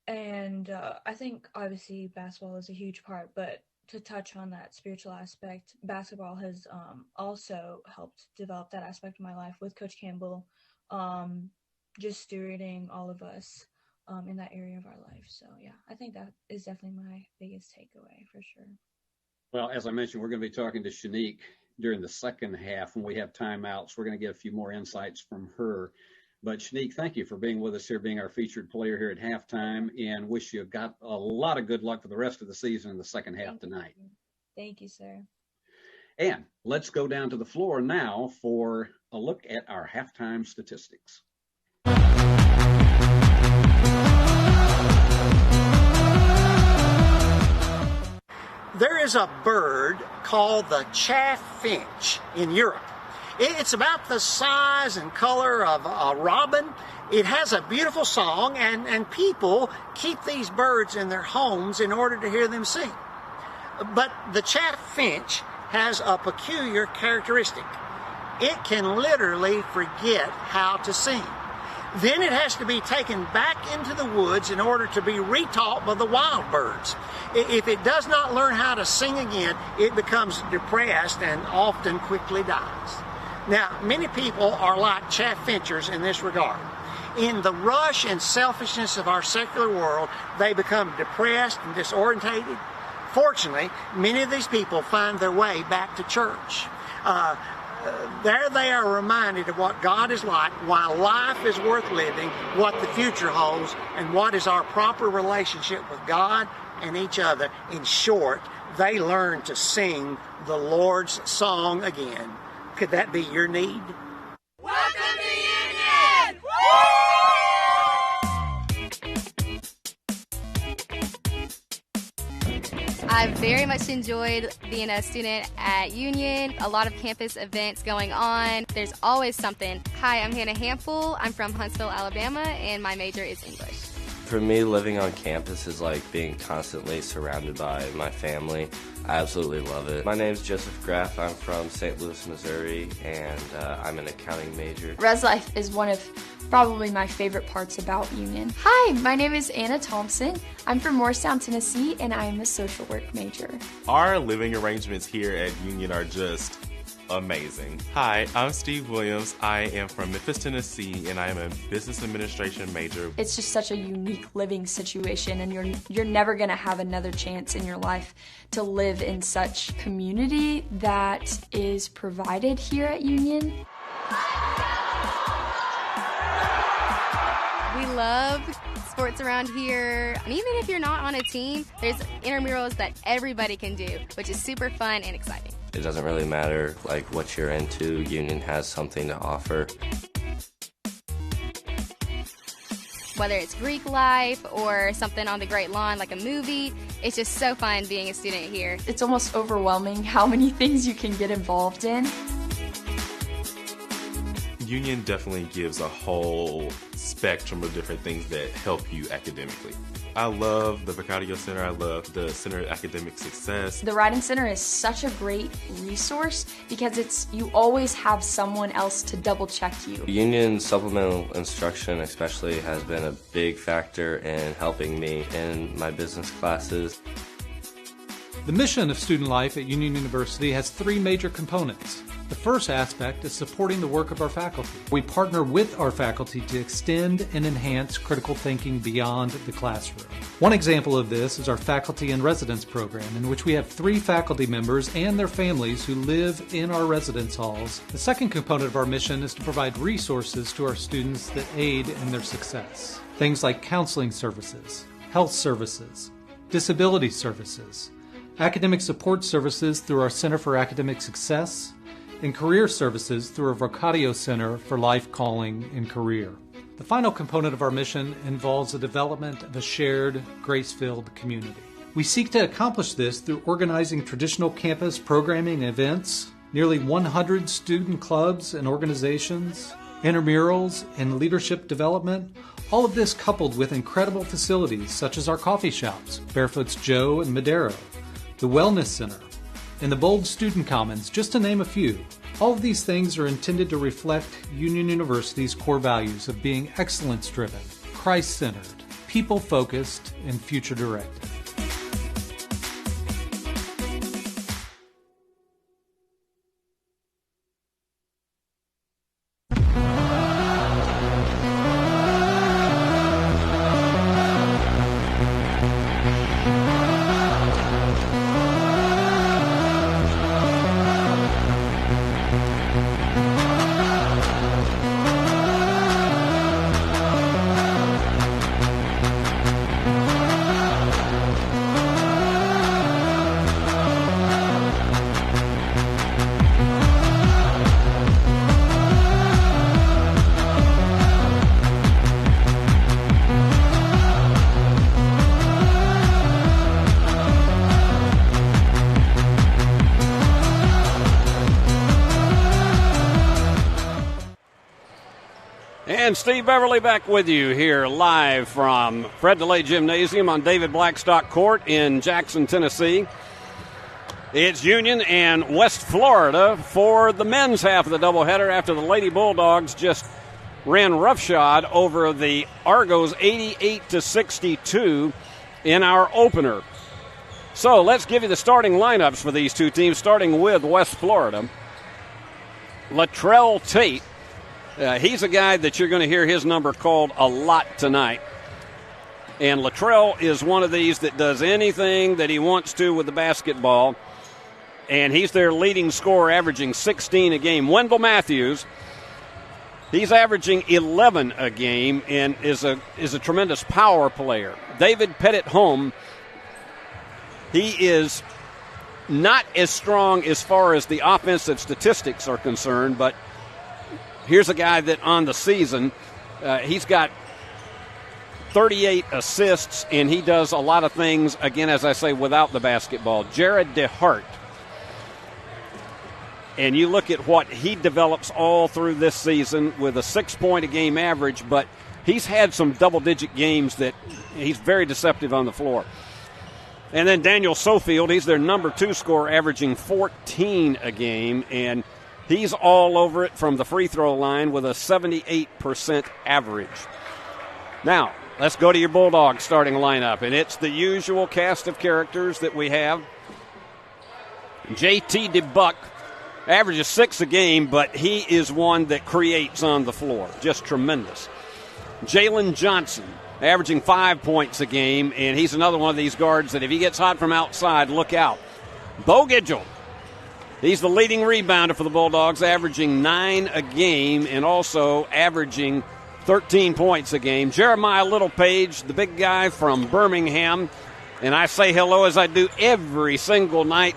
And I think obviously basketball is a huge part, but to touch on that spiritual aspect, basketball has also helped develop that aspect of my life with Coach Campbell, just stewarding all of us in that area of our life. So, yeah, I think that is definitely my biggest takeaway for sure. Well, as I mentioned, we're going to be talking to Shanique during the second half. When we have timeouts, we're going to get a few more insights from her. But Shanique, thank you for being with us here, being our featured player here at halftime, and wish you got a lot of good luck for the rest of the season in the second half tonight. Thank you, sir. And let's go down to the floor now for a look at our halftime statistics. There is a bird called the chaffinch in Europe. It's about the size and color of a robin. It has a beautiful song, and people keep these birds in their homes in order to hear them sing. But the chaffinch has a peculiar characteristic. It can literally forget how to sing. Then it has to be taken back into the woods in order to be retaught by the wild birds. If it does not learn how to sing again, it becomes depressed and often quickly dies. Now, many people are like chaffinchers in this regard. In the rush and selfishness of our secular world, they become depressed and disorientated. Fortunately, many of these people find their way back to church. There they are reminded of what God is like, why life is worth living, what the future holds, and what is our proper relationship with God and each other. In short, they learn to sing the Lord's song again. Could that be your need? Welcome to Union! I've very much enjoyed being a student at Union. A lot of campus events going on. There's always something. Hi, I'm Hannah Hampel. I'm from Huntsville, Alabama, and my major is English. For me, living on campus is like being constantly surrounded by my family. I absolutely love it. My name's Joseph Graff. I'm from St. Louis, Missouri, and I'm an accounting major. Res life is one of probably my favorite parts about Union. Hi, my name is Anna Thompson. I'm from Morristown, Tennessee, and I am a social work major. Our living arrangements here at Union are just amazing. Hi, I'm Steve Williams. I am from Memphis, Tennessee, and I am a business administration major. It's just such a unique living situation, and you're never going to have another chance in your life to live in such community that is provided here at Union. We love sports around here. And even if you're not on a team, there's intramurals that everybody can do, which is super fun and exciting. It doesn't really matter like what you're into. Union has something to offer. Whether it's Greek life or something on the Great Lawn like a movie, it's just so fun being a student here. It's almost overwhelming how many things you can get involved in. Union definitely gives a whole spectrum of different things that help you academically. I love the Mercadillo Center. I love the Center of Academic Success. The Writing Center is such a great resource because you always have someone else to double check you. Union supplemental instruction especially has been a big factor in helping me in my business classes. The mission of student life at Union University has three major components. The first aspect is supporting the work of our faculty. We partner with our faculty to extend and enhance critical thinking beyond the classroom. One example of this is our Faculty in Residence program, in which we have 3 faculty members and their families who live in our residence halls. The second component of our mission is to provide resources to our students that aid in their success. Things like counseling services, health services, disability services, academic support services through our Center for Academic Success, and career services through our Mercadillo Center for Life, Calling, and Career. The final component of our mission involves the development of a shared, grace-filled community. We seek to accomplish this through organizing traditional campus programming and events, nearly 100 student clubs and organizations, intramurals, and leadership development, all of this coupled with incredible facilities such as our coffee shops, Barefoot's Joe and Madero, the Wellness Center, and the Bold Student Commons, just to name a few. All of these things are intended to reflect Union University's core values of being excellence-driven, Christ-centered, people-focused, and future-directed. And Steve Beverly back with you here live from Fred DeLay Gymnasium on David Blackstock Court in Jackson, Tennessee. It's Union and West Florida for the men's half of the doubleheader after the Lady Bulldogs just ran roughshod over the Argos 88-62 in our opener. So let's give you the starting lineups for these two teams, starting with West Florida. Latrell Tate, he's a guy that you're going to hear his number called a lot tonight. And Latrell is one of these that does anything that he wants to with the basketball. And he's their leading scorer, averaging 16 a game. Wendell Matthews, he's averaging 11 a game and is a tremendous power player. David Pettit-Home, he is not as strong as far as the offensive statistics are concerned, but here's a guy that on the season, he's got 38 assists, and he does a lot of things, again, as I say, without the basketball. Jared DeHart, and you look at what he develops all through this season with a 6-point-a-game average, but he's had some double-digit games that he's very deceptive on the floor. And then Daniel Sofield, he's their number 2 scorer, averaging 14 a game, and he's all over it from the free throw line with a 78% average. Now, let's go to your Bulldogs starting lineup, and it's the usual cast of characters that we have. J.T. DeBuck averages 6 a game, but he is one that creates on the floor. Just tremendous. Jalen Johnson, averaging 5 points a game, and he's another one of these guards that if he gets hot from outside, look out. Bo Gidgel, he's the leading rebounder for the Bulldogs, averaging 9 a game and also averaging 13 points a game. Jeremiah Littlepage, the big guy from Birmingham, and I say hello as I do every single night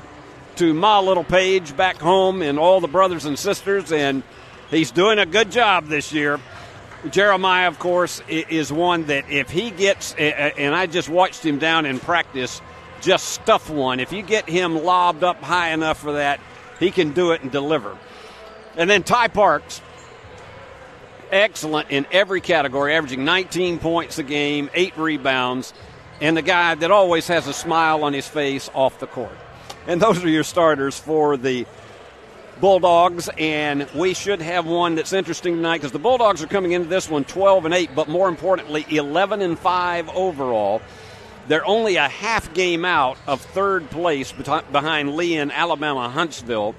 to Ma Littlepage back home and all the brothers and sisters, and he's doing a good job this year. Jeremiah, of course, is one that if he gets, and I just watched him down in practice, just stuff one. If you get him lobbed up high enough for that, he can do it and deliver. And then Ty Parks, excellent in every category, averaging 19 points a game, 8 rebounds, and the guy that always has a smile on his face off the court. And those are your starters for the Bulldogs, and we should have one that's interesting tonight because the Bulldogs are coming into this one 12-8, but more importantly, 11-5 overall. They're only a half game out of third place behind Lee and Alabama Huntsville.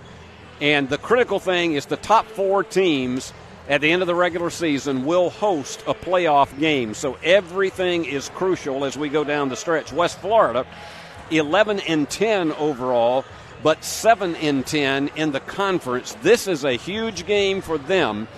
And the critical thing is the top 4 teams at the end of the regular season will host a playoff game. So everything is crucial as we go down the stretch. West Florida, 11-10 overall, but 7-10 in the conference. This is a huge game for them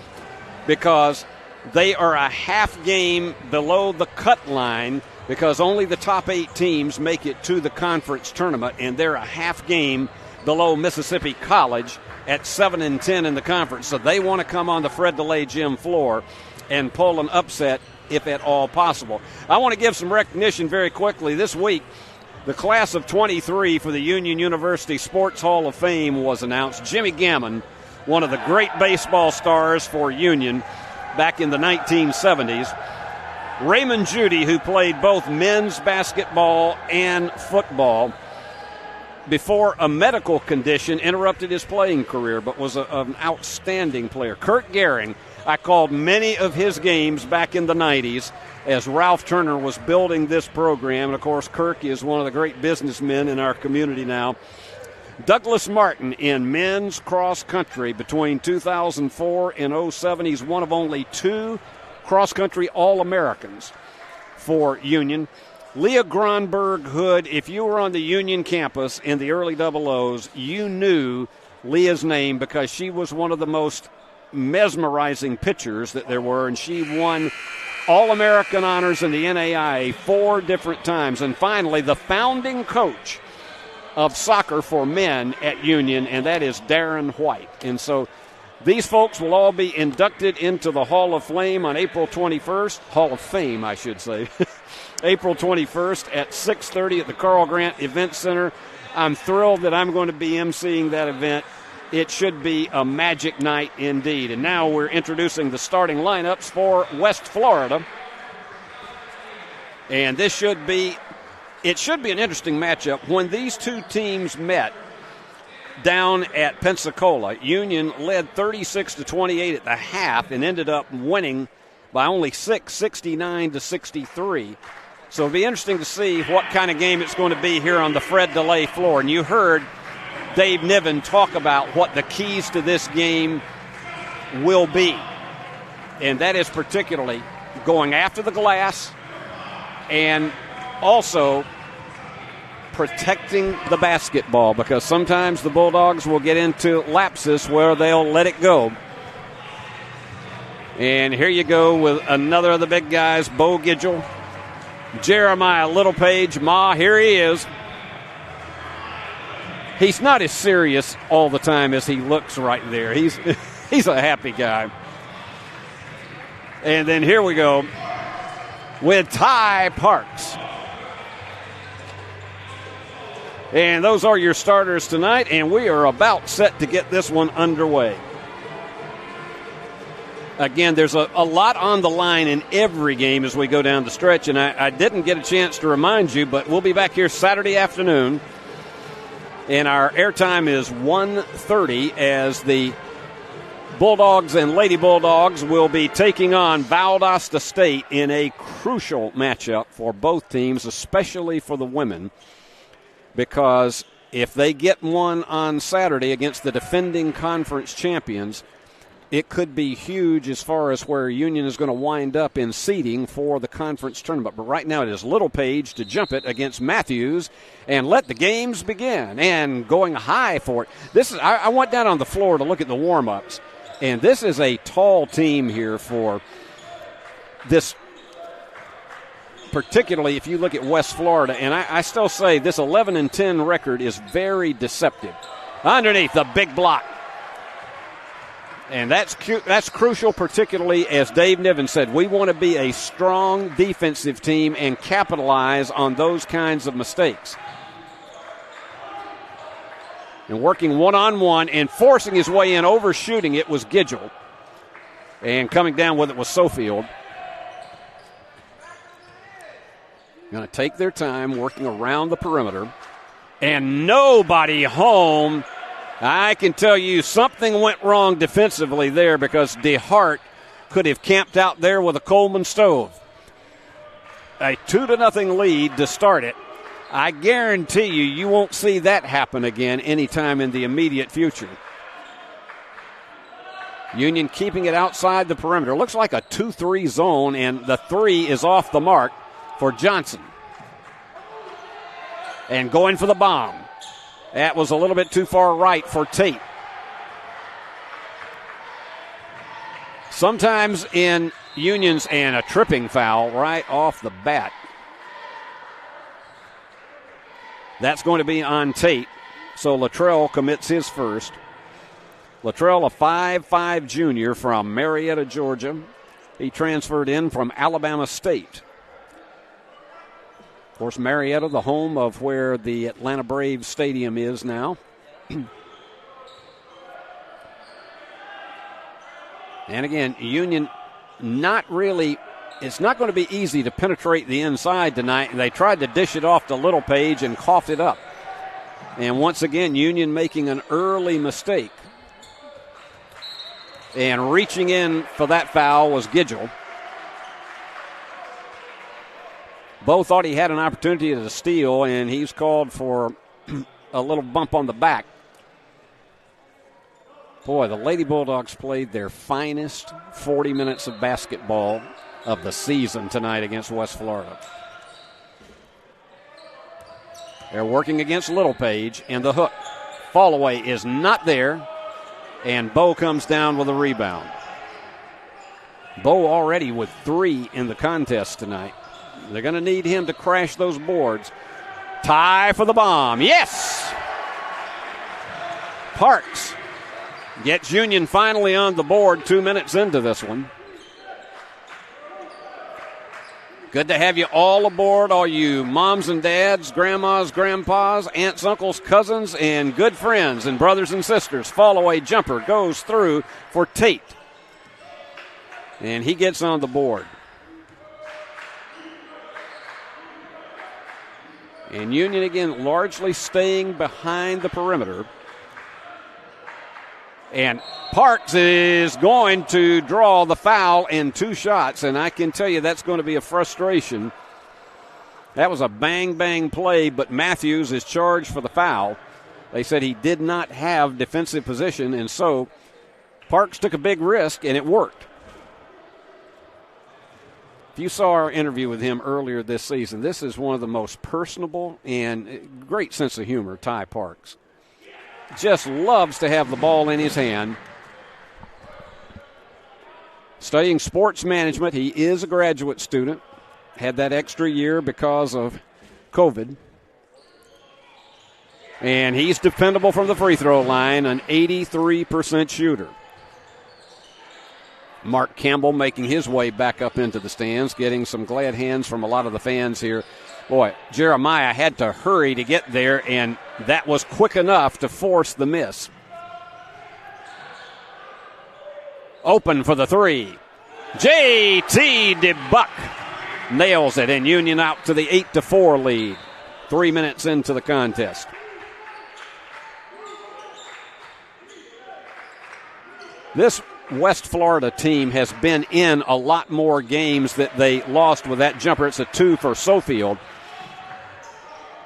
because they are a half game below the cut line because only the top 8 teams make it to the conference tournament, and they're a half game below Mississippi College at 7-10 in the conference. So they want to come on the Fred DeLay gym floor and pull an upset if at all possible. I want to give some recognition very quickly. This week, the class of 23 for the Union University Sports Hall of Fame was announced. Jimmy Gammon, one of the great baseball stars for Union back in the 1970s. Raymond Judy, who played both men's basketball and football, before a medical condition interrupted his playing career, but was an outstanding player. Kurt Gehring, I called many of his games back in the 90s as Ralph Turner was building this program. And, of course, Kirk is one of the great businessmen in our community now. Douglas Martin in men's cross country between 2004 and 07. He's one of only 2 cross country All-Americans for Union. Leah Gronberg Hood, if you were on the Union campus in the early 00s, you knew Leah's name because she was one of the most mesmerizing pitchers that there were, and she won All-American honors in the NAIA 4 different times. And finally, the founding coach of soccer for men at Union, and that is Darren White. And so these folks will all be inducted into the Hall of Fame on April 21st. Hall of Fame, I should say. April 21st at 6:30 at the Carl Grant Event Center. I'm thrilled that I'm going to be emceeing that event. It should be a magic night indeed. And now we're introducing the starting lineups for West Florida. And it should be an interesting matchup. When these two teams met down at Pensacola. Union led 36-28 at the half and ended up winning by only 6, 69-63. So it'll be interesting to see what kind of game it's going to be here on the Fred DeLay floor. And you heard Dave Niven talk about what the keys to this game will be. And that is particularly going after the glass and also protecting the basketball, because sometimes the Bulldogs will get into lapses where they'll let it go. And here you go with another of the big guys, Bo Gidgel, Jeremiah Littlepage. Here he is. He's not as serious all the time as he looks right there. He's a happy guy. And then here we go with Ty Parks. And those are your starters tonight, and we are about set to get this one underway. Again, there's a lot on the line in every game as we go down the stretch, and I didn't get a chance to remind you, but we'll be back here Saturday afternoon, and our airtime is 1:30 as the Bulldogs and Lady Bulldogs will be taking on Valdosta State in a crucial matchup for both teams, especially for the women, because if they get one on Saturday against the defending conference champions, it could be huge as far as where Union is going to wind up in seeding for the conference tournament. But right now it is Littlepage to jump it against Matthews and let the games begin. And going high for it. I went down on the floor to look at the warm-ups, and this is a tall team here for this, particularly if you look at West Florida. And I still say this 11-10 record is very deceptive. Underneath the big block. And that's crucial, particularly as Dave Niven said. We want to be a strong defensive team and capitalize on those kinds of mistakes. And working one-on-one and forcing his way in, overshooting it was Gidgel. And coming down with it was Sofield. Going to take their time working around the perimeter. And nobody home. I can tell you something went wrong defensively there, because DeHart could have camped out there with a Coleman stove. A 2-0 lead to start it. I guarantee you won't see that happen again anytime in the immediate future. Union keeping it outside the perimeter. Looks like a 2-3 zone, and the 3 is off the mark for Johnson. And going for the bomb. That was a little bit too far right for Tate. Sometimes in Union's, and a tripping foul right off the bat. That's going to be on Tate. So Luttrell commits his first. Luttrell, a 5'5 junior from Marietta, Georgia. He transferred in from Alabama State. Of course, Marietta, the home of where the Atlanta Braves Stadium is now. And again, Union it's not going to be easy to penetrate the inside tonight. They tried to dish it off to Littlepage and coughed it up. And once again, Union making an early mistake. And reaching in for that foul was Gidgel. Bo thought he had an opportunity to steal, and he's called for a little bump on the back. Boy, the Lady Bulldogs played their finest 40 minutes of basketball of the season tonight against West Florida. They're working against Littlepage, and the hook. Fallaway is not there, and Bo comes down with a rebound. Bo already with 3 in the contest tonight. They're going to need him to crash those boards. Tie for the bomb. Yes! Parks gets Union finally on the board 2 minutes into this one. Good to have you all aboard, all you moms and dads, grandmas, grandpas, aunts, uncles, cousins, and good friends and brothers and sisters. Fallaway jumper goes through for Tate. And he gets on the board. And Union again largely staying behind the perimeter. And Parks is going to draw the foul in 2 shots, and I can tell you that's going to be a frustration. That was a bang-bang play, but Matthews is charged for the foul. They said he did not have defensive position, and so Parks took a big risk, and it worked. If you saw our interview with him earlier this season, this is one of the most personable and great sense of humor, Ty Parks. Just loves to have the ball in his hand. Studying sports management. He is a graduate student. Had that extra year because of COVID. And he's dependable from the free throw line, an 83% shooter. Mark Campbell making his way back up into the stands, getting some glad hands from a lot of the fans here. Boy, Jeremiah had to hurry to get there, and that was quick enough to force the miss. Open for the 3. J.T. DeBuck nails it, and Union out to the 8-4 lead. 3 minutes into the contest. This West Florida team has been in a lot more games that they lost with that jumper. It's a 2 for Sofield.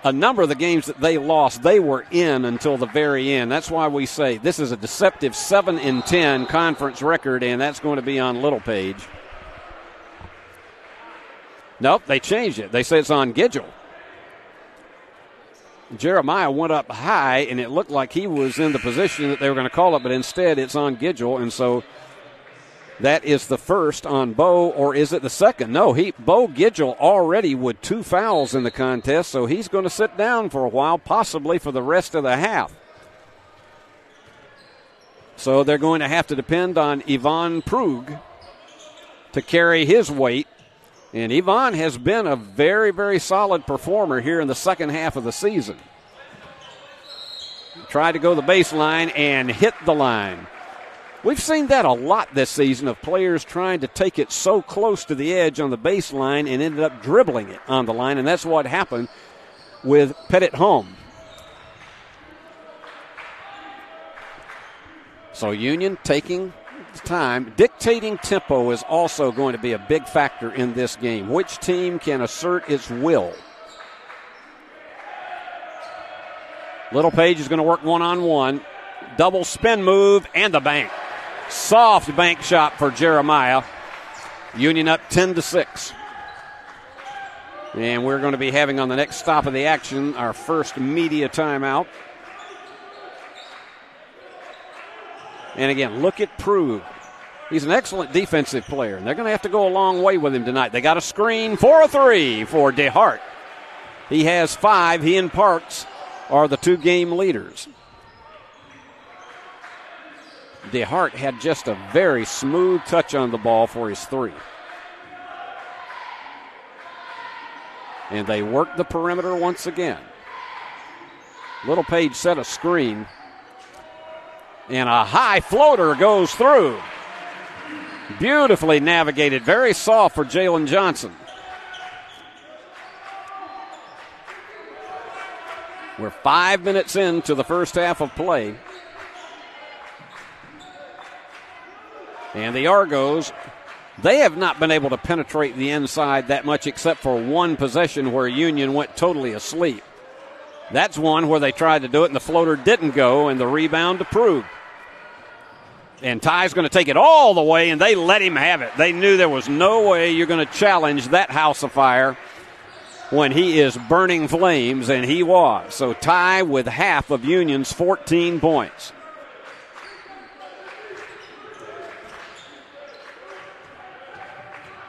A number of the games that they lost, they were in until the very end. That's why we say this is a deceptive 7-10 conference record, and that's going to be on Littlepage. Nope, they changed it. They say it's on Gidgel. Jeremiah went up high, and it looked like he was in the position that they were going to call it, but instead it's on Gidgel, and so that is the first on Bo, or is it the second? No, Bo Gidgel already with 2 fouls in the contest, so he's going to sit down for a while, possibly for the rest of the half. So they're going to have to depend on Yvonne Prug to carry his weight. And Yvonne has been a very, very solid performer here in the second half of the season. Tried to go the baseline and hit the line. We've seen that a lot this season of players trying to take it so close to the edge on the baseline and ended up dribbling it on the line, and that's what happened with Pettit Home. So Union taking time. Dictating tempo is also going to be a big factor in this game. Which team can assert its will? Littlepage is going to work one-on-one. Double spin move and the bank. Soft bank shot for Jeremiah. Union up 10-6. And we're going to be having on the next stop of the action our first media timeout. And again, look at Prue. He's an excellent defensive player, and they're going to have to go a long way with him tonight. They got a screen for a 3 for DeHart. He has 5. He and Parks are the 2 game leaders. DeHart had just a very smooth touch on the ball for his 3. And they work the perimeter once again. Littlepage set a screen. And a high floater goes through. Beautifully navigated. Very soft for Jalen Johnson. We're 5 minutes into the first half of play. And the Argos, they have not been able to penetrate the inside that much except for one possession where Union went totally asleep. That's one where they tried to do it and the floater didn't go, and the rebound to Prue. And Ty's going to take it all the way, and they let him have it. They knew there was no way you're going to challenge that house of fire when he is burning flames, and he was. So Ty with half of Union's 14 points.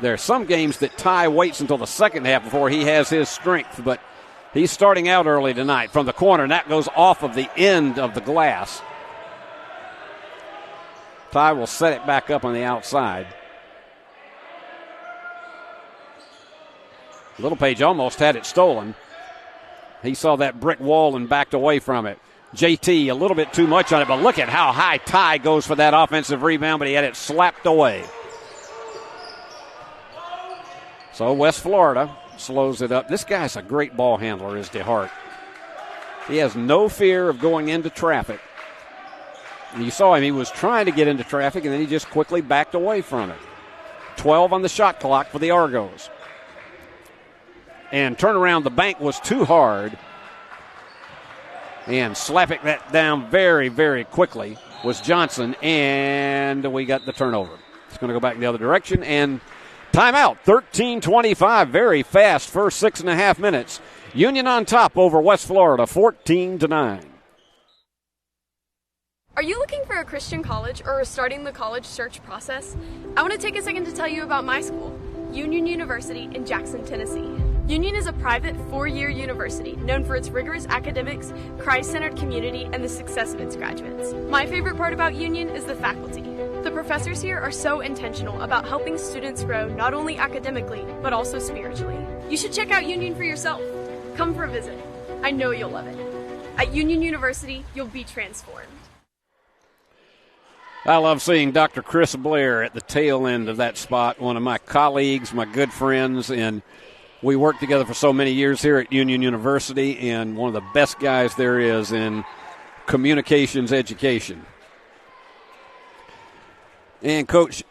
There are some games that Ty waits until the second half before he has his strength, but he's starting out early tonight from the corner, and that goes off of the end of the glass. Ty will set it back up on the outside. Littlepage almost had it stolen. He saw that brick wall and backed away from it. JT a little bit too much on it, but look at how high Ty goes for that offensive rebound, but he had it slapped away. So West Florida slows it up. This guy's a great ball handler, is DeHart. He has no fear of going into traffic. You saw him. He was trying to get into traffic, and then he just quickly backed away from it. 12 on the shot clock for the Argos. And turn around the bank was too hard. And slapping that down very, very quickly was Johnson, and we got the turnover. It's going to go back in the other direction, and timeout, 13:25, very fast first 6.5 minutes. Union on top over West Florida, 14-9. Are you looking for a Christian college or starting the college search process? I want to take a second to tell you about my school, Union University in Jackson, Tennessee. Union is a private 4-year university known for its rigorous academics, Christ-centered community, and the success of its graduates. My favorite part about Union is the faculty. The professors here are so intentional about helping students grow not only academically, but also spiritually. You should check out Union for yourself. Come for a visit. I know you'll love it. At Union University, you'll be transformed. I love seeing Dr. Chris Blair at the tail end of that spot, one of my colleagues, my good friends, and we worked together for so many years here at Union University, and one of the best guys there is in communications education. And, Coach,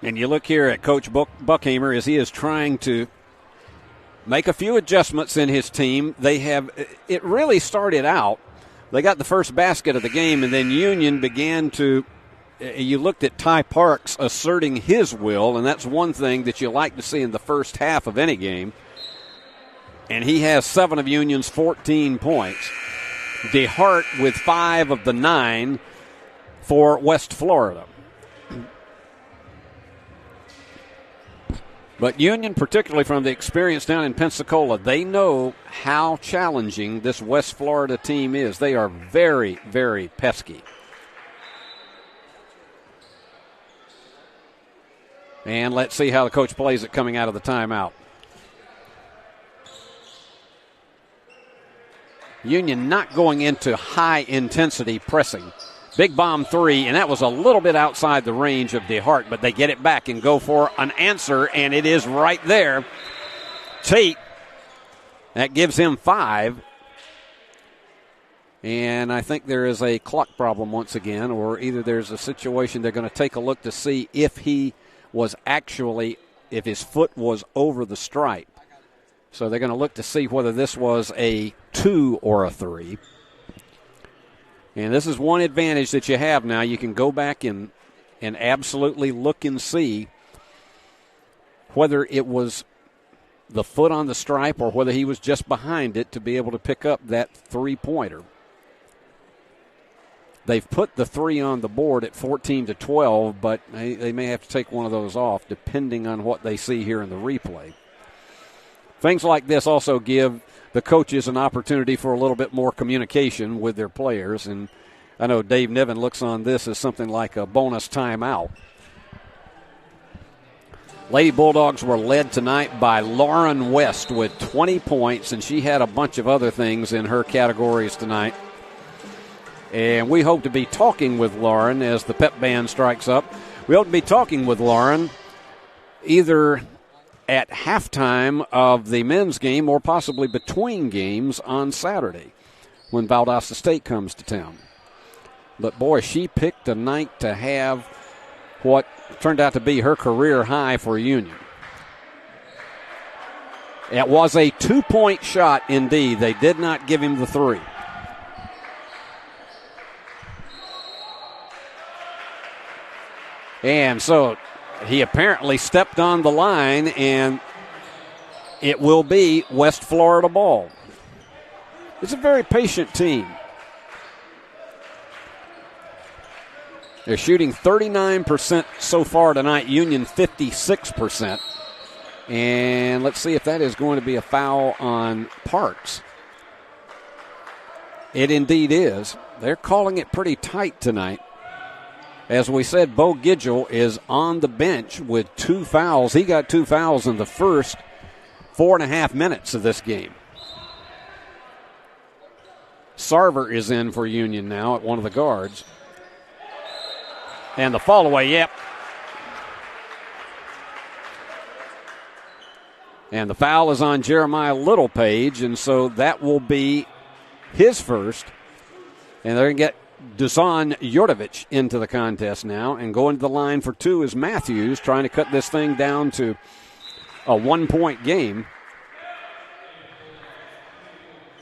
and you look here at Coach Buckhamer as he is trying to make a few adjustments in his team. It really started out, they got the first basket of the game, and then Union began to, you looked at Ty Parks asserting his will, and that's one thing that you like to see in the first half of any game. And he has 7 of Union's 14 points. DeHart with 5 of the 9 for West Florida. But Union, particularly from the experience down in Pensacola, they know how challenging this West Florida team is. They are very, very pesky. And let's see how the coach plays it coming out of the timeout. Union not going into high-intensity pressing. Big bomb 3, and that was a little bit outside the range of DeHart, but they get it back and go for an answer, and it is right there. Tate, that gives him 5. And I think there is a clock problem once again, or either there's a situation they're going to take a look to see if he was actually, if his foot was over the stripe. So they're going to look to see whether this was a 2 or a 3. And this is one advantage that you have now. You can go back and absolutely look and see whether it was the foot on the stripe or whether he was just behind it to be able to pick up that 3-pointer. They've put the 3 on the board at 14-12, but they may have to take one of those off depending on what they see here in the replay. Things like this also give the coaches an opportunity for a little bit more communication with their players. And I know Dave Niven looks on this as something like a bonus timeout. Lady Bulldogs were led tonight by Lauren West with 20 points, and she had a bunch of other things in her categories tonight. And we hope to be talking with Lauren as the pep band strikes up. We hope to be talking with Lauren either at halftime of the men's game or possibly between games on Saturday when Valdosta State comes to town. But, boy, she picked a night to have what turned out to be her career high for Union. It was a 2-point shot indeed. They did not give him the 3. And so he apparently stepped on the line, and it will be West Florida ball. It's a very patient team. They're shooting 39% so far tonight, Union 56%. And let's see if that is going to be a foul on Parks. It indeed is. They're calling it pretty tight tonight. As we said, Bo Gidgel is on the bench with 2 fouls. He got 2 fouls in the first 4.5 minutes of this game. Sarver is in for Union now at one of the guards. And the fall away, yep. And the foul is on Jeremiah Littlepage, and so that will be his first. And they're going to get Dusan Jordovich into the contest now. And going to the line for two is Matthews, trying to cut this thing down to a 1-point game.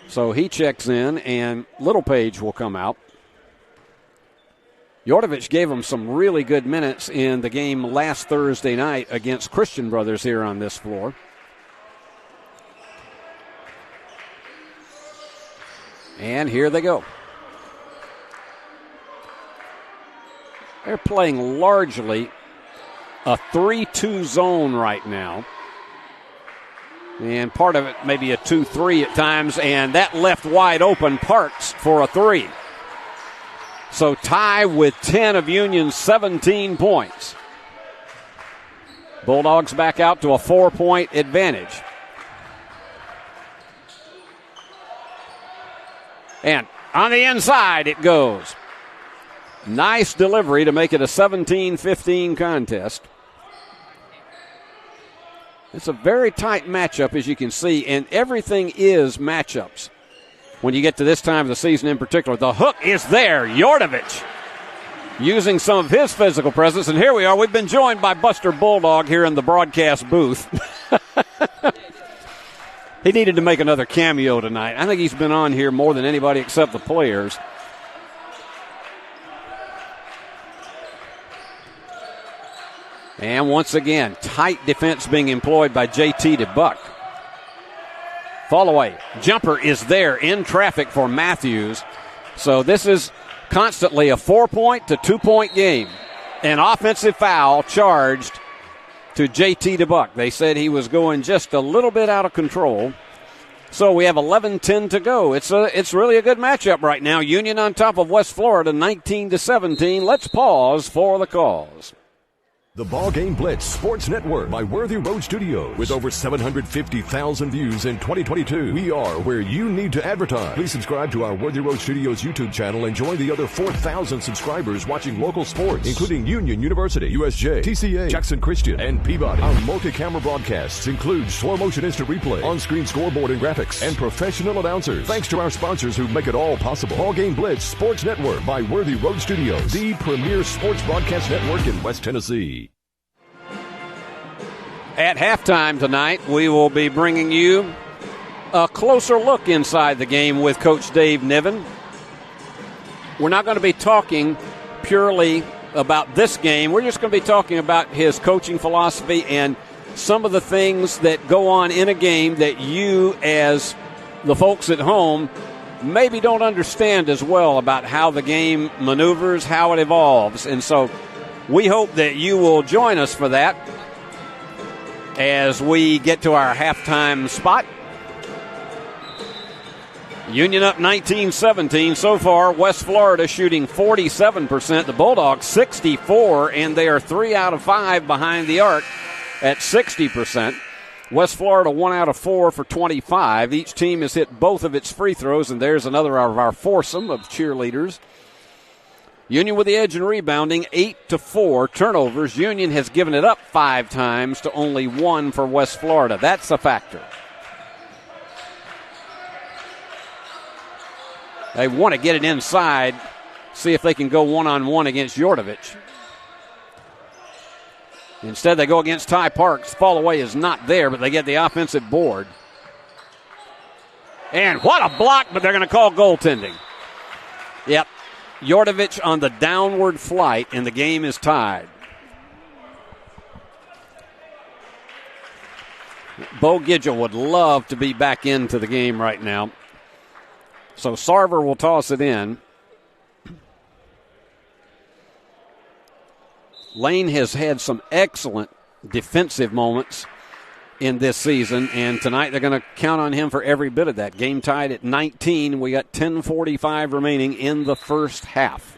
So he checks in, and Littlepage will come out. Jordovich gave him some really good minutes in the game last Thursday night against Christian Brothers here on this floor. And here they go. They're playing largely a 3-2 zone right now. And part of it maybe a 2-3 at times, and that left wide open Parks for a three. So tie with 10 of Union's 17 points. Bulldogs back out to a 4-point advantage. And on the inside it goes. Nice delivery to make it a 17-15 contest. It's a very tight matchup, as you can see, and everything is matchups. When you get to this time of the season in particular, the hook is there. Jordovich using some of his physical presence. And here we are. We've been joined by Buster Bulldog here in the broadcast booth. He needed to make another cameo tonight. I think he's been on here more than anybody except the players. And once again, tight defense being employed by J.T. DeBuck. Fall away. Jumper is there in traffic for Matthews. So this is constantly a 4-point to 2-point game. An offensive foul charged to J.T. DeBuck. They said he was going just a little bit out of control. So we have 11:10 to go. It's really a good matchup right now. Union on top of West Florida, 19-17. Let's pause for the calls. The BallGame Blitz Sports Network by Worthy Road Studios. With over 750,000 views in 2022, we are where you need to advertise. Please subscribe to our Worthy Road Studios YouTube channel and join the other 4,000 subscribers watching local sports, including Union University, USJ, TCA, Jackson Christian, and Peabody. Our multi-camera broadcasts include slow-motion instant replay, on-screen scoreboard and graphics, and professional announcers. Thanks to our sponsors who make it all possible. BallGame Blitz Sports Network by Worthy Road Studios, the premier sports broadcast network in West Tennessee. At halftime tonight, we will be bringing you a closer look inside the game with Coach Dave Niven. We're not going to be talking purely about this game. We're just going to be talking about his coaching philosophy and some of the things that go on in a game that you, as the folks at home, maybe don't understand as well about how the game maneuvers, how it evolves. And so we hope that you will join us for that as we get to our halftime spot. Union up 19-17 so far. West Florida shooting 47%. The Bulldogs 64%, and they are 3 out of 5 behind the arc at 60%. West Florida 1 out of 4 for 25. Each team has hit both of its free throws, and there's another of our foursome of cheerleaders. Union with the edge in rebounding, 8-4 turnovers. Union has given it up 5 times to only 1 for West Florida. That's a factor. They want to get it inside, see if they can go one-on-one against Jordovich. Instead, they go against Ty Parks. Fall away is not there, but they get the offensive board. And what a block, but they're going to call goaltending. Yep. Jordovich on the downward flight, and the game is tied. Bo Gidgel would love to be back into the game right now. So Sarver will toss it in. Lane has had some excellent defensive moments in this season, and tonight they're going to count on him for every bit of that. Game tied at 19. We got 10:45 remaining in the first half.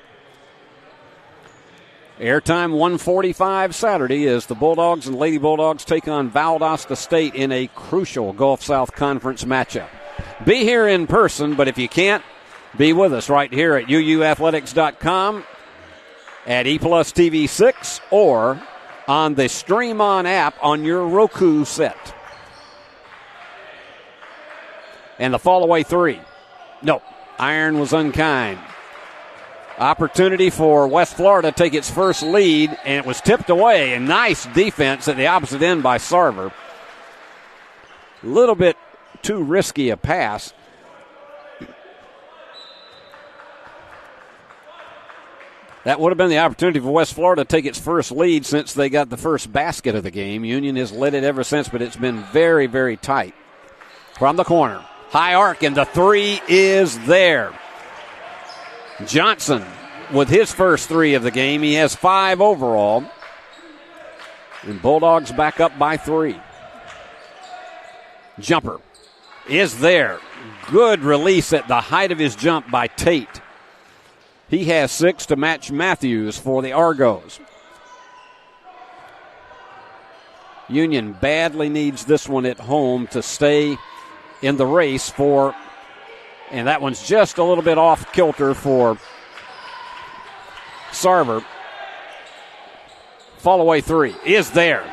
Airtime 1:45 Saturday as the Bulldogs and Lady Bulldogs take on Valdosta State in a crucial Gulf South Conference matchup. Be here in person, but if you can't, be with us right here at uuathletics.com, at E+ TV 6, or on the Stream On app on your Roku set. And the fall away three. No, Iron was unkind. Opportunity for West Florida to take its first lead, and it was tipped away. And nice defense at the opposite end by Sarver. A little bit too risky a pass. That would have been the opportunity for West Florida to take its first lead since they got the first basket of the game. Union has led it ever since, but it's been very, very tight. From the corner, high arc, and the three is there. Johnson with his first three of the game. He has 5 overall. And Bulldogs back up by 3. Jumper is there. Good release at the height of his jump by Tate. He has 6 to match Matthews for the Argos. Union badly needs this one at home to stay in the race for, and that one's just a little bit off kilter for Sarver. Fall away 3 is there.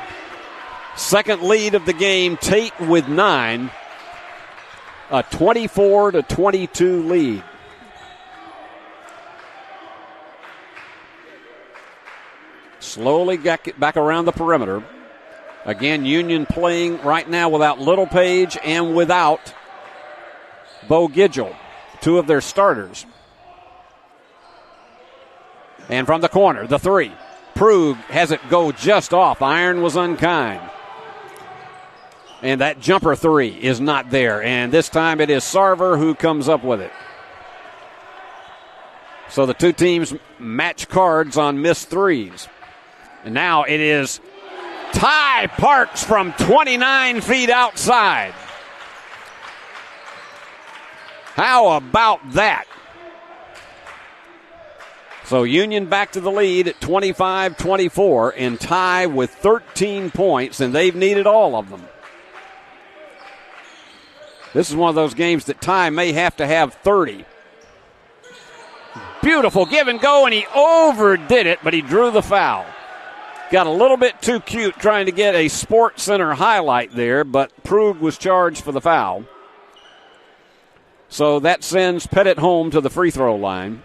Second lead of the game, Tate with 9. A 24-22 lead. Slowly back around the perimeter. Again, Union playing right now without Little Page and without Bo Gidgel, 2 of their starters. And from the corner, the 3. Prug has it go just off. Iron was unkind. And that jumper 3 is not there. And this time it is Sarver who comes up with it. So the 2 teams match cards on missed threes. And now it is Ty Parks from 29 feet outside. How about that? So Union back to the lead at 25-24, and Ty with 13 points, and they've needed all of them. This is one of those games that Ty may have to have 30. Beautiful give and go, and he overdid it, but he drew the foul. Got a little bit too cute trying to get a Sports Center highlight there, but Prug was charged for the foul. So that sends Pettit home to the free throw line.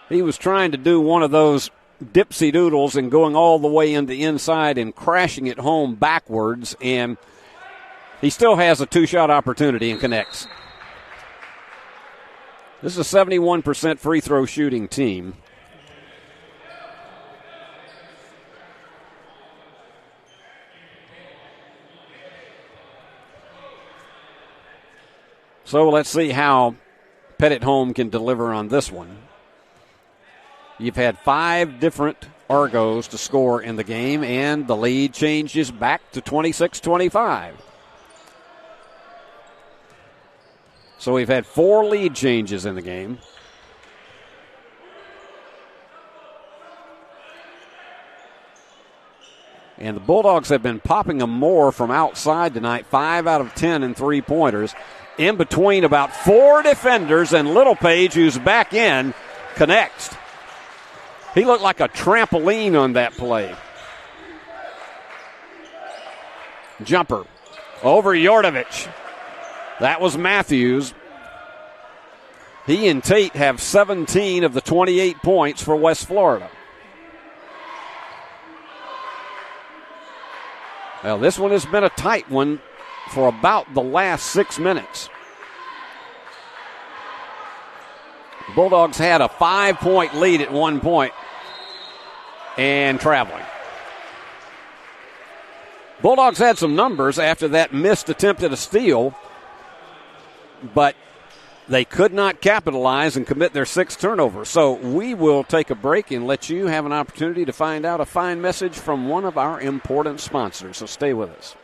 He was trying to do one of those dipsy doodles and going all the way in the inside and crashing it home backwards, and he still has a 2-shot opportunity and connects. This is a 71% free throw shooting team. So let's see how Pettit home can deliver on this one. You've had 5 different Argos to score in the game, and the lead changes back to 26-25. So we've had 4 lead changes in the game. And the Bulldogs have been popping them more from outside tonight, 5 out of 10 in three-pointers. In between about 4 defenders, and Little Page, who's back in, connects. He looked like a trampoline on that play. Jumper over Yordovich. That was Matthews. He and Tate have 17 of the 28 points for West Florida. Well, this one has been a tight one for about the last 6 minutes. Bulldogs had a 5-point lead at one point and traveling. Bulldogs had some numbers after that missed attempt at a steal, but they could not capitalize and commit their 6th turnover. So we will take a break and let you have an opportunity to find out a fine message from one of our important sponsors. So stay with us.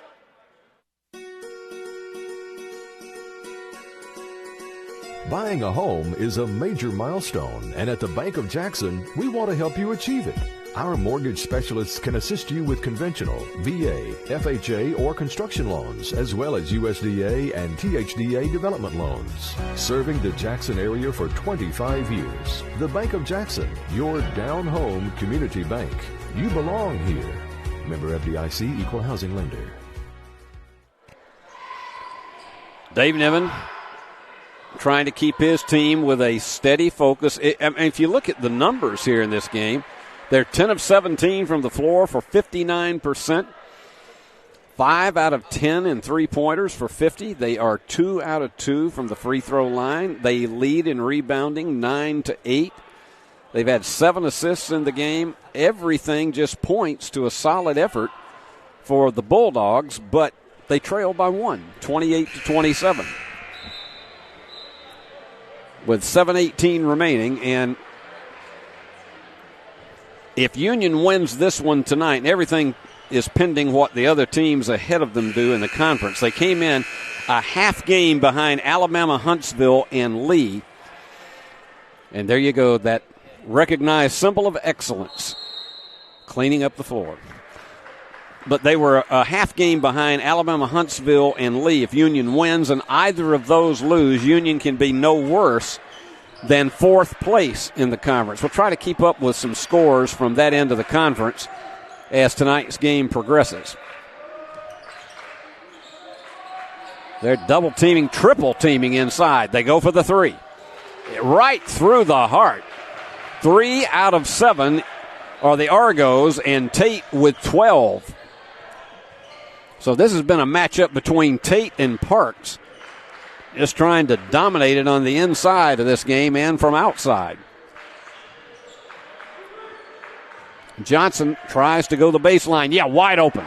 Buying a home is a major milestone, and at the Bank of Jackson, we want to help you achieve it. Our mortgage specialists can assist you with conventional, VA, FHA, or construction loans, as well as USDA and THDA development loans. Serving the Jackson area for 25 years. The Bank of Jackson, your down-home community bank. You belong here. Member FDIC, Equal Housing Lender. Dave Niven trying to keep his team with a steady focus. If you look at the numbers here in this game, they're 10 of 17 from the floor for 59%. 5 out of 10 in three-pointers for 50. They are 2 out of 2 from the free throw line. They lead in rebounding 9-8. They've had 7 assists in the game. Everything just points to a solid effort for the Bulldogs, but they trail by 1, 28-27. With 7:18 remaining, and if Union wins this one tonight, and everything is pending what the other teams ahead of them do in the conference. They came in a half game behind Alabama, Huntsville, and Lee. And there you go, that recognized symbol of excellence, cleaning up the floor. But they were a half game behind Alabama, Huntsville, and Lee. If Union wins and either of those lose, Union can be no worse than 4th place in the conference. We'll try to keep up with some scores from that end of the conference as tonight's game progresses. They're double teaming, triple teaming inside. They go for the 3. Right through the heart. 3 out of 7 are the Argos, and Tate with 12. So this has been a matchup between Tate and Parks, just trying to dominate it on the inside of this game and from outside. Johnson tries to go the baseline. Yeah, wide open.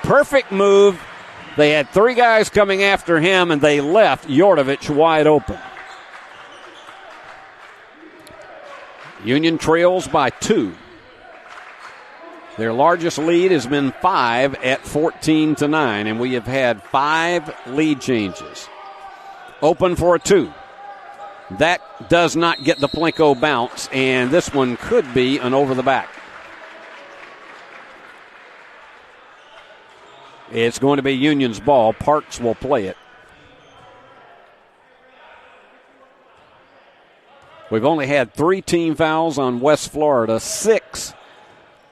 Perfect move. They had 3 guys coming after him, and they left Yordovich wide open. Union trails by 2. Their largest lead has been 5 at 14-9, and we have had 5 lead changes. Open for a 2. That does not get the Plinko bounce, and this one could be an over the back. It's going to be Union's ball. Parks will play it. We've only had 3 team fouls on West Florida, 6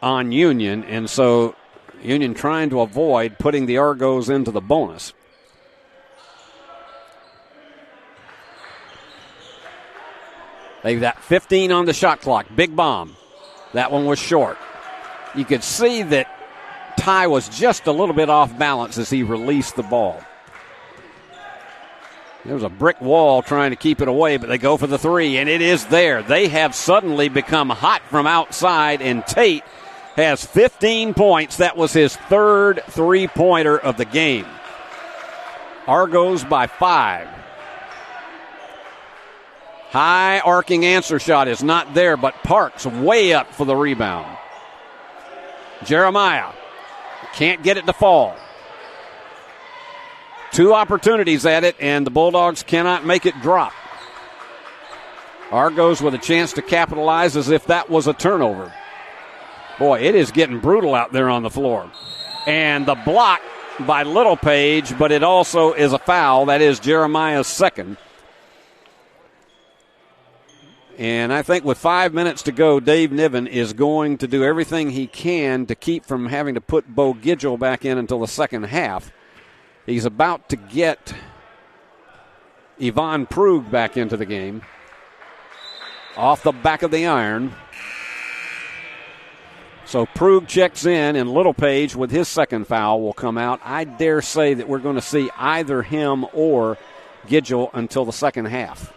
on Union, and so Union trying to avoid putting the Argos into the bonus. They've got 15 on the shot clock. Big bomb. That one was short. You could see that Ty was just a little bit off balance as he released the ball. There was a brick wall trying to keep it away, but they go for the 3, and it is there. They have suddenly become hot from outside, and Tate has 15 points. That was his 3rd three-pointer of the game. Argos by 5. High arcing answer shot is not there, but Parks way up for the rebound. Jeremiah can't get it to fall. 2 opportunities at it, and the Bulldogs cannot make it drop. Argos with a chance to capitalize as if that was a turnover. Boy, it is getting brutal out there on the floor. And the block by Littlepage, but it also is a foul. That is Jeremiah's 2nd. And I think with 5 minutes to go, Dave Niven is going to do everything he can to keep from having to put Bo Gidgel back in until the second half. He's about to get Yvonne Prug back into the game. Off the back of the iron. So Prug checks in, and Littlepage with his 2nd foul will come out. I dare say that we're going to see either him or Gidgel until the second half.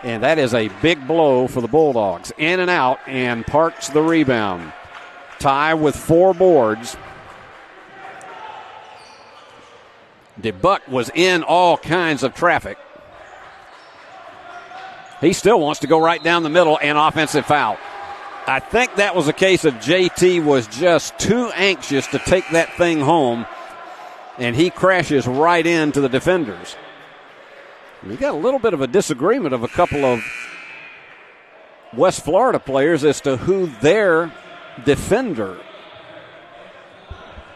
And that is a big blow for the Bulldogs. In and out, and Parks the rebound. Ty with 4 boards. DeBuck was in all kinds of traffic. He still wants to go right down the middle, and offensive foul. I think that was a case of JT was just too anxious to take that thing home, and he crashes right into the defenders. We got a little bit of a disagreement of a couple of West Florida players as to who their defender,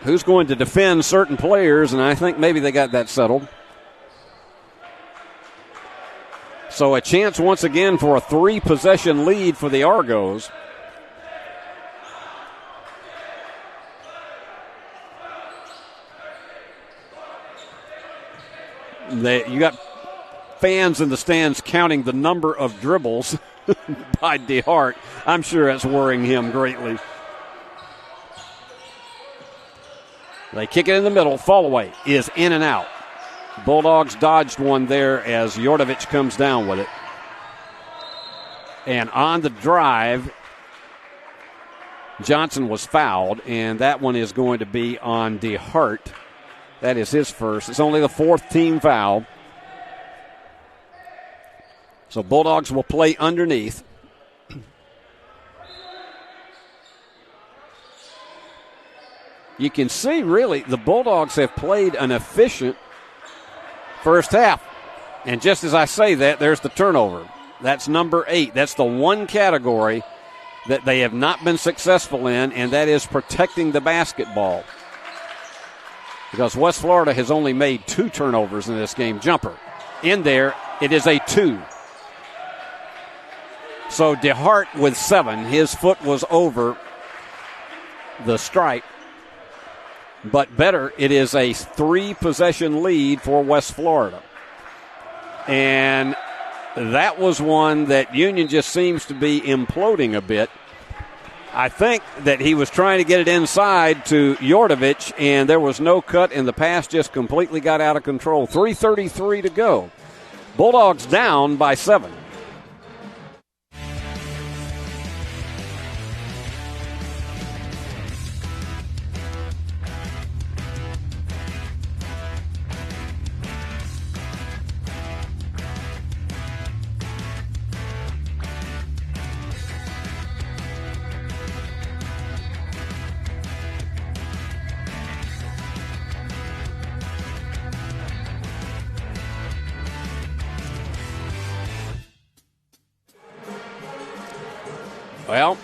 who's going to defend certain players, and I think maybe they got that settled. So a chance once again for a 3-possession lead for the Argos. You got fans in the stands counting the number of dribbles by DeHart. I'm sure it's worrying him greatly. They kick it in the middle. Fallaway is in and out. Bulldogs dodged one there as Jordovich comes down with it. And on the drive, Johnson was fouled, and that one is going to be on DeHart. That is his first. It's only the fourth team foul. So Bulldogs will play underneath. You can see, really, the Bulldogs have played an efficient first half. And just as I say that, there's the turnover. That's number 8. That's the one category that they have not been successful in, and that is protecting the basketball. Because West Florida has only made 2 turnovers in this game. Jumper. In there, it is a 2. So DeHart with 7. His foot was over the stripe. But better, it is a 3-possession lead for West Florida. And that was one that Union just seems to be imploding a bit. I think that he was trying to get it inside to Jordovich, and there was no cut, and the pass just completely got out of control. 3:33 to go. Bulldogs down by 7. Well,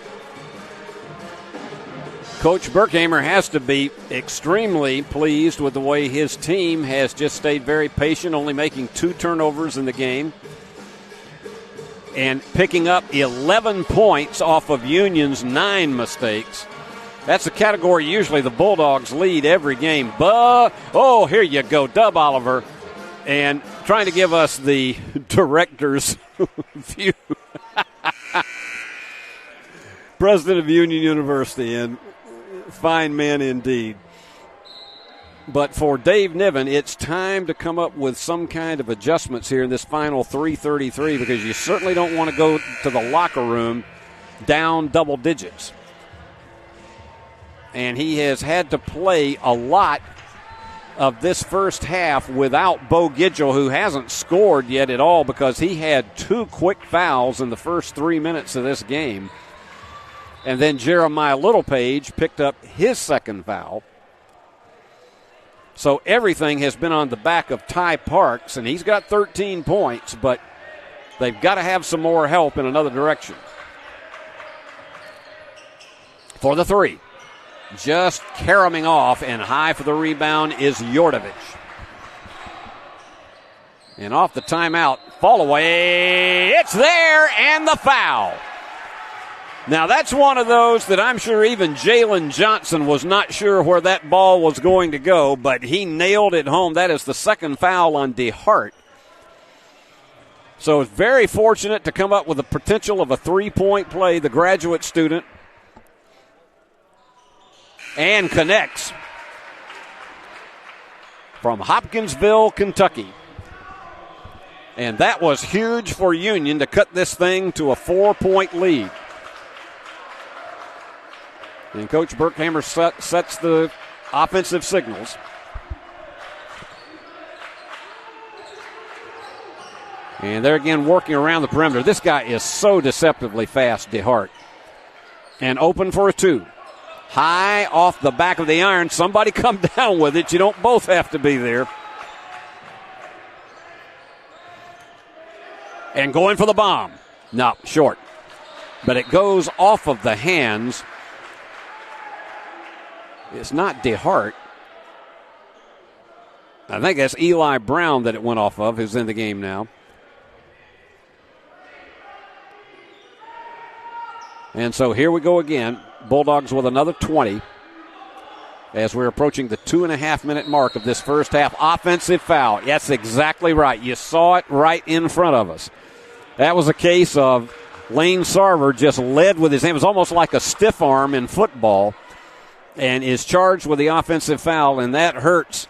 Coach Burkhammer has to be extremely pleased with the way his team has just stayed very patient, only making 2 turnovers in the game and picking up 11 points off of Union's 9 mistakes. That's a category usually the Bulldogs lead every game. Oh, here you go, Dub Oliver, and trying to give us the director's view. President of Union University, and fine man indeed. But for Dave Niven, it's time to come up with some kind of adjustments here in this final 3:33, because you certainly don't want to go to the locker room down double digits. And he has had to play a lot of this first half without Bo Gidgel, who hasn't scored yet at all because he had 2 quick fouls in the first 3 minutes of this game. And then Jeremiah Littlepage picked up his second foul. So everything has been on the back of Ty Parks, and he's got 13 points, but they've got to have some more help in another direction. For the 3, just caroming off, and high for the rebound is Jordovich. And off the timeout, Fallaway, it's there, and the foul. Now, that's one of those that I'm sure even Jalen Johnson was not sure where that ball was going to go, but he nailed it home. That is the second foul on DeHart. So it's very fortunate to come up with the potential of a 3-point play, the graduate student, and connects from Hopkinsville, Kentucky. And that was huge for Union to cut this thing to a 4-point lead. And Coach Burkhammer sets the offensive signals. And they're again working around the perimeter. This guy is so deceptively fast, DeHart. And open for a 2. High off the back of the iron. Somebody come down with it. You don't both have to be there. And going for the bomb. No, short. But it goes off of the hands. It's not DeHart. I think that's Eli Brown that it went off of, who's in the game now. And so here we go again. Bulldogs with another 20. as we're approaching the 2.5-minute mark of this first half. Offensive foul. That's exactly right. You saw it right in front of us. That was a case of Lane Sarver just led with his hand. It was almost like a stiff arm in football, and is charged with the offensive foul, and that hurts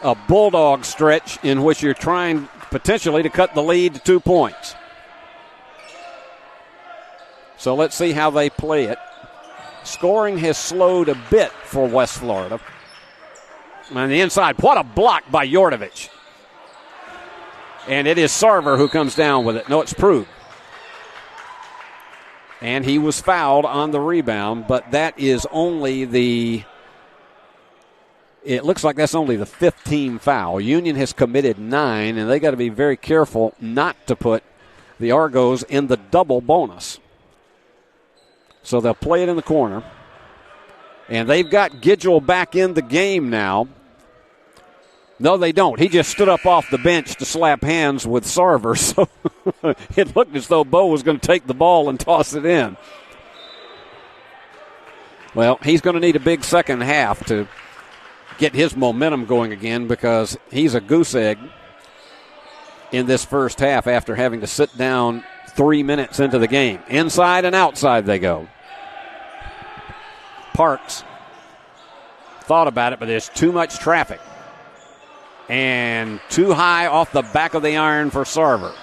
a Bulldog stretch in which you're trying potentially to cut the lead to 2 points. So let's see how they play it. Scoring has slowed a bit for West Florida. On the inside, what a block by Yordovich. And it is Sarver who comes down with it. No, it's Prug. And he was fouled on the rebound, but that is only it looks like that's only the 5th team foul. Union has committed 9, and they got to be very careful not to put the Argos in the double bonus. So they'll play it in the corner. And they've got Gidgel back in the game now. No, they don't. He just stood up off the bench to slap hands with Sarver. So it looked as though Bo was going to take the ball and toss it in. Well, he's going to need a big second half to get his momentum going again, because he's a goose egg in this first half after having to sit down 3 minutes into the game. Inside and outside they go. Parks thought about it, but there's too much traffic. And too high off the back of the iron for Sarver.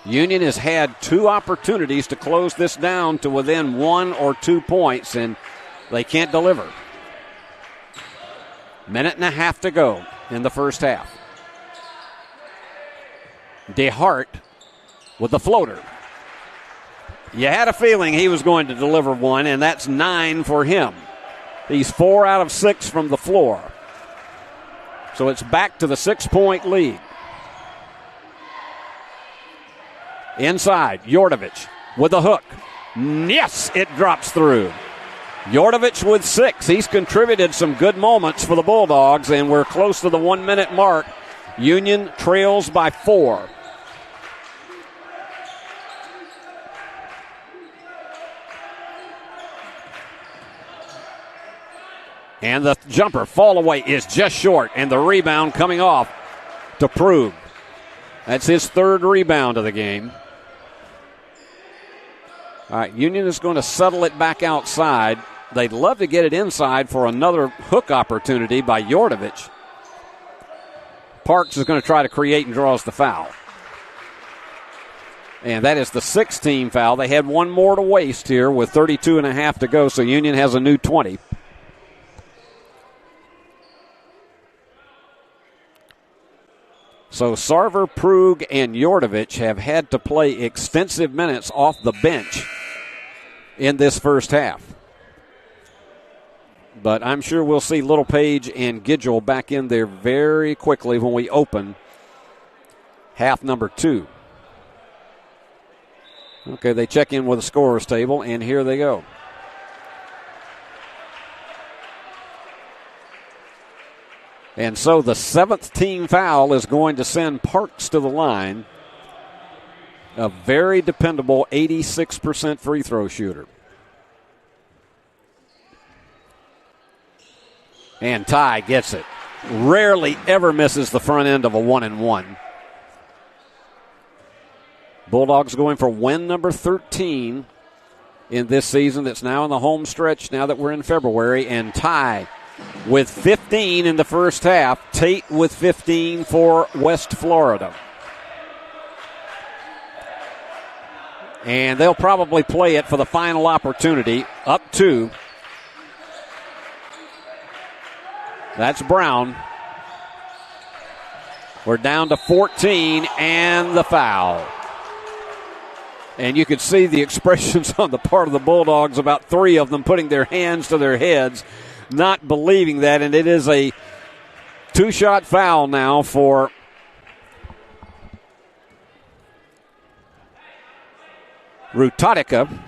Union has had 2 opportunities to close this down to within 1 or 2 points, and they can't deliver. 1.5 minutes to go in the first half. DeHart with the floater. You had a feeling he was going to deliver one, and that's 9 for him. He's 4 out of 6 from the floor. So it's back to the 6-point lead. Inside, Yordovich with a hook. Yes, it drops through. Yordovich with 6. He's contributed some good moments for the Bulldogs, and we're close to the 1 minute mark. Union trails by 4. And the jumper fall away is just short, and the rebound coming off to Prug. That's his 3rd rebound of the game. All right, Union is going to settle it back outside. They'd love to get it inside for another hook opportunity by Yordovich. Parks is going to try to create and draws the foul. And that is the 6th team foul. They had 1 more to waste here with 32.5 to go, so Union has a new 20. So Sarver, Prug, and Yordovich have had to play extensive minutes off the bench in this first half. But I'm sure we'll see Littlepage and Gidgel back in there very quickly when we open half number 2. Okay, they check in with the scorer's table, and here they go. And so the 7th team foul is going to send Parks to the line. A very dependable 86% free throw shooter. And Ty gets it. Rarely ever misses the front end of a 1-and-1. Bulldogs going for win number 13 in this season that's now in the home stretch now that we're in February. And Ty with 15 in the first half. Tate with 15 for West Florida. And they'll probably play it for the final opportunity. Up 2. That's Brown. We're down to 14 and the foul. And you could see the expressions on the part of the Bulldogs, about 3 of them putting their hands to their heads, not believing that. And it is a 2-shot foul now for Rutatica.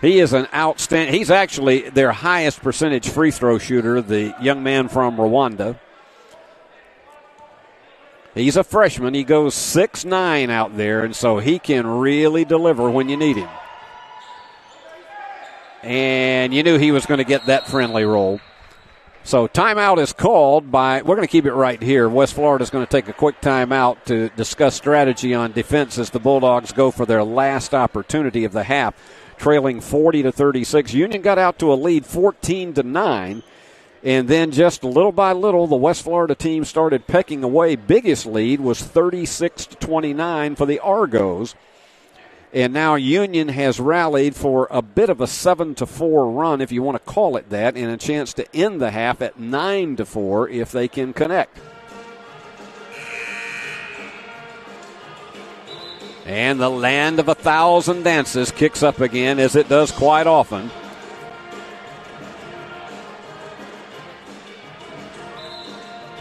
He is an outstanding, he's actually their highest percentage free throw shooter, the young man from Rwanda. He's a freshman. He goes 6'9" out there, and so he can really deliver when you need him. And you knew he was going to get that friendly roll. So timeout is called by, we're going to keep it right here. West Florida is going to take a quick timeout to discuss strategy on defense as the Bulldogs go for their last opportunity of the half, trailing 40-36. Union got out to a lead 14-9. And then just little by little, the West Florida team started pecking away. Biggest lead was 36-29 for the Argos. And now Union has rallied for a bit of a 7-4 run, if you want to call it that, and a chance to end the half at 9-4 if they can connect. And the land of 1,000 dances kicks up again, as it does quite often.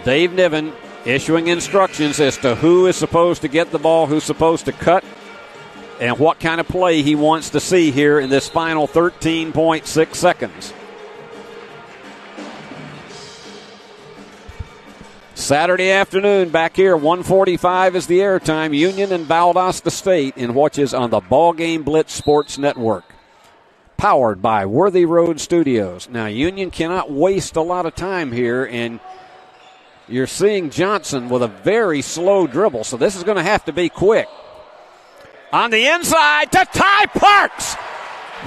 Dave Niven issuing instructions as to who is supposed to get the ball, who's supposed to cut, and what kind of play he wants to see here in this final 13.6 seconds. Saturday afternoon back here, 1:45 is the airtime. Union and Valdosta State in what is on the BallGame Blitz Sports Network. Powered by Worthy Road Studios. Now, Union cannot waste a lot of time here, and you're seeing Johnson with a very slow dribble, so this is going to have to be quick. On the inside to Ty Parks.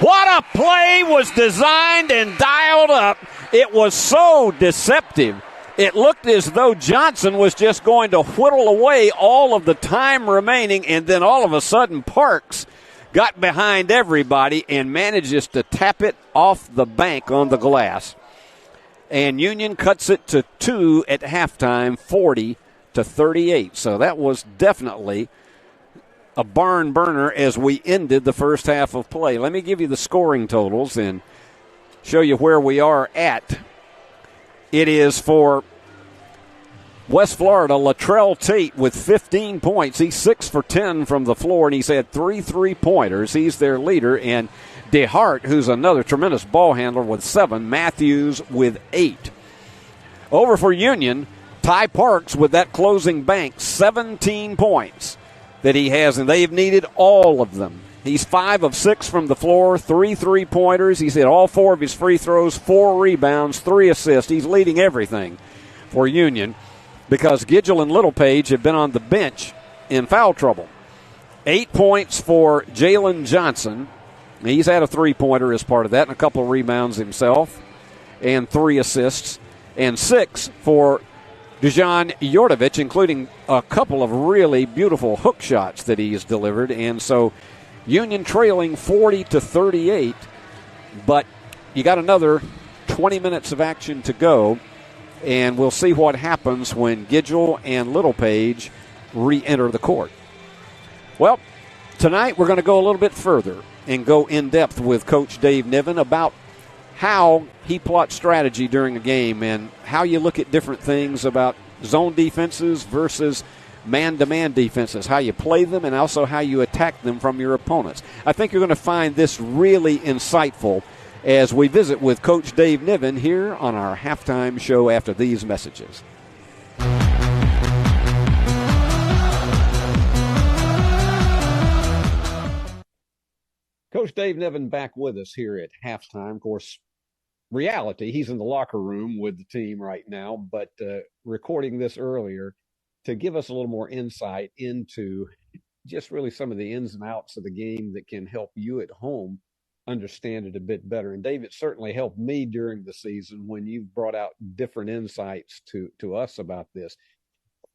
What a play was designed and dialed up. It was so deceptive. It looked as though Johnson was just going to whittle away all of the time remaining, and then all of a sudden Parks got behind everybody and manages to tap it off the bank on the glass. And Union cuts it to 2 at halftime, 40-38. So that was definitely a barn burner as we ended the first half of play. Let me give you the scoring totals and show you where we are at. It is for West Florida, Latrell Tate with 15 points. He's 6 for 10 from the floor, and he's had 3 3-pointers. He's their leader. And DeHart, who's another tremendous ball handler, with 7. Matthews with 8. Over for Union, Ty Parks with that closing bank, 17 points that he has, and they've needed all of them. He's 5 of 6 from the floor, 3 3-pointers. He's hit all 4 of his free throws, 4 rebounds, 3 assists. He's leading everything for Union because Gidgel and Littlepage have been on the bench in foul trouble. 8 points for Jalen Johnson. He's had a 3-pointer as part of that and a couple of rebounds himself and 3 assists. And 6 for Dujan Jordovich, including a couple of really beautiful hook shots that he has delivered. And so Union trailing 40-38, but you got another 20 minutes of action to go, and we'll see what happens when Gidgel and Littlepage re-enter the court. Well, tonight we're going to go a little bit further and go in depth with Coach Dave Niven about how he plots strategy during a game and how you look at different things about zone defenses versus man-to-man defenses, how you play them and also how you attack them from your opponents. I think you're going to find this really insightful as we visit with Coach Dave Niven here on our halftime show after these messages. Coach Dave Niven back with us here at halftime. Of course, reality, he's in the locker room with the team right now, but recording this earlier to give us a little more insight into just really some of the ins and outs of the game that can help you at home understand it a bit better. And Dave, it certainly helped me during the season when you've brought out different insights to us about this.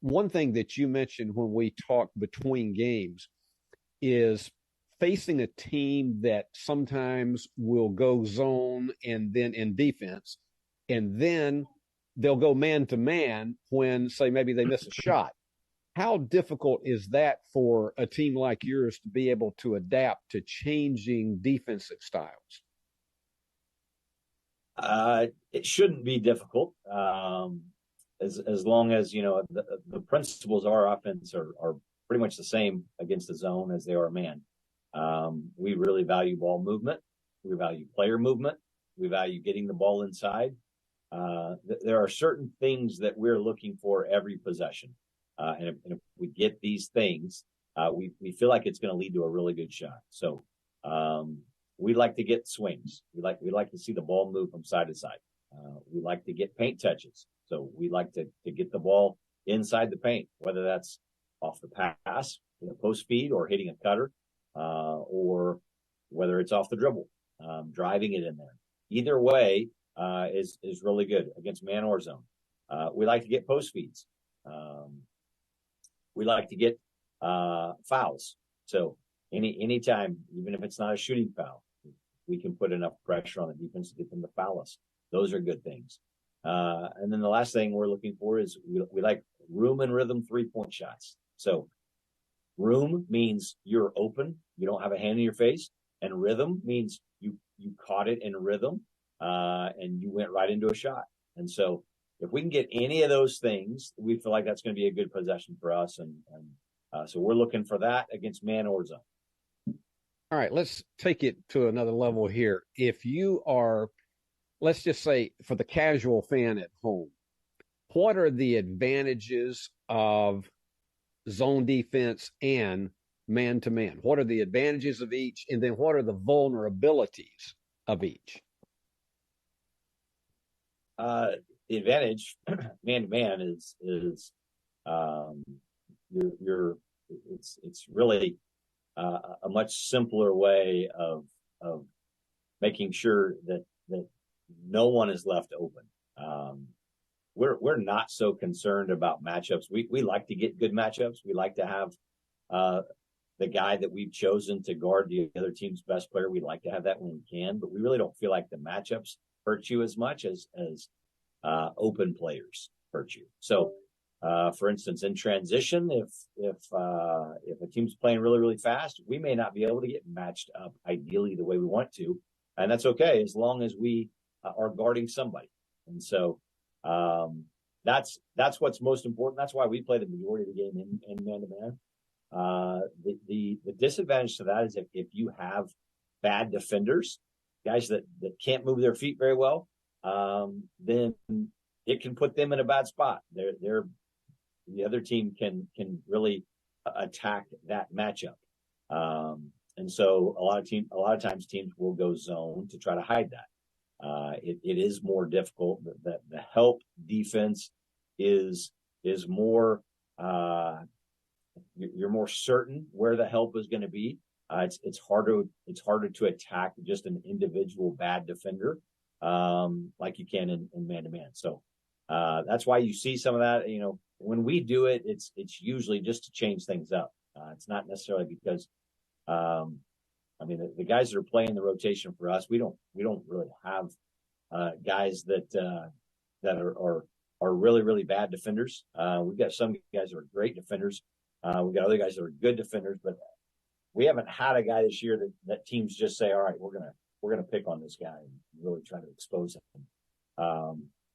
One thing that you mentioned when we talked between games is facing a team that sometimes will go zone and then in defense, and then they'll go man-to-man when, say, maybe they miss a shot. How difficult is that for a team like yours to be able to adapt to changing defensive styles? It shouldn't be difficult as long as, you know, the principles of our offense are pretty much the same against the zone as they are man. We really value ball movement. We value player movement. We value getting the ball inside. There are certain things that we're looking for every possession. And if we get these things, we feel like it's going to lead to a really good shot. So we like to get swings. We like to see the ball move from side to side. We like to get paint touches. So we like to get the ball inside the paint, whether that's off the pass, post feed, or hitting a cutter, or whether it's off the dribble, driving it in there. Either way is really good against man or zone. We like to get post feeds. We like to get fouls. So anytime, even if it's not a shooting foul, we can put enough pressure on the defense to get them to foul us. Those are good things. And then the last thing we're looking for is we like room and rhythm 3-point shots. So room means you're open, you don't have a hand in your face, and rhythm means you caught it in rhythm, and you went right into a shot. And so if we can get any of those things, we feel like that's going to be a good possession for us. And so we're looking for that against man or zone. All right, let's take it to another level here. If you are, let's just say for the casual fan at home, what are the advantages of zone defense and man-to-man? What are the advantages of each? And then what are the vulnerabilities of each? The advantage, man-to-man, is it's really a much simpler way of making sure that no one is left open. We're not so concerned about matchups. We like to get good matchups. We like to have the guy that we've chosen to guard the other team's best player. We like to have that when we can, but we really don't feel like the matchups hurt you as much as open players hurt you. So, for instance, in transition, if a team's playing really, really fast, we may not be able to get matched up ideally the way we want to, and that's okay as long as we are guarding somebody. And so that's what's most important. That's why we play the majority of the game in man-to-man. The disadvantage to that is if you have bad defenders, guys that can't move their feet very well, then it can put them in a bad spot. The other team can really attack that matchup. And so a lot of times teams will go zone to try to hide that. It is more difficult. The help defense is more, you're more certain where the help is going to be. It's harder to attack just an individual bad defender, like you can in man-to-man. So, that's why you see some of that, when we do it, it's usually just to change things up. It's not necessarily because, the guys that are playing the rotation for us, we don't really have, guys that are really, really bad defenders. We've got some guys that are great defenders. We've got other guys that are good defenders, but we haven't had a guy this year that teams just say, all right, we're going to pick on this guy and really try to expose him.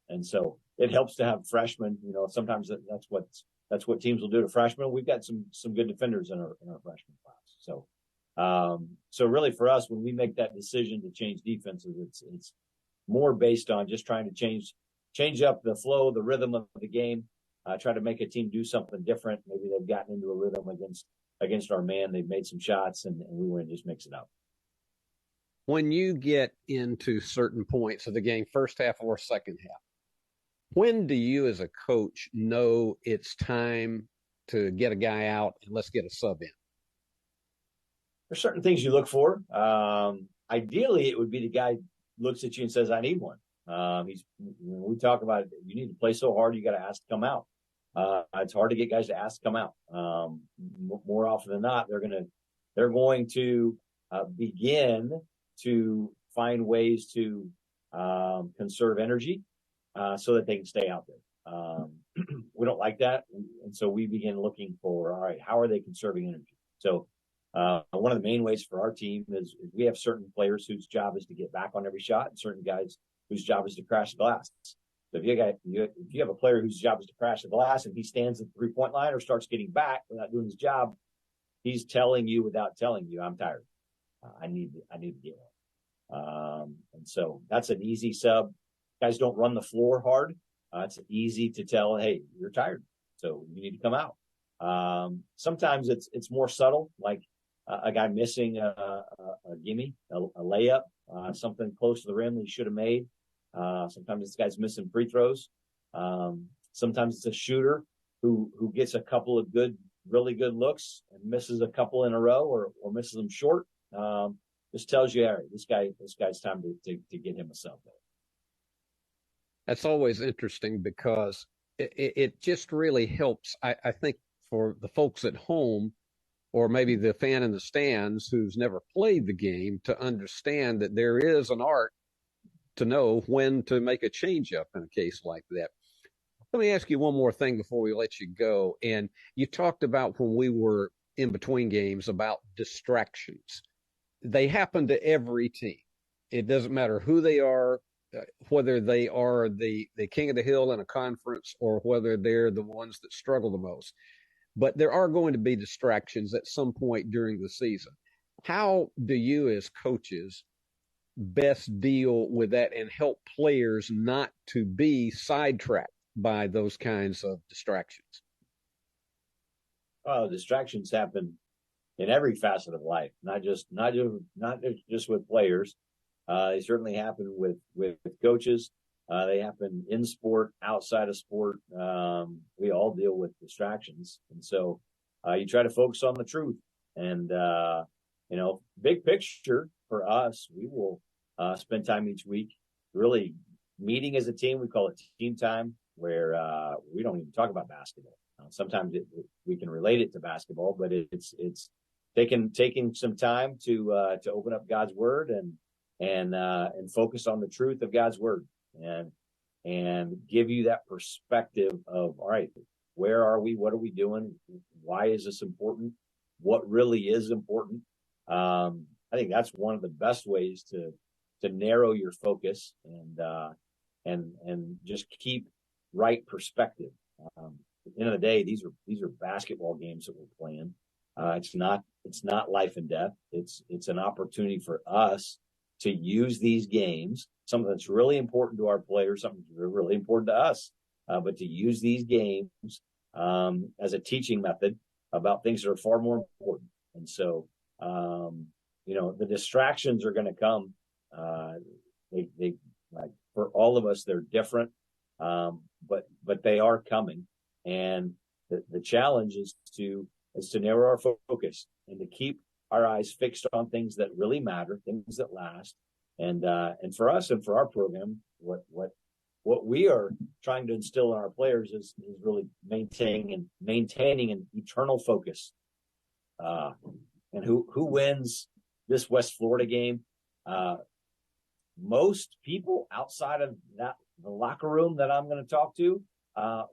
And so it helps to have freshmen. Sometimes that's what teams will do to freshmen. We've got some good defenders in our freshman class. So really for us, when we make that decision to change defenses, it's more based on just trying to change up the flow, the rhythm of the game, try to make a team do something different. Maybe they've gotten into a rhythm against our man. They've made some shots and we want to just mix it up. When you get into certain points of the game, first half or second half, when do you as a coach know it's time to get a guy out and let's get a sub in? There's certain things you look for. Ideally, it would be the guy looks at you and says, I need one. When we talk about it, you need to play so hard, you got to ask to come out. It's hard to get guys to ask to come out. More often than not, they're going to begin to find ways to conserve energy so that they can stay out there. We don't like that, and so we begin looking for, all right, how are they conserving energy? So one of the main ways for our team is we have certain players whose job is to get back on every shot, and certain guys whose job is to crash the glass. So if you have a player whose job is to crash the glass and he stands at the 3-point line or starts getting back without doing his job, he's telling you without telling you, I'm tired. I need to get one. And so that's an easy sub. Guys don't run the floor hard. It's easy to tell, hey, you're tired, so you need to come out. Sometimes it's more subtle, like a guy missing a gimme, a layup, something close to the rim that he should have made. Sometimes this guy's missing free throws. Sometimes it's a shooter who gets a couple of really good looks and misses a couple in a row or misses them short. This tells you, all right, this guy's time to get him a sub. That's always interesting because it just really helps, I think, for the folks at home or maybe the fan in the stands who's never played the game to understand that there is an art to know when to make a change up in a case like that. Let me ask you one more thing before we let you go. And you talked about when we were in between games about distractions. They happen to every team. It doesn't matter who they are, whether they are the king of the hill in a conference or whether they're the ones that struggle the most. But there are going to be distractions at some point during the season. How do you as coaches best deal with that and help players not to be sidetracked by those kinds of distractions? Well, distractions happen in every facet of life, not just with players. They certainly happen with coaches. They happen in sport, outside of sport. We all deal with distractions. And so you try to focus on the truth. And, big picture for us, we will spend time each week really meeting as a team. We call it team time, where we don't even talk about basketball. Sometimes we can relate it to basketball, but it's taking some time to open up God's word and focus on the truth of God's word. And give you that perspective of, all right, where are we? What are we doing? Why is this important? What really is important? I think that's one of the best ways to narrow your focus and just keep right perspective. At the end of the day, these are basketball games that we're playing. It's not life and death. It's an opportunity for us to use these games, something that's really important to our players, something that's really important to us, but to use these games as a teaching method about things that are far more important. And so, the distractions are going to come. They like for all of us, they're different, but they are coming. And the challenge is to narrow our focus and to keep our eyes fixed on things that really matter, things that last. And for us and for our program, what we are trying to instill in our players is really maintaining an eternal focus. And who wins this West Florida game? Most people outside of the locker room that I'm going to talk to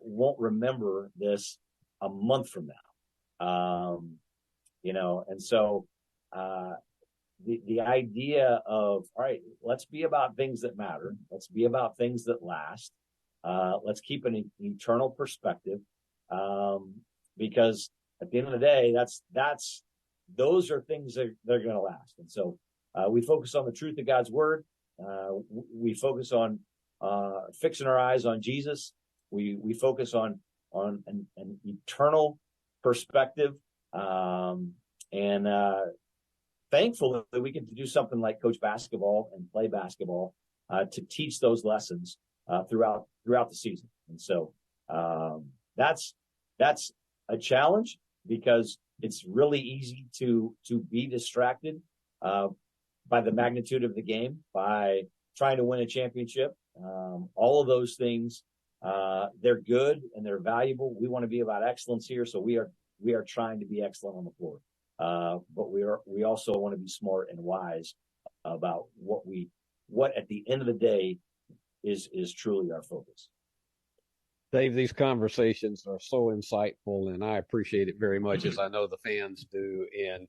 won't remember this a month from now. And so the idea of, all right, let's be about things that matter. Let's be about things that last. Let's keep an eternal perspective, because at the end of the day, those are things that they're going to last. And so we focus on the truth of God's word. We focus on fixing our eyes on Jesus. We focus on an eternal perspective. And thankfully, we get to do something like coach basketball and play basketball to teach those lessons throughout the season. And so that's a challenge, because it's really easy to be distracted by the magnitude of the game, by trying to win a championship. All of those things, they're good and they're valuable. We want to be about excellence here, so we are trying to be excellent on the floor. But we also want to be smart and wise about what at the end of the day is truly our focus. Dave, these conversations are so insightful, and I appreciate it very much, as I know the fans do. And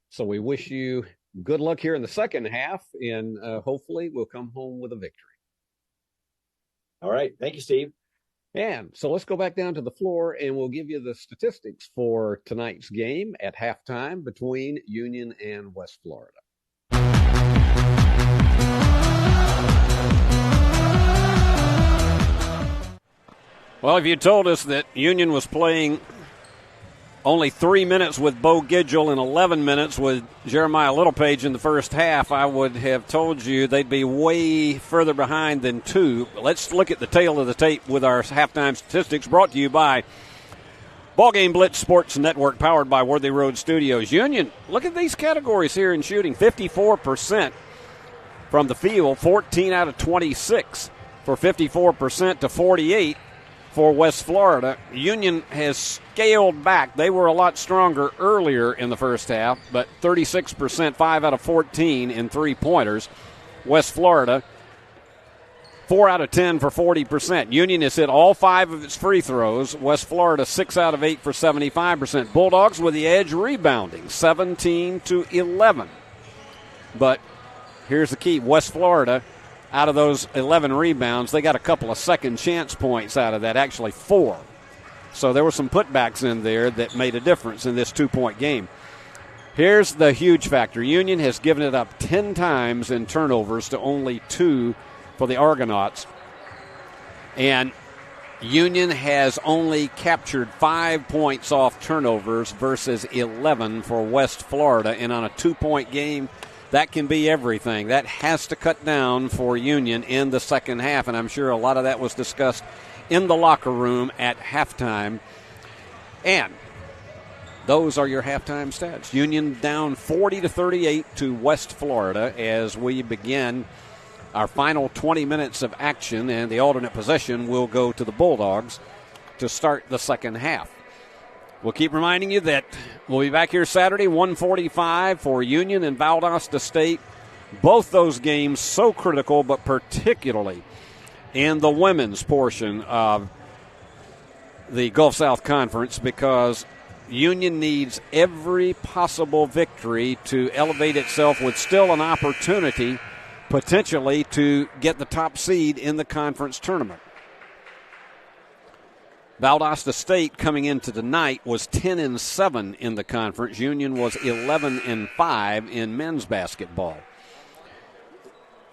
so we wish you good luck here in the second half, and hopefully we'll come home with a victory. All right. Thank you, Steve. And so let's go back down to the floor, and we'll give you the statistics for tonight's game at halftime between Union and West Florida. Well, if you told us that Union was playing only 3 minutes with Bo Gidgel and 11 minutes with Jeremiah Littlepage in the first half, I would have told you they'd be way further behind than 2. Let's look at the tail of the tape with our halftime statistics brought to you by BallGame Blitz Sports Network, powered by Worthy Road Studios. Union, look at these categories here in shooting. 54% from the field, 14 out of 26 for 54% to 48 for West Florida. Union has scaled back. They were a lot stronger earlier in the first half, but 36%, 5 out of 14 in three-pointers. West Florida, 4 out of 10 for 40%. Union has hit all 5 of its free throws. West Florida, 6 out of 8 for 75%. Bulldogs with the edge rebounding, 17-11. But here's the key. West Florida, out of those 11 rebounds, they got a couple of second chance points out of that, actually 4. So there were some putbacks in there that made a difference in this 2-point game. Here's the huge factor. Union has given it up 10 times in turnovers to only 2 for the Argonauts. And Union has only captured 5 points off turnovers versus 11 for West Florida. And on a 2-point game, that can be everything. That has to cut down for Union in the second half, and I'm sure a lot of that was discussed in the locker room at halftime. And those are your halftime stats. Union down 40-38 to West Florida as we begin our final 20 minutes of action, and the alternate possession will go to the Bulldogs to start the second half. We'll keep reminding you that we'll be back here Saturday, 1:45 for Union and Valdosta State. Both those games so critical, but particularly in the women's portion of the Gulf South Conference, because Union needs every possible victory to elevate itself with still an opportunity potentially to get the top seed in the conference tournament. Valdosta State coming into tonight was 10-7 in the conference. Union was 11-5 in men's basketball.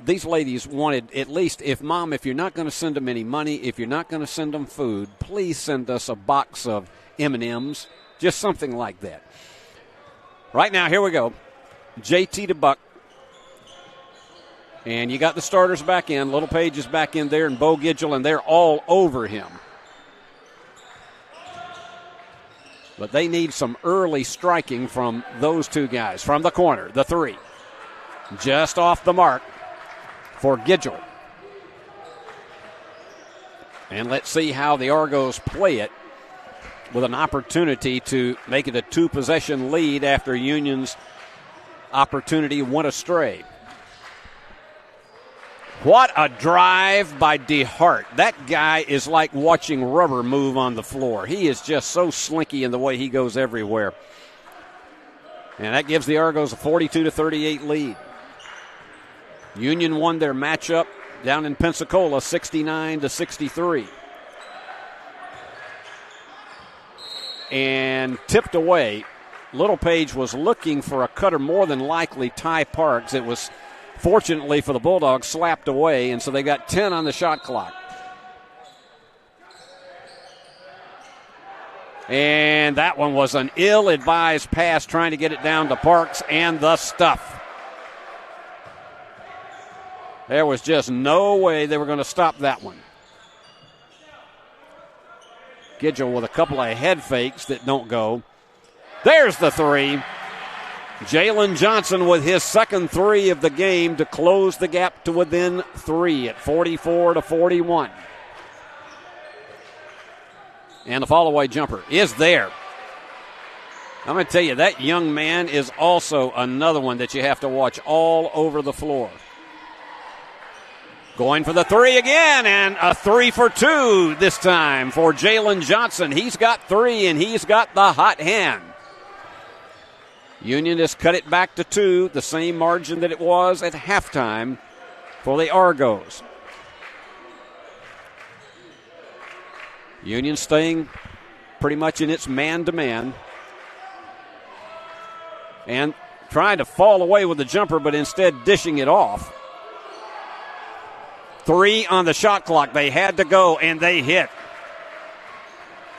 These ladies wanted, at least, if you're not going to send them any money, if you're not going to send them food, please send us a box of M&Ms, just something like that. Right now, here we go. JT to Buck. And you got the starters back in. Littlepage is back in there, and Bo Gidgel, and they're all over him. But they need some early striking from those two guys. From the corner, the 3. Just off the mark for Gidgel. And let's see how the Argos play it with an opportunity to make it a 2-possession lead after Union's opportunity went astray. What a drive by DeHart. That guy is like watching rubber move on the floor. He is just so slinky in the way he goes everywhere. And that gives the Argos a 42-38 lead. Union won their matchup down in Pensacola, 69-63. And tipped away. Littlepage was looking for a cutter, more than likely Ty Parks. It was, fortunately for the Bulldogs, slapped away, and so they got 10 on the shot clock. And that one was an ill-advised pass, trying to get it down to Parks, and the stuff. There was just no way they were going to stop that one. Gidgel with a couple of head fakes that don't go. There's the 3. Jalen Johnson with his second 3 of the game to close the gap to within 3 at 44-41. And the fall-away jumper is there. I'm going to tell you, that young man is also another one that you have to watch all over the floor. Going for the 3 again, and a 3 for 2 this time for Jalen Johnson. He's got 3, and he's got the hot hand. Union has cut it back to 2, the same margin that it was at halftime for the Argos. Union staying pretty much in its man-to-man. And trying to fall away with the jumper, but instead dishing it off. 3 on the shot clock. They had to go, and they hit.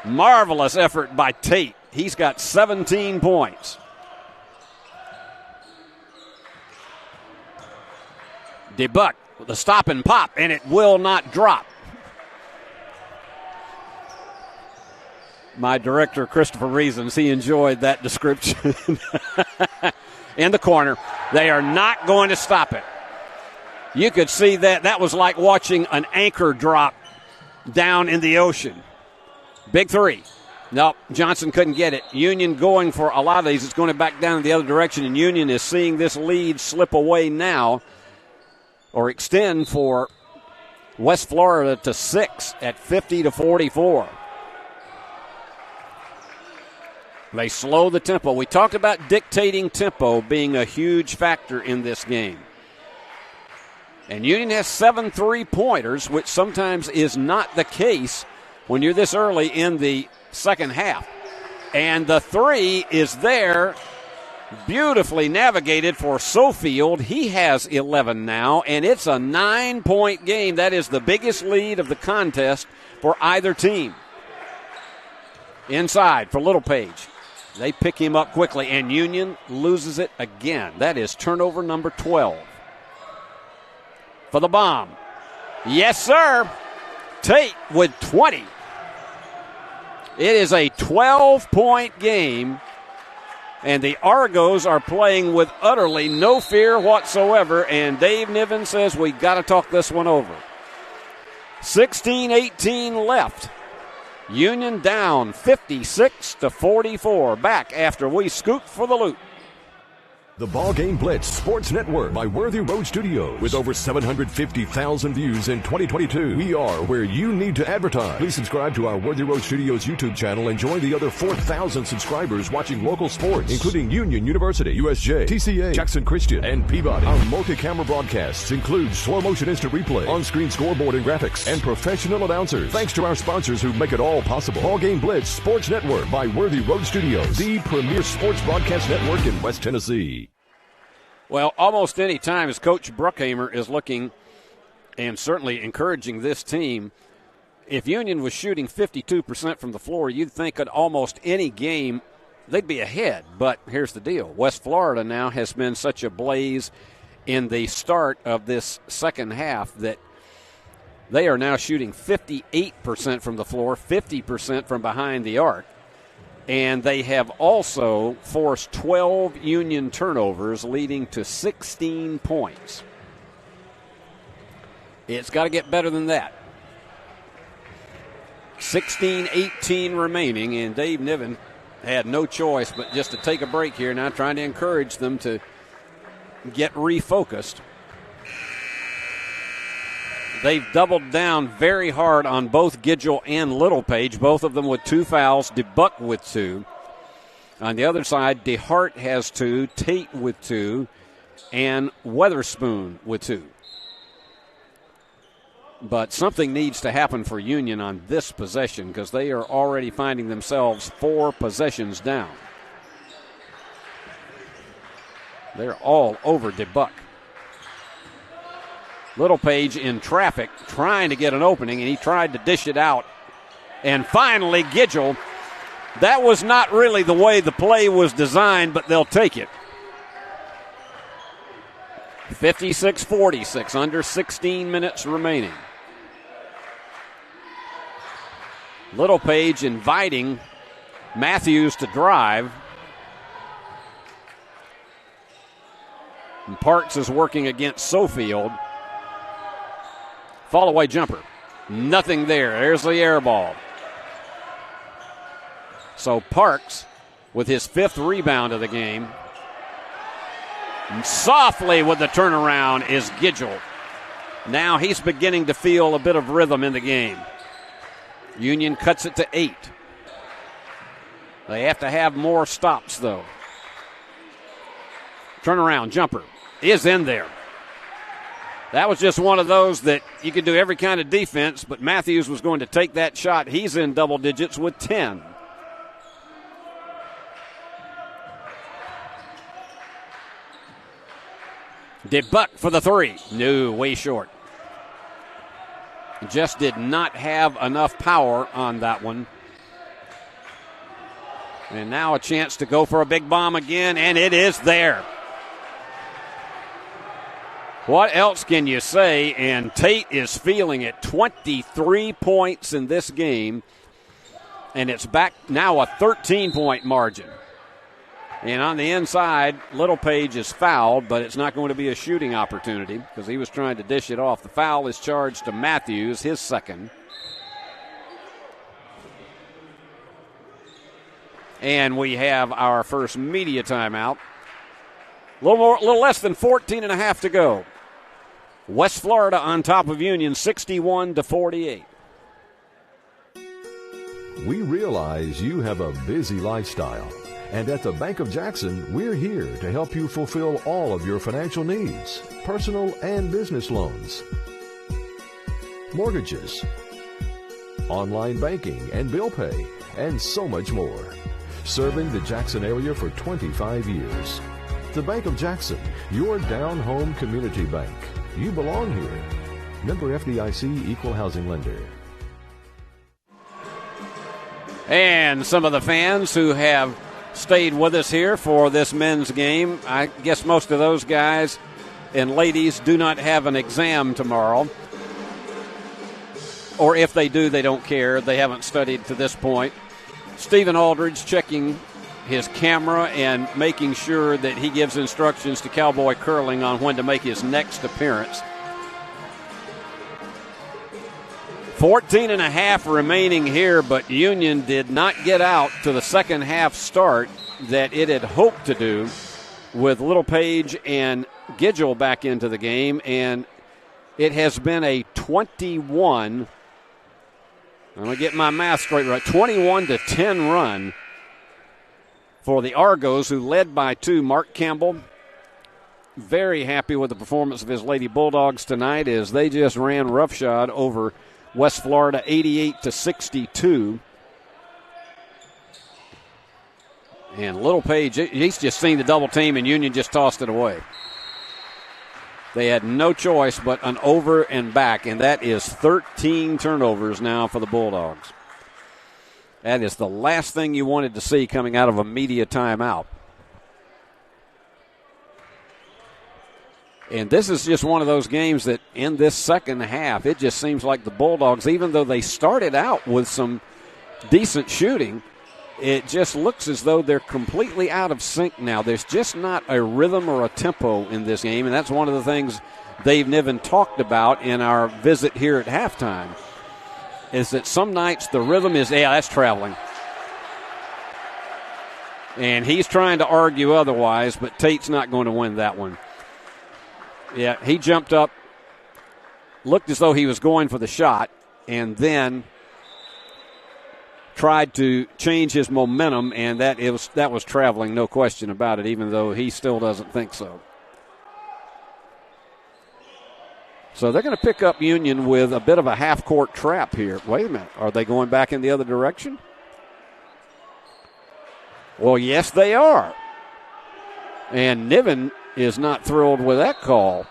Marvelous effort by Tate. He's got 17 points. DeBuck with a stop and pop, and it will not drop. My director, Christopher Reasons, he enjoyed that description. In the corner. They are not going to stop it. You could see that. That was like watching an anchor drop down in the ocean. Big three. Nope, Johnson couldn't get it. Union going for a lot of these. It's going back down in the other direction, and Union is seeing this lead slip away now or extend for West Florida to 6 at 50-44. They slow the tempo. We talked about dictating tempo being a huge factor in this game. And Union has 7 3-pointers, which sometimes is not the case when you're this early in the second half. And the three is there, beautifully navigated for Sofield. He has 11 now, and it's a 9-point game. That is the biggest lead of the contest for either team. Inside for Littlepage. They pick him up quickly, and Union loses it again. That is turnover number 12. For the bomb. Yes, sir. Tate with 20. It is a 12-point game, and the Argos are playing with utterly no fear whatsoever, and Dave Niven says we got to talk this one over. 16-18 left. Union down 56-44. Back after we scoop for the loot. The BallGame Blitz Sports Network by Worthy Road Studios. With over 750,000 views in 2022, we are where you need to advertise. Please subscribe to our Worthy Road Studios YouTube channel and join the other 4,000 subscribers watching local sports, including Union University, USJ, TCA, Jackson Christian, and Peabody. Our multi-camera broadcasts include slow motion instant replay, on-screen scoreboard and graphics, and professional announcers. Thanks to our sponsors who make it all possible. BallGame Blitz Sports Network by Worthy Road Studios, the premier sports broadcast network in West Tennessee. Well, almost any time as Coach Bruckhamer is looking and certainly encouraging this team, if Union was shooting 52% from the floor, you'd think at almost any game they'd be ahead. But here's the deal. West Florida now has been such a blaze in the start of this second half that they are now shooting 58% from the floor, 50% from behind the arc. And they have also forced 12 Union turnovers, leading to 16 points. It's got to get better than that. 16-18 remaining, and Dave Niven had no choice but just to take a break here, now trying to encourage them to get refocused. They've doubled down very hard on both Gidgel and Littlepage, both of them with 2 fouls, DeBuck with 2. On the other side, DeHart has 2, Tate with 2, and Weatherspoon with 2. But something needs to happen for Union on this possession because they are already finding themselves 4 possessions down. They're all over DeBuck. Littlepage in traffic trying to get an opening, and he tried to dish it out. And finally, Gidgel. That was not really the way the play was designed, but they'll take it. 56-46, under 16 minutes remaining. Littlepage inviting Matthews to drive. And Parks is working against Sofield. Fall away jumper. Nothing there. There's the air ball. So Parks, with his 5th rebound of the game, and softly with the turnaround is Gidgel. Now he's beginning to feel a bit of rhythm in the game. Union cuts it to 8. They have to have more stops, though. Turnaround jumper is in there. That was just one of those that you could do every kind of defense, but Matthews was going to take that shot. He's in double digits with 10. DeBuck for the 3. No, way short. Just did not have enough power on that one. And now a chance to go for a big bomb again, and it is there. What else can you say? And Tate is feeling it. 23 points in this game, and it's back now a 13-point margin. And on the inside, Littlepage is fouled, but it's not going to be a shooting opportunity because he was trying to dish it off. The foul is charged to Matthews, his second. And we have our first media timeout. A little less than 14 and a half to go. West Florida on top of Union, 61-48. We realize you have a busy lifestyle. And at the Bank of Jackson, we're here to help you fulfill all of your financial needs, personal and business loans, mortgages, online banking and bill pay, and so much more. Serving the Jackson area for 25 years. The Bank of Jackson, your down-home community bank. You belong here. Member FDIC, Equal Housing Lender. And some of the fans who have stayed with us here for this men's game, I guess most of those guys and ladies do not have an exam tomorrow. Or if they do, they don't care. They haven't studied to this point. Stephen Aldridge checking his camera and making sure that he gives instructions to Cowboy Curling on when to make his next appearance. 14 and a half remaining here, but Union did not get out to the second half start that it had hoped to do with Littlepage and Gidgel back into the game, and it has been a 21, I'm going to get my math straight right, 21-10 run for the Argos, who led by 2. Mark Campbell, very happy with the performance of his Lady Bulldogs tonight as they just ran roughshod over West Florida 88-62. And Littlepage, he's just seen the double team, and Union just tossed it away. They had no choice but an over and back, and that is 13 turnovers now for the Bulldogs. That is the last thing you wanted to see coming out of a media timeout. And this is just one of those games that in this second half, it just seems like the Bulldogs, even though they started out with some decent shooting, it just looks as though they're completely out of sync now. There's just not a rhythm or a tempo in this game, and that's one of the things Dave Niven talked about in our visit here at halftime, is that some nights the rhythm is, that's traveling. And he's trying to argue otherwise, but Tate's not going to win that one. Yeah, he jumped up, looked as though he was going for the shot, and then tried to change his momentum, and that was traveling, no question about it, even though he still doesn't think so. So they're going to pick up Union with a bit of a half-court trap here. Wait a minute, are they going back in the other direction? Well, yes, they are. And Niven is not thrilled with that call.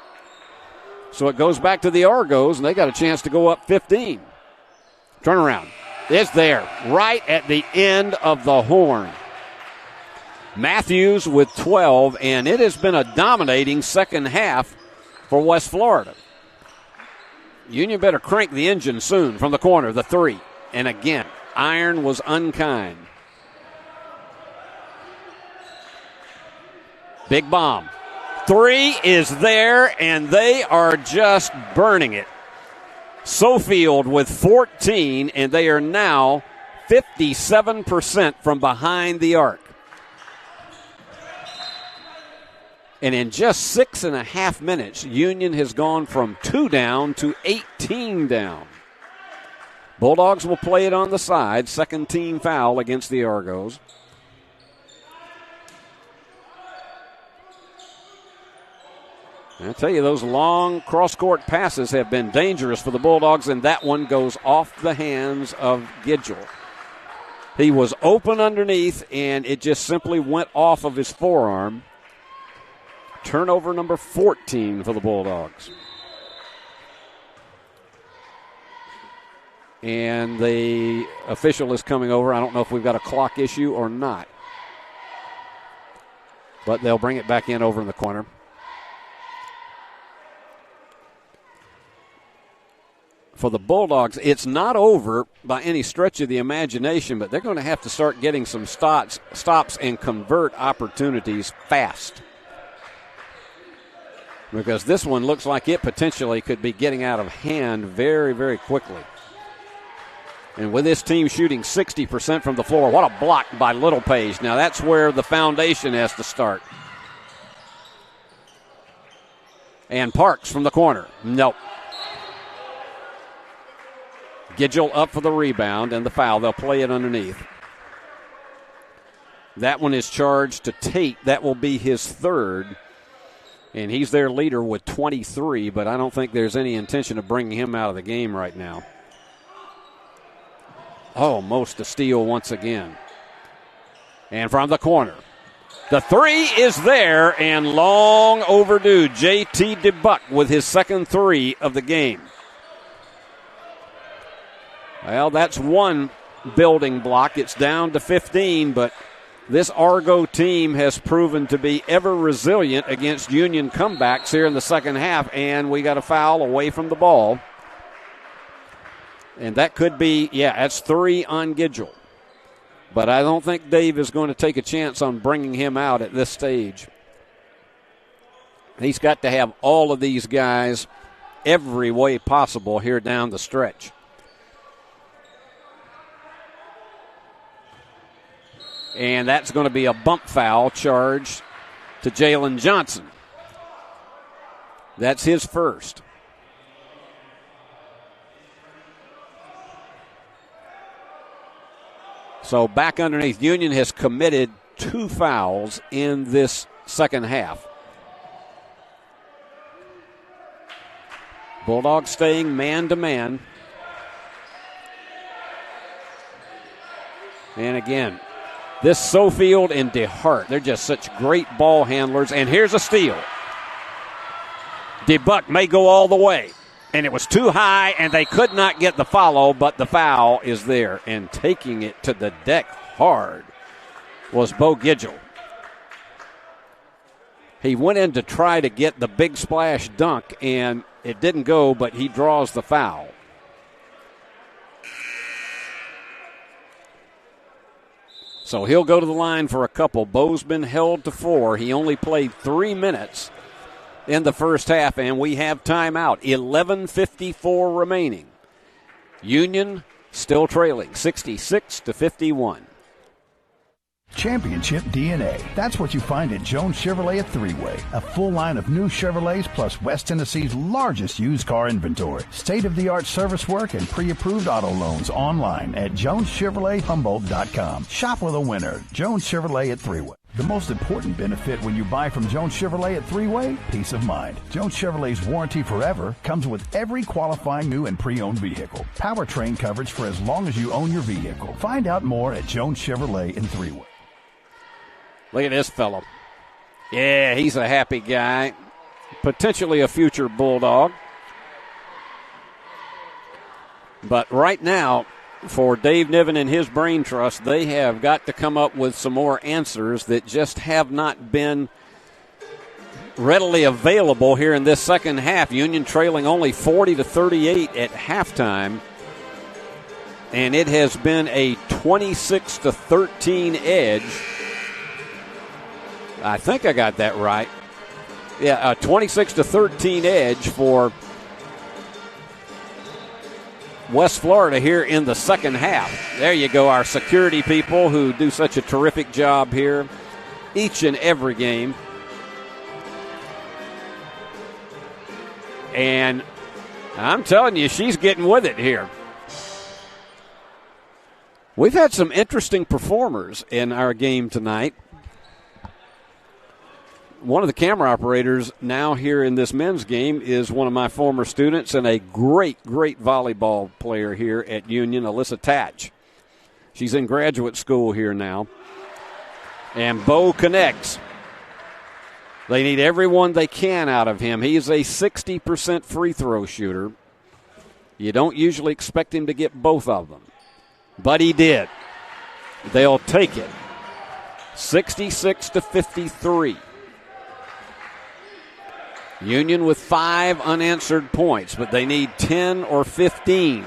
So it goes back to the Argos, and they got a chance to go up 15. Turnaround. It's there, right at the end of the horn. Matthews with 12, and it has been a dominating second half for West Florida. Union better crank the engine soon from the corner, the 3. And again, iron was unkind. Big bomb. 3 is there, and they are just burning it. Sofield with 14, and they are now 57% from behind the arc. And in just 6.5 minutes, Union has gone from 2 down to 18 down. Bulldogs will play it on the side. Second team foul against the Argos. I tell you, those long cross-court passes have been dangerous for the Bulldogs, and that one goes off the hands of Gidgel. He was open underneath, and it just simply went off of his forearm. Turnover number 14 for the Bulldogs. And the official is coming over. I don't know if we've got a clock issue or not. But they'll bring it back in over in the corner. For the Bulldogs, it's not over by any stretch of the imagination, but they're going to have to start getting some stops and convert opportunities fast. Because this one looks like it potentially could be getting out of hand very, very quickly. And with this team shooting 60% from the floor, what a block by Littlepage. Now that's where the foundation has to start. And Parks from the corner. Nope. Gidgel up for the rebound and the foul. They'll play it underneath. That one is charged to Tate. That will be his third. And he's their leader with 23, but I don't think there's any intention of bringing him out of the game right now. Almost a steal once again. And from the corner. The three is there and long overdue. J.T. DeBuck with his second three of the game. Well, that's one building block. It's down to 15, but this Argo team has proven to be ever resilient against Union comebacks here in the second half, and we got a foul away from the ball. And that could be, that's 3 on Gidgel. But I don't think Dave is going to take a chance on bringing him out at this stage. He's got to have all of these guys every way possible here down the stretch. And that's going to be a bump foul charge to Jalen Johnson. That's his first. So back underneath. Union has committed 2 fouls in this second half. Bulldogs staying man-to-man. And again, this Sofield and DeHart, they're just such great ball handlers. And here's a steal. DeBuck may go all the way. And it was too high, and they could not get the follow, but the foul is there. And taking it to the deck hard was Bo Gidgel. He went in to try to get the big splash dunk, and it didn't go, but he draws the foul. So he'll go to the line for a couple. Bo's been held to 4. He only played 3 minutes in the first half, and we have timeout. 11:54 remaining. Union still trailing 66-51. Championship DNA. That's what you find at Jones Chevrolet at Three-Way. A full line of new Chevrolets plus West Tennessee's largest used car inventory. State-of-the-art service work and pre-approved auto loans online at JonesChevroletHumboldt.com. Shop with a winner. Jones Chevrolet at Three-Way. The most important benefit when you buy from Jones Chevrolet at Three-Way, peace of mind. Jones Chevrolet's warranty forever comes with every qualifying new and pre-owned vehicle. Powertrain coverage for as long as you own your vehicle. Find out more at Jones Chevrolet in Three-Way. Look at this fellow. Yeah, he's a happy guy. Potentially a future Bulldog. But right now, for Dave Niven and his brain trust, they have got to come up with some more answers that just have not been readily available here in this second half. Union trailing only 40-38 at halftime. And it has been a 26-13 edge. I think I got that right. Yeah, a 26-13 edge for West Florida here in the second half. There you go, our security people who do such a terrific job here each and every game. And I'm telling you, she's getting with it here. We've had some interesting performers in our game tonight. One of the camera operators now here in this men's game is one of my former students and a great, great volleyball player here at Union, Alyssa Tatch. She's in graduate school here now. And Bo connects. They need everyone they can out of him. He is a 60% free throw shooter. You don't usually expect him to get both of them, but he did. They'll take it. 66-53. Union with 5 unanswered points, but they need 10 or 15.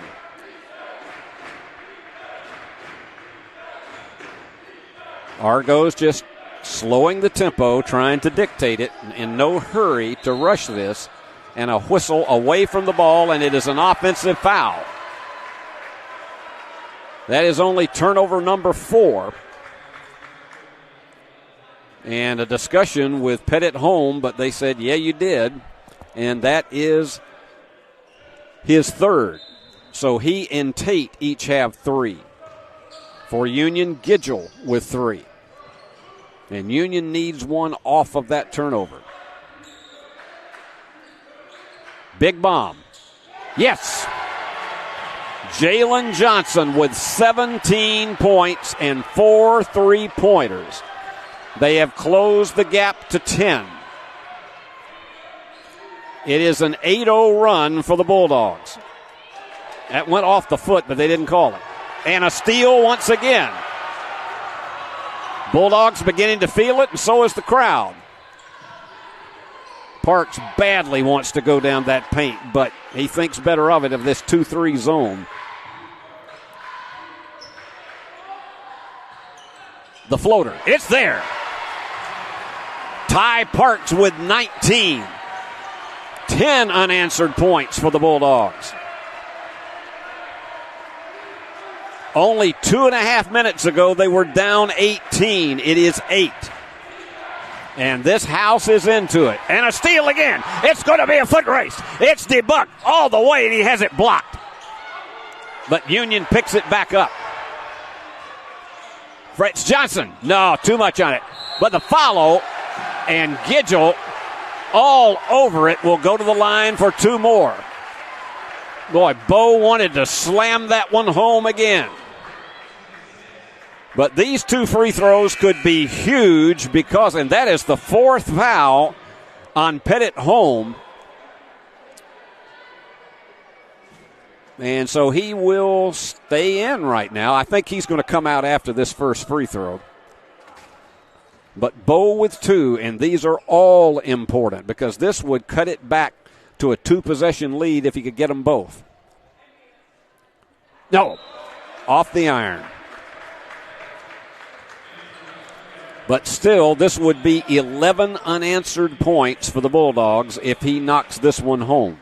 Argos just slowing the tempo, trying to dictate it, in no hurry to rush this, and a whistle away from the ball, and it is an offensive foul. That is only turnover number 4. And a discussion with Pettit home, but they said, yeah, you did. And that is his third. So he and Tate each have 3. For Union, Gidgel with 3. And Union needs one off of that turnover. Big bomb. Yes. Jalen Johnson with 17 points and 4 3-pointers. They have closed the gap to 10. It is an 8-0 run for the Bulldogs. That went off the foot, but they didn't call it. And a steal once again. Bulldogs beginning to feel it, and so is the crowd. Parks badly wants to go down that paint, but he thinks better of it of this 2-3 zone. The floater, it's there. Ty Parks with 19. 10 unanswered points for the Bulldogs. Only 2.5 minutes ago, they were down 18. It is 8. And this house is into it. And a steal again. It's going to be a foot race. It's DeBuck all the way, and he has it blocked. But Union picks it back up. Fritz Johnson. No, too much on it. But the follow, and Gidgel all over it, will go to the line for 2 more. Boy, Bo wanted to slam that one home again. But these 2 free throws could be huge because, and that is the 4th foul on Pettit home. And so he will stay in right now. I think he's going to come out after this first free throw. But Bo with 2, and these are all important because this would cut it back to a 2-possession lead if he could get them both. No, off the iron. But still, this would be 11 unanswered points for the Bulldogs if he knocks this one home.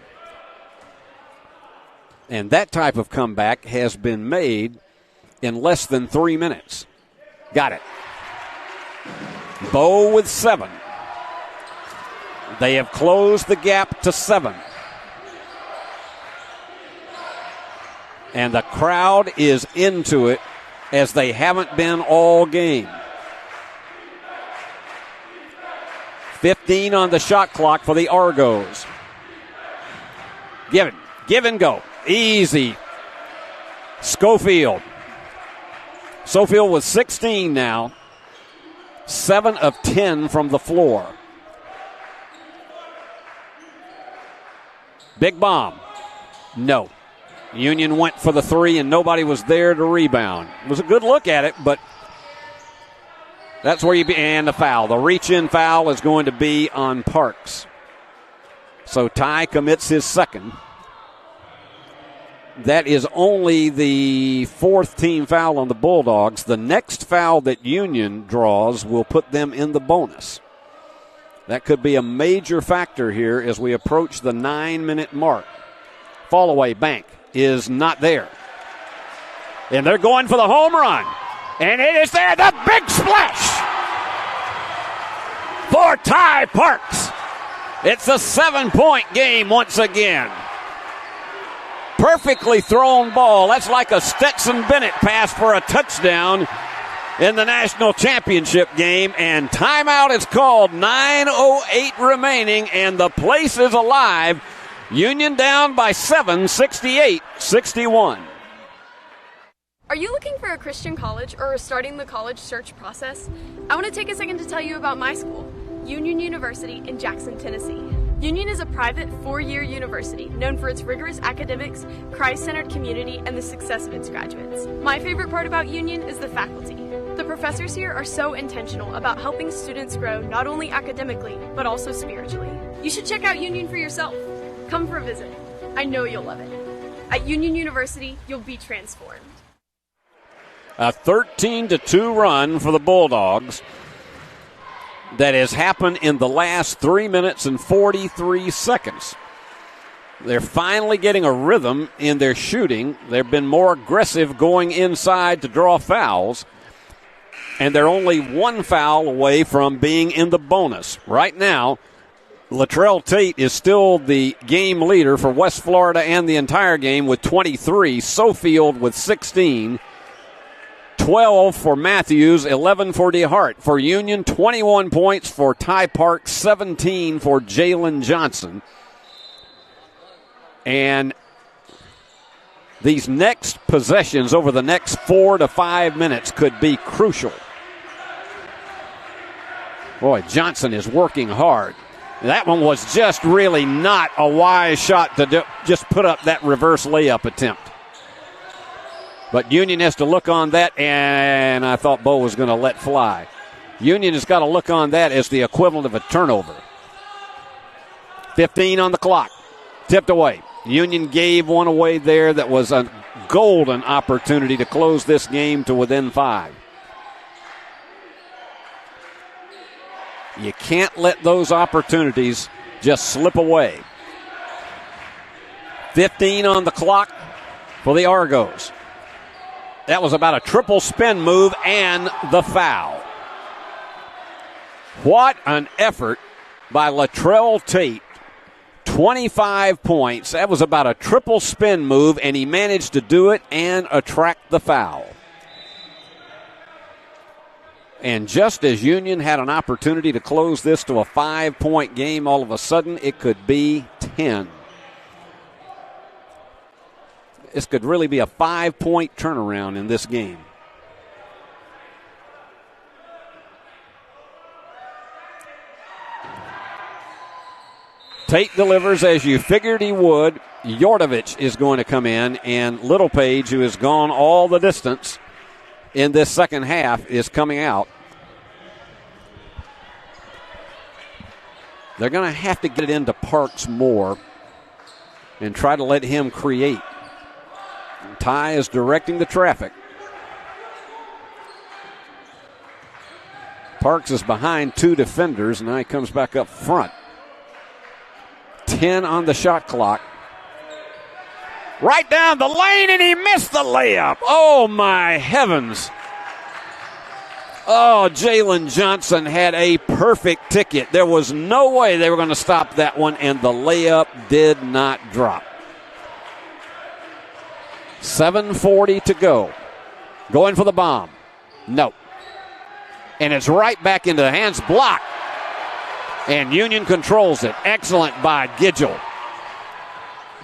And that type of comeback has been made in less than 3 minutes. Got it. Bo with 7. They have closed the gap to 7. And the crowd is into it as they haven't been all game. 15 on the shot clock for the Argos. Give and go. Easy. Schofield with 16 now. 7 of 10 from the floor. Big bomb. No. Union went for the 3 and nobody was there to rebound. It was a good look at it, but that's where and the foul. The reach-in foul is going to be on Parks. So Ty commits his second. That is only the 4th team foul on the Bulldogs. The next foul that Union draws will put them in the bonus. That could be a major factor here as we approach the 9-minute mark. Fall-away bank is not there. And they're going for the home run. And it is there, the big splash for Ty Parks. It's a 7-point game once again. Perfectly thrown ball. That's like a Stetson Bennett pass for a touchdown in the national championship game. And timeout is called. 9:08 remaining, and the place is alive. Union down by 7, 68-61. Are you looking for a Christian college or starting the college search process? I want to take a second to tell you about my school, Union University in Jackson, Tennessee. Union is a private 4-year university known for its rigorous academics, Christ-centered community, and the success of its graduates. My favorite part about Union is the faculty. The professors here are so intentional about helping students grow not only academically, but also spiritually. You should check out Union for yourself. Come for a visit. I know you'll love it. At Union University, you'll be transformed. A 13-2 run for the Bulldogs that has happened in the last 3 minutes and 43 seconds. They're finally getting a rhythm in their shooting. They've been more aggressive going inside to draw fouls, and they're only one foul away from being in the bonus. Right now, Latrell Tate is still the game leader for West Florida and the entire game with 23. Sofield with 16. 12 for Matthews, 11 for DeHart. For Union, 21 points for Ty Park, 17 for Jalen Johnson. And these next possessions over the next 4 to 5 minutes could be crucial. Boy, Johnson is working hard. That one was just really not a wise shot to just put up that reverse layup attempt. But Union has to look on that, and I thought Bo was going to let fly. Union has got to look on that as the equivalent of a turnover. 15 on the clock. Tipped away. Union gave one away there that was a golden opportunity to close this game to within 5. You can't let those opportunities just slip away. 15 on the clock for the Argos. That was about a triple spin move and the foul. What an effort by Latrell Tate. 25 points. That was about a triple spin move, and he managed to do it and attract the foul. And just as Union had an opportunity to close this to a 5-point game, all of a sudden it could be 10. This could really be a 5-point turnaround in this game. Tate delivers as you figured he would. Yordovich is going to come in, and Littlepage, who has gone all the distance in this second half, is coming out. They're going to have to get it into Parks more and try to let him create. Ty is directing the traffic. Parks is behind 2 defenders, and now he comes back up front. 10 on the shot clock. Right down the lane, and he missed the layup. Oh, my heavens. Oh, Jalen Johnson had a perfect ticket. There was no way they were going to stop that one, and the layup did not drop. 7:40 to go. Going for the bomb. No. And it's right back into the hands. Block. And Union controls it. Excellent by Gidgel.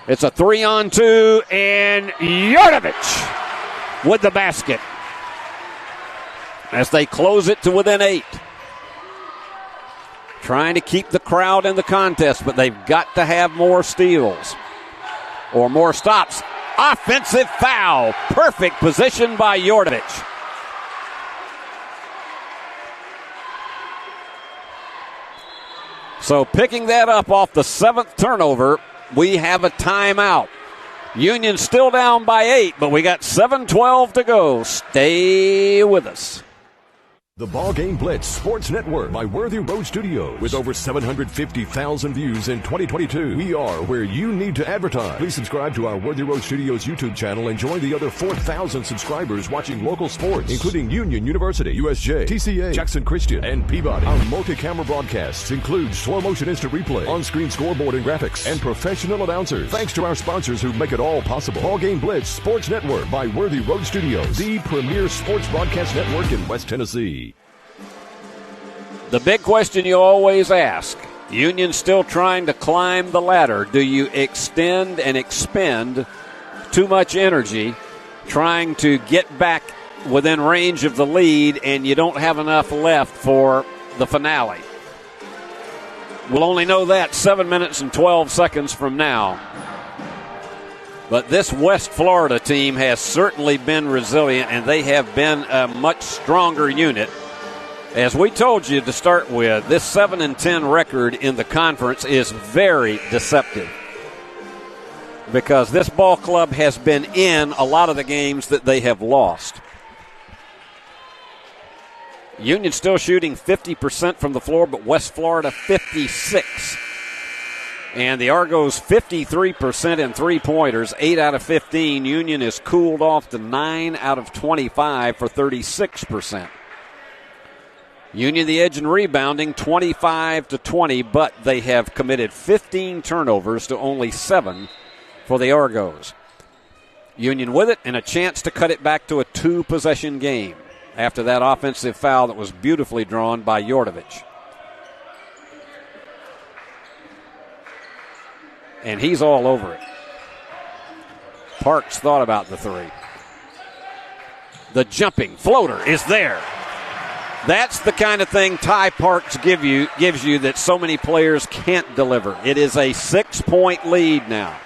It's a 3-on-2, and Yordovich with the basket as they close it to within 8. Trying to keep the crowd in the contest, but they've got to have more steals or more stops. Offensive foul. Perfect position by Yordovich. So picking that up off the 7th turnover, we have a timeout. Union still down by 8, but we got 7:12 to go. Stay with us. The BallGame Blitz Sports Network by Worthy Road Studios. With over 750,000 views in 2022, we are where you need to advertise. Please subscribe to our Worthy Road Studios YouTube channel and join the other 4,000 subscribers watching local sports, including Union University, USJ, TCA, Jackson Christian, and Peabody. Our multi-camera broadcasts include slow-motion instant replay, on-screen scoreboard and graphics, and professional announcers. Thanks to our sponsors who make it all possible. BallGame Blitz Sports Network by Worthy Road Studios, the premier sports broadcast network in West Tennessee. The big question you always ask, Union still trying to climb the ladder. Do you extend and expend too much energy trying to get back within range of the lead and you don't have enough left for the finale? We'll only know that 7 minutes and 12 seconds from now. But this West Florida team has certainly been resilient, and they have been a much stronger unit. As we told you to start with, this 7-10 record in the conference is very deceptive because this ball club has been in a lot of the games that they have lost. Union still shooting 50% from the floor, but West Florida 56%. And the Argos 53% in three-pointers, 8 out of 15. Union is cooled off to 9 out of 25 for 36%. Union the edge in rebounding, 25-20, but they have committed 15 turnovers to only 7 for the Argos. Union with it and a chance to cut it back to a 2-possession game after that offensive foul that was beautifully drawn by Jordovich. And he's all over it. Parks thought about the three. The jumping floater is there. That's the kind of thing Ty Parks gives you that so many players can't deliver. It is a 6-point lead now.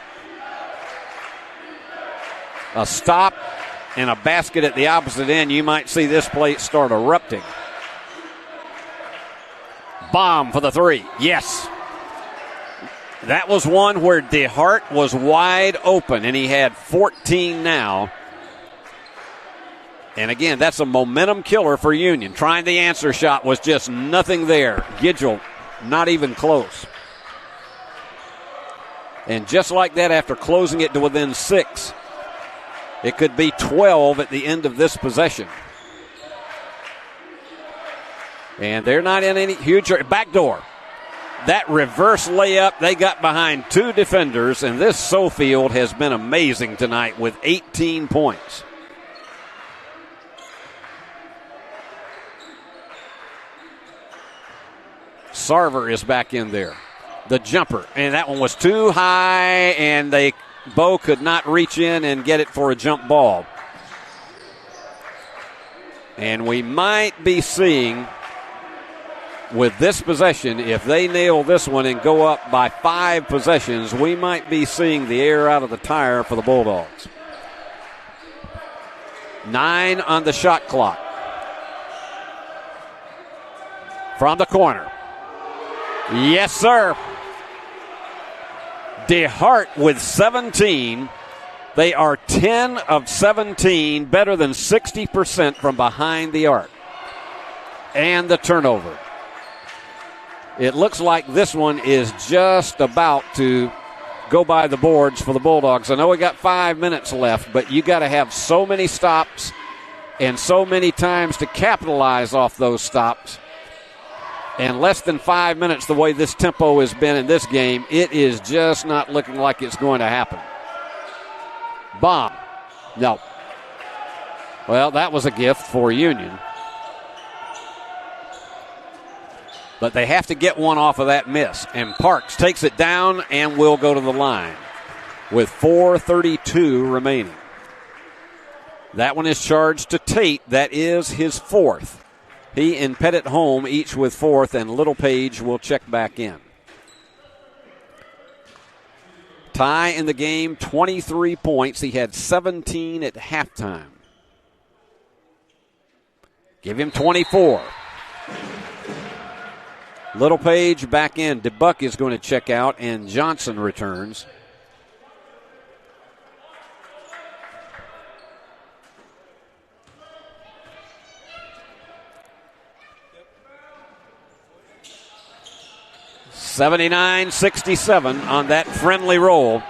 A stop and a basket at the opposite end. You might see this place start erupting. Bomb for the three. Yes. That was one where DeHart was wide open, and he had 14 now. And again, that's a momentum killer for Union. Trying the answer shot was just nothing there. Gidgel, not even close. And just like that, after closing it to within 6, it could be 12 at the end of this possession. And they're not in any huge backdoor. That reverse layup, they got behind 2 defenders, and this Sofield has been amazing tonight with 18 points. Sarver is back in there. The jumper, and that one was too high, and Bo could not reach in and get it for a jump ball. And we might be seeing, with this possession, if they nail this one and go up by 5 possessions, we might be seeing the air out of the tire for the Bulldogs. 9 on the shot clock. From the corner. Yes, sir. DeHart with 17. They are 10 of 17, better than 60% from behind the arc. And the turnover. It looks like this one is just about to go by the boards for the Bulldogs. I know we got 5 minutes left, but you got to have so many stops and so many times to capitalize off those stops. And less than 5 minutes, the way this tempo has been in this game, it is just not looking like it's going to happen. Bomb. No. Well, that was a gift for Union. But they have to get one off of that miss. And Parks takes it down and will go to the line with 4:32 remaining. That one is charged to Tate. That is his 4th. He and Pettit home, each with 4th, and Little Page will check back in. Ty in the game, 23 points. He had 17 at halftime. Give him 24. Little Page back in. DeBuck is going to check out, and Johnson returns. $79-67 on that friendly roll.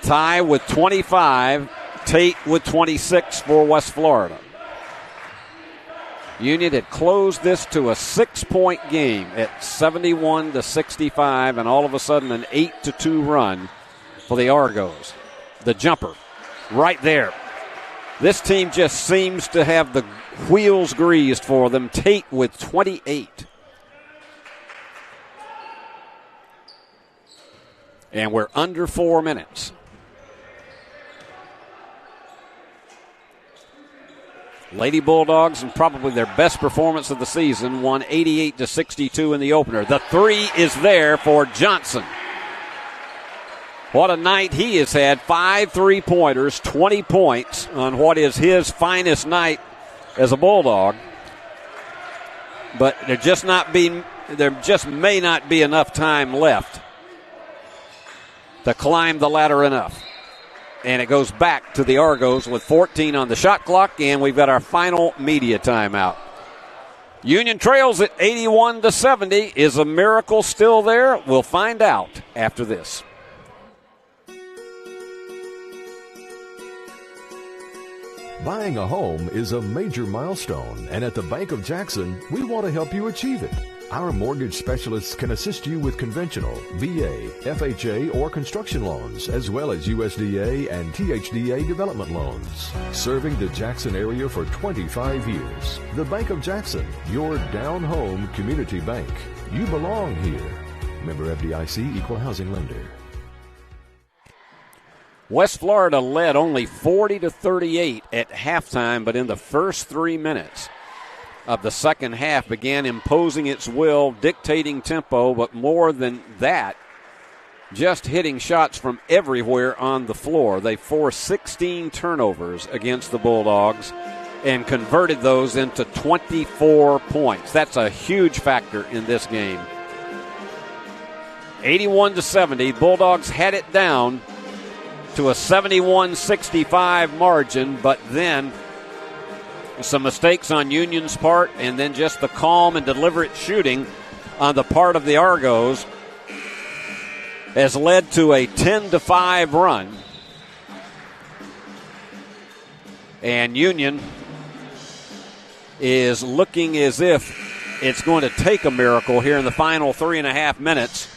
Ty with 25, Tate with 26 for West Florida. Union had closed this to a 6-point game at 71-65, and all of a sudden an 8-2 run for the Argos. The jumper right there. This team just seems to have the wheels greased for them. Tate with 28. And we're under 4 minutes. Lady Bulldogs, and probably their best performance of the season, won 88-62 in the opener. The three is there for Johnson. What a night he has had. 5 3-pointers, 20 points on what is his finest night as a Bulldog. But there just may not be enough time left to climb the ladder enough. And it goes back to the Argos with 14 on the shot clock, and we've got our final media timeout. Union trails at 81-70. Is a miracle still there? We'll find out after this. Buying a home is a major milestone, and at the Bank of Jackson, we want to help you achieve it. Our mortgage specialists can assist you with conventional, VA, FHA, or construction loans, as well as USDA and THDA development loans. Serving the Jackson area for 25 years. The Bank of Jackson, your down-home community bank. You belong here. Member FDIC, Equal Housing Lender. West Florida led only 40-38 at halftime, but in the first 3 minutes of the second half began imposing its will, dictating tempo, but more than that, just hitting shots from everywhere on the floor. They forced 16 turnovers against the Bulldogs and converted those into 24 points. That's a huge factor in this game. 81-70, Bulldogs had it down to a 71-65 margin, but then some mistakes on Union's part, and then just the calm and deliberate shooting on the part of the Argos has led to a 10-5 run. And Union is looking as if it's going to take a miracle here in the final 3.5 minutes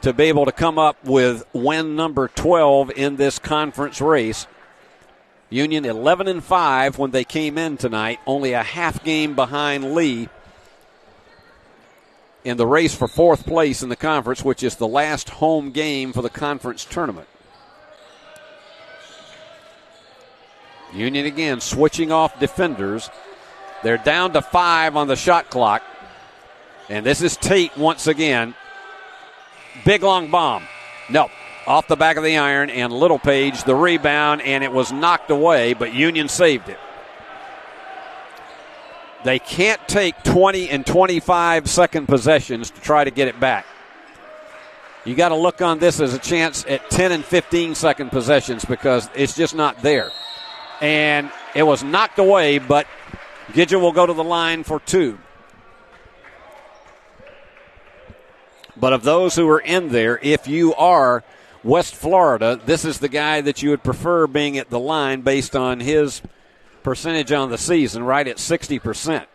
to be able to come up with win number 12 in this conference race. Union 11-5 when they came in tonight, only a half game behind Lee in the race for fourth place in the conference, which is the last home game for the conference tournament. Union again switching off defenders. They're down to 5 on the shot clock. And this is Tate once again. Big long bomb. Nope. Off the back of the iron, and Littlepage the rebound, and it was knocked away, but Union saved it. They can't take 20 and 25-second possessions to try to get it back. You got to look on this as a chance at 10 and 15-second possessions because it's just not there. And it was knocked away, but Gidget will go to the line for 2. But of those who are in there, if you are West Florida, this is the guy that you would prefer being at the line based on his percentage on the season, right at 60%.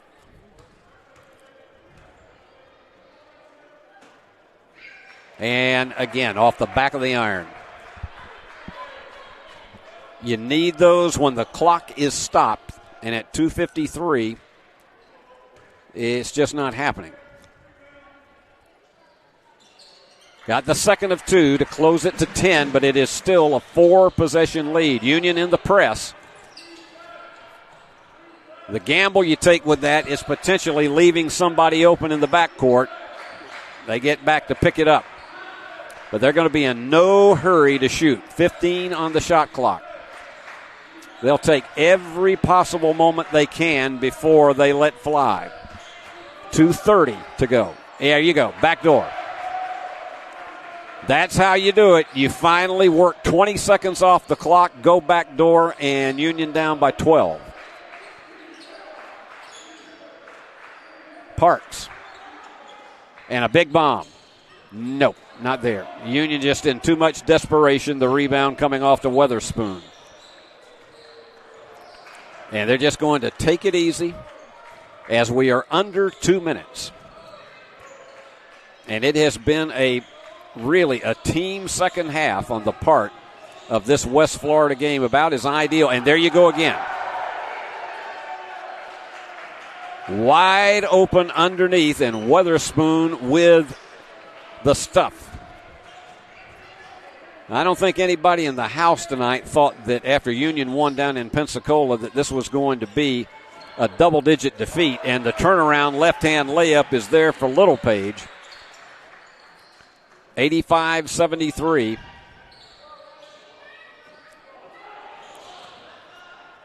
And again, off the back of the iron. You need those when the clock is stopped, and at 2:53, it's just not happening. Got the second of 2 to close it to 10, but it is still a 4-possession lead. Union in the press. The gamble you take with that is potentially leaving somebody open in the backcourt. They get back to pick it up. But they're going to be in no hurry to shoot. 15 on the shot clock. They'll take every possible moment they can before they let fly. 2:30 to go. There you go. Back door. That's how you do it. You finally work 20 seconds off the clock, go back door, and Union down by 12. Parks. And a big bomb. Nope, not there. Union just in too much desperation. The rebound coming off to Weatherspoon. And they're just going to take it easy as we are under 2 minutes. And it has been really a team second half on the part of this West Florida game, about as ideal. And there you go again. Wide open underneath, and Weatherspoon with the stuff. I don't think anybody in the house tonight thought that after Union won down in Pensacola that this was going to be a double-digit defeat, and the turnaround left-hand layup is there for Littlepage. 85-73.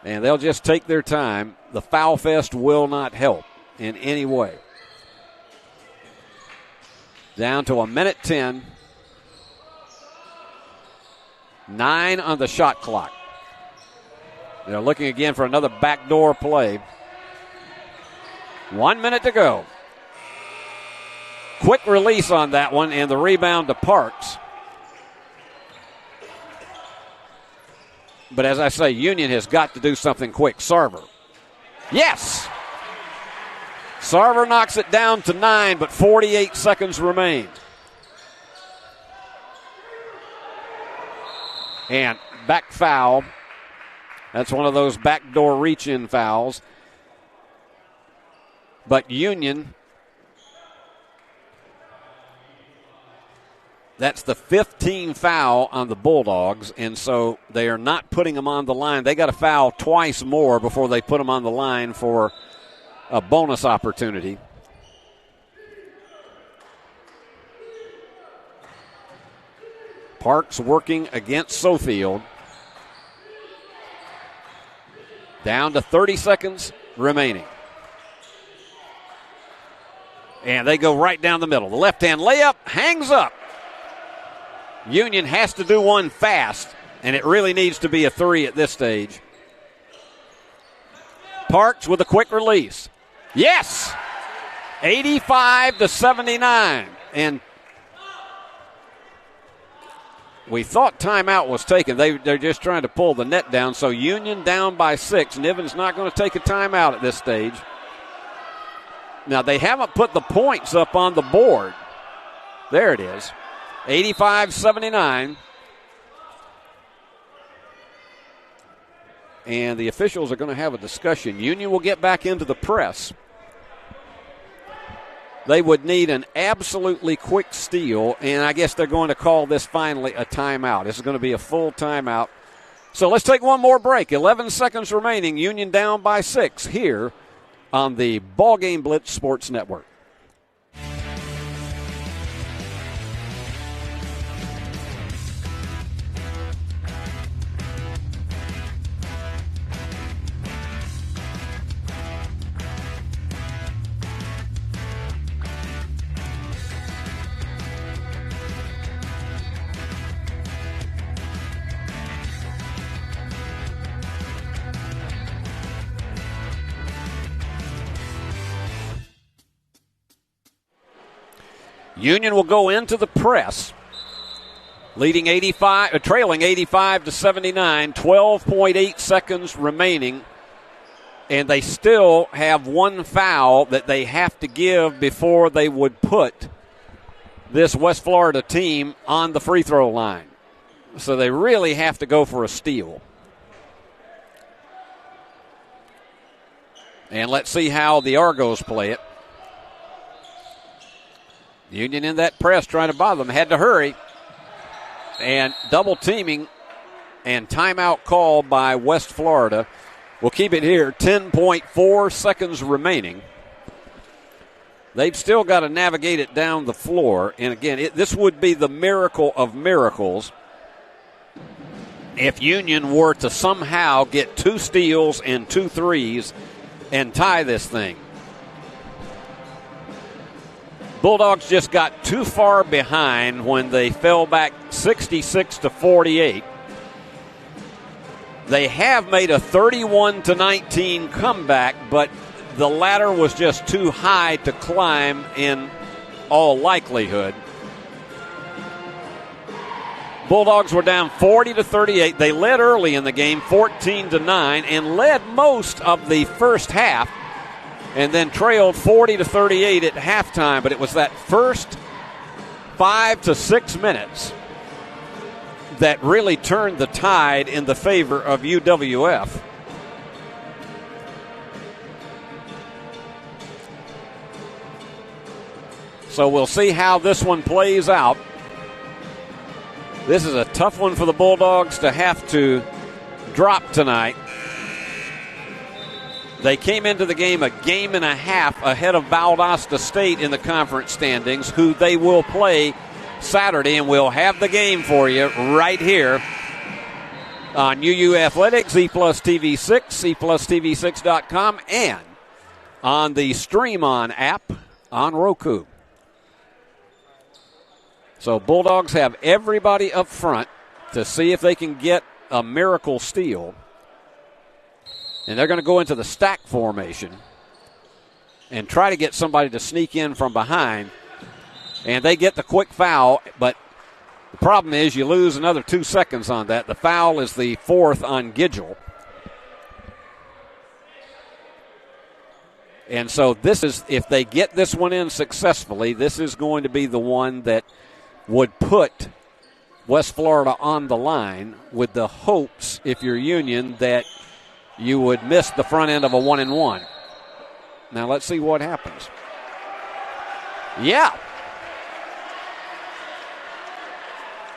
And they'll just take their time. The foul fest will not help in any way. Down to 1:10. 9 on the shot clock. They're looking again for another backdoor play. 1 minute to go. Quick release on that one, and the rebound to Parks. But as I say, Union has got to do something quick. Sarver. Yes! Sarver knocks it down to 9, but 48 seconds remain. And back foul. That's one of those backdoor reach-in fouls. But Union, that's the 15th foul on the Bulldogs, and so they are not putting them on the line. They got to foul twice more before they put them on the line for a bonus opportunity. Parks working against Sofield. Down to 30 seconds remaining. And they go right down the middle. The left-hand layup hangs up. Union has to do one fast, and it really needs to be a 3 at this stage. Parks with a quick release. Yes! 85-79. And we thought timeout was taken. They're just trying to pull the net down. So Union down by 6. Niven's not going to take a timeout at this stage. Now, they haven't put the points up on the board. There it is. 85-79. And the officials are going to have a discussion. Union will get back into the press. They would need an absolutely quick steal, and I guess they're going to call this finally a timeout. This is going to be a full timeout. So let's take one more break. 11 seconds remaining. Union down by 6 here on the BallGame Blitz Sports Network. Union will go into the press, trailing 85-79, 12.8 seconds remaining, and they still have one foul that they have to give before they would put this West Florida team on the free throw line. So they really have to go for a steal. And let's see how the Argos play it. Union in that press trying to bother them. Had to hurry. And double teaming and timeout call by West Florida. We'll keep it here. 10.4 seconds remaining. They've still got to navigate it down the floor. And again, this would be the miracle of miracles if Union were to somehow get 2 steals and 2 threes and tie this thing. Bulldogs just got too far behind when they fell back 66-48. They have made a 31-19 comeback, but the ladder was just too high to climb in all likelihood. Bulldogs were down 40-38. They led early in the game, 14-9, and led most of the first half, and then trailed 40-38 at halftime. But it was that first 5 to 6 minutes that really turned the tide in the favor of UWF. So we'll see how this one plays out. This is a tough one for the Bulldogs to have to drop tonight. They came into the game a game and a half ahead of Valdosta State in the conference standings, who they will play Saturday, and we'll have the game for you right here on UU Athletics, E Plus TV6, EPlusTV6.com, and on the Stream On app on Roku. So Bulldogs have everybody up front to see if they can get a miracle steal. And they're going to go into the stack formation and try to get somebody to sneak in from behind. And they get the quick foul, but the problem is you lose another 2 seconds on that. The foul is the fourth on Gidgel. And so this is, if they get this one in successfully, this is going to be the one that would put West Florida on the line, with the hopes, if you're Union, that you would miss the front end of a 1-and-1. Now let's see what happens. Yeah.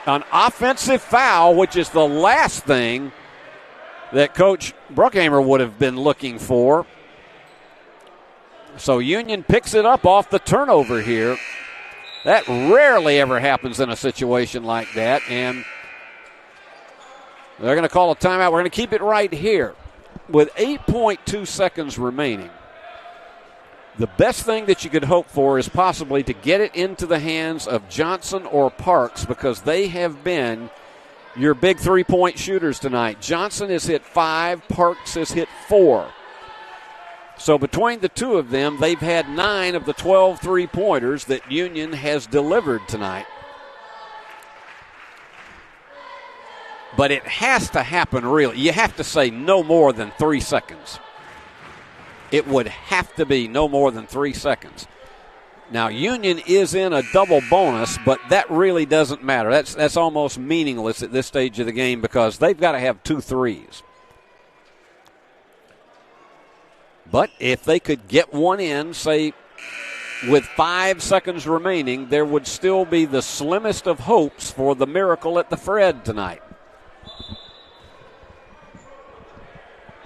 An offensive foul, which is the last thing that Coach Bruckhammer would have been looking for. So Union picks it up off the turnover here. That rarely ever happens in a situation like that, and they're going to call a timeout. We're going to keep it right here. With 8.2 seconds remaining, the best thing that you could hope for is possibly to get it into the hands of Johnson or Parks, because they have been your big three-point shooters tonight. Johnson has hit 5, Parks has hit 4. So between the two of them, they've had 9 of the 12 three-pointers that Union has delivered tonight. But it has to happen, really. You have to say no more than 3 seconds. It would have to be no more than 3 seconds. Now, Union is in a double bonus, but that really doesn't matter. That's almost meaningless at this stage of the game, because they've got to have 2 threes. But if they could get one in, say, with 5 seconds remaining, there would still be the slimmest of hopes for the miracle at the Fred tonight.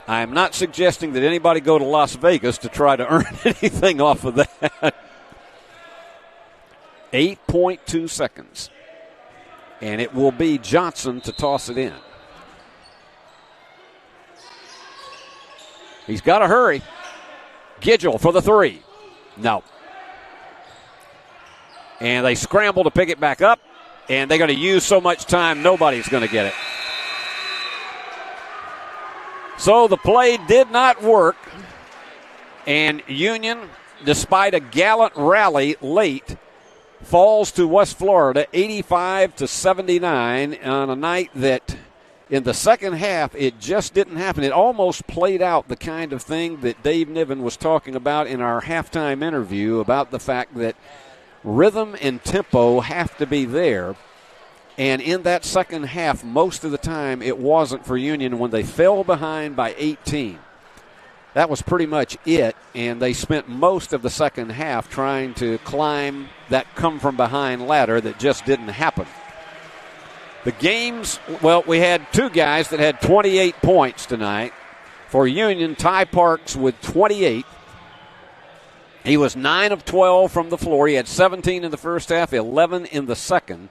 I am not suggesting that anybody go to Las Vegas to try to earn anything off of that. 8.2 seconds. And it will be Johnson to toss it in. He's got to hurry. Gidgel for the 3. No. And they scramble to pick it back up, and they're going to use so much time, nobody's going to get it. So the play did not work, and Union, despite a gallant rally late, falls to West Florida 85-79 on a night that in the second half it just didn't happen. It almost played out the kind of thing that Dave Niven was talking about in our halftime interview, about the fact that rhythm and tempo have to be there. And in that second half, most of the time, it wasn't for Union when they fell behind by 18. That was pretty much it, and they spent most of the second half trying to climb that come-from-behind ladder that just didn't happen. The games, well, we had 2 guys that had 28 points tonight. For Union, Ty Parks with 28. He was 9 of 12 from the floor. He had 17 in the first half, 11 in the second,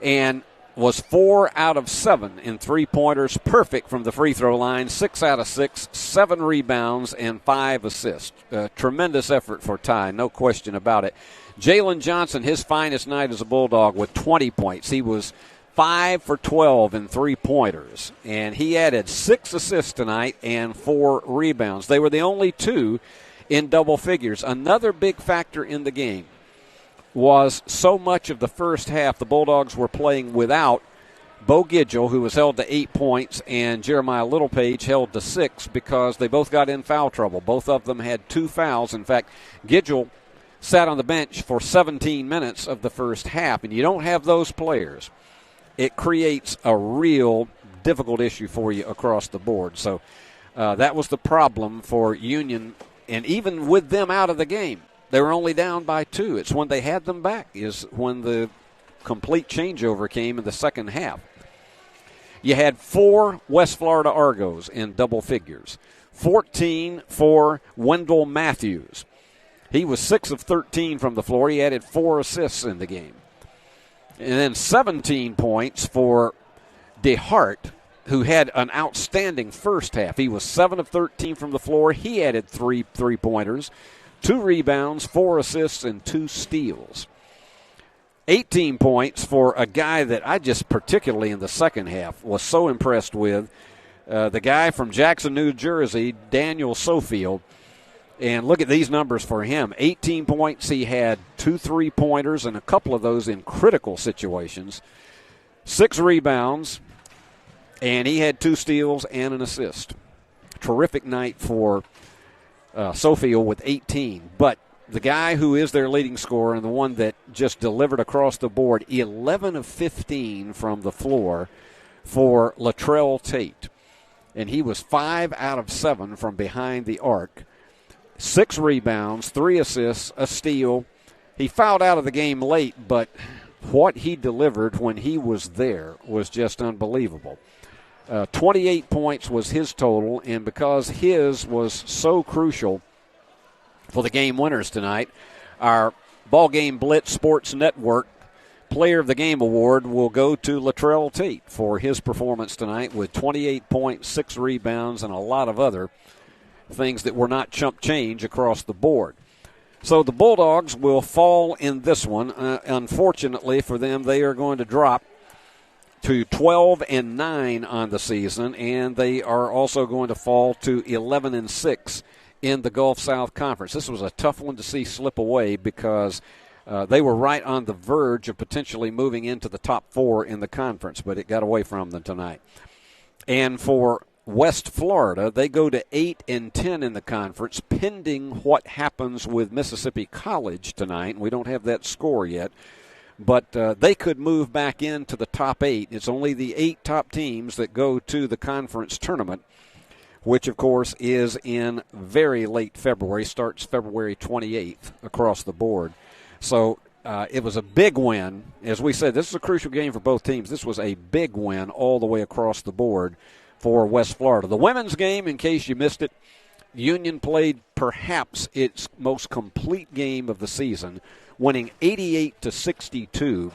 and was 4 out of 7 in three-pointers, perfect from the free throw line, 6 out of 6, 7 rebounds, and 5 assists. Tremendous effort for Ty, no question about it. Jalen Johnson, his finest night as a Bulldog, with 20 points. He was 5 for 12 in three-pointers, and he added 6 assists tonight and 4 rebounds. They were the only 2 in double figures. Another big factor in the game was so much of the first half the Bulldogs were playing without Bo Gidgel, who was held to 8 points, and Jeremiah Littlepage held to 6, because they both got in foul trouble. Both of them had 2 fouls. In fact, Gidgel sat on the bench for 17 minutes of the first half, and you don't have those players. It creates a real difficult issue for you across the board. So that was the problem for Union, and even with them out of the game, they were only down by 2. It's when they had them back is when the complete changeover came in the second half. You had 4 West Florida Argos in double figures, 14 for Wendell Matthews. He was 6 of 13 from the floor. He added 4 assists in the game. And then 17 points for DeHart, who had an outstanding first half. He was 7 of 13 from the floor. He added 3 3-pointers, 2 rebounds, 4 assists, and 2 steals. 18 points for a guy that I just particularly in the second half was so impressed with, the guy from Jackson, New Jersey, Daniel Sofield. And look at these numbers for him. 18 points. He had 2 3-pointers and a couple of those in critical situations. 6 rebounds, and he had 2 steals and an assist. Terrific night for Sofield with 18. But the guy who is their leading scorer and the one that just delivered across the board, 11 of 15 from the floor for Latrell Tate. And he was 5 out of 7 from behind the arc. 6 rebounds, 3 assists, a steal. He fouled out of the game late, but what he delivered when he was there was just unbelievable. 28 points was his total, and because his was so crucial for the game winners tonight, our BallGame Blitz Sports Network Player of the Game Award will go to Latrell Tate for his performance tonight with 28 points, 6 rebounds, and a lot of other things that were not chump change across the board. So the Bulldogs will fall in this one. Unfortunately for them, they are going to drop to 12-9 on the season, and they are also going to fall to 11-6 in the Gulf South Conference. This was a tough one to see slip away because they were right on the verge of potentially moving into the top 4 in the conference, but it got away from them tonight. And for West Florida, they go to 8-10 in the conference, pending what happens with Mississippi College tonight. We don't have that score yet, but they could move back into the top 8. It's only the 8 top teams that go to the conference tournament, which, of course, is in very late February, starts February 28th across the board. So it was a big win. As we said, this is a crucial game for both teams. This was a big win all the way across the board for West Florida. The women's game, in case you missed it, Union played perhaps its most complete game of the season, winning 88-62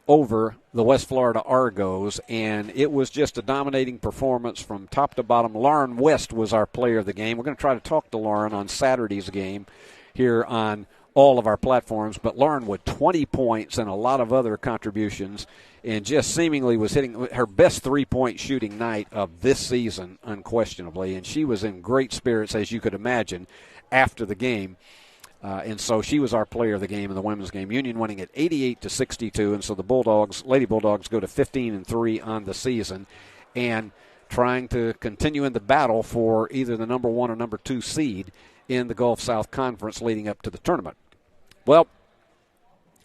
over the West Florida Argos, and it was just a dominating performance from top to bottom. Lauren West was our player of the game. We're going to try to talk to Lauren on Saturday's game here on all of our platforms, but Lauren with 20 points and a lot of other contributions, and just seemingly was hitting her best 3-point shooting night of this season, unquestionably, and she was in great spirits, as you could imagine, after the game. And so she was our player of the game in the women's game. Union winning at 88-62, and so the Bulldogs, Lady Bulldogs, go to 15-3 on the season, and trying to continue in the battle for either the number 1 or number 2 seed in the Gulf South Conference leading up to the tournament. Well,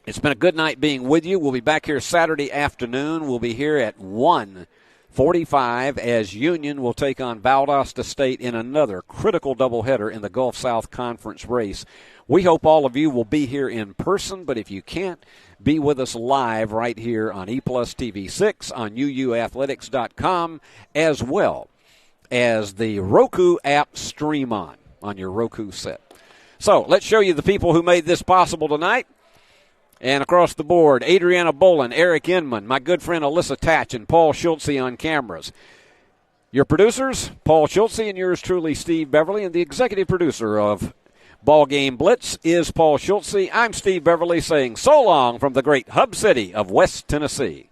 it's been a good night being with you. We'll be back here Saturday afternoon. We'll be here at 1:45 as Union will take on Valdosta State in another critical doubleheader in the Gulf South Conference race. We hope all of you will be here in person, but if you can't, be with us live right here on ePlus TV6, on uuathletics.com, as well as the Roku app Stream on your Roku set. So let's show you the people who made this possible tonight. And across the board, Adriana Bolin, Eric Inman, my good friend Alyssa Tatch, and Paul Schultze on cameras. Your producers, Paul Schultze, and yours truly, Steve Beverly, and the executive producer of BallGame Blitz is Paul Schultze. I'm Steve Beverly saying so long from the great hub city of West Tennessee.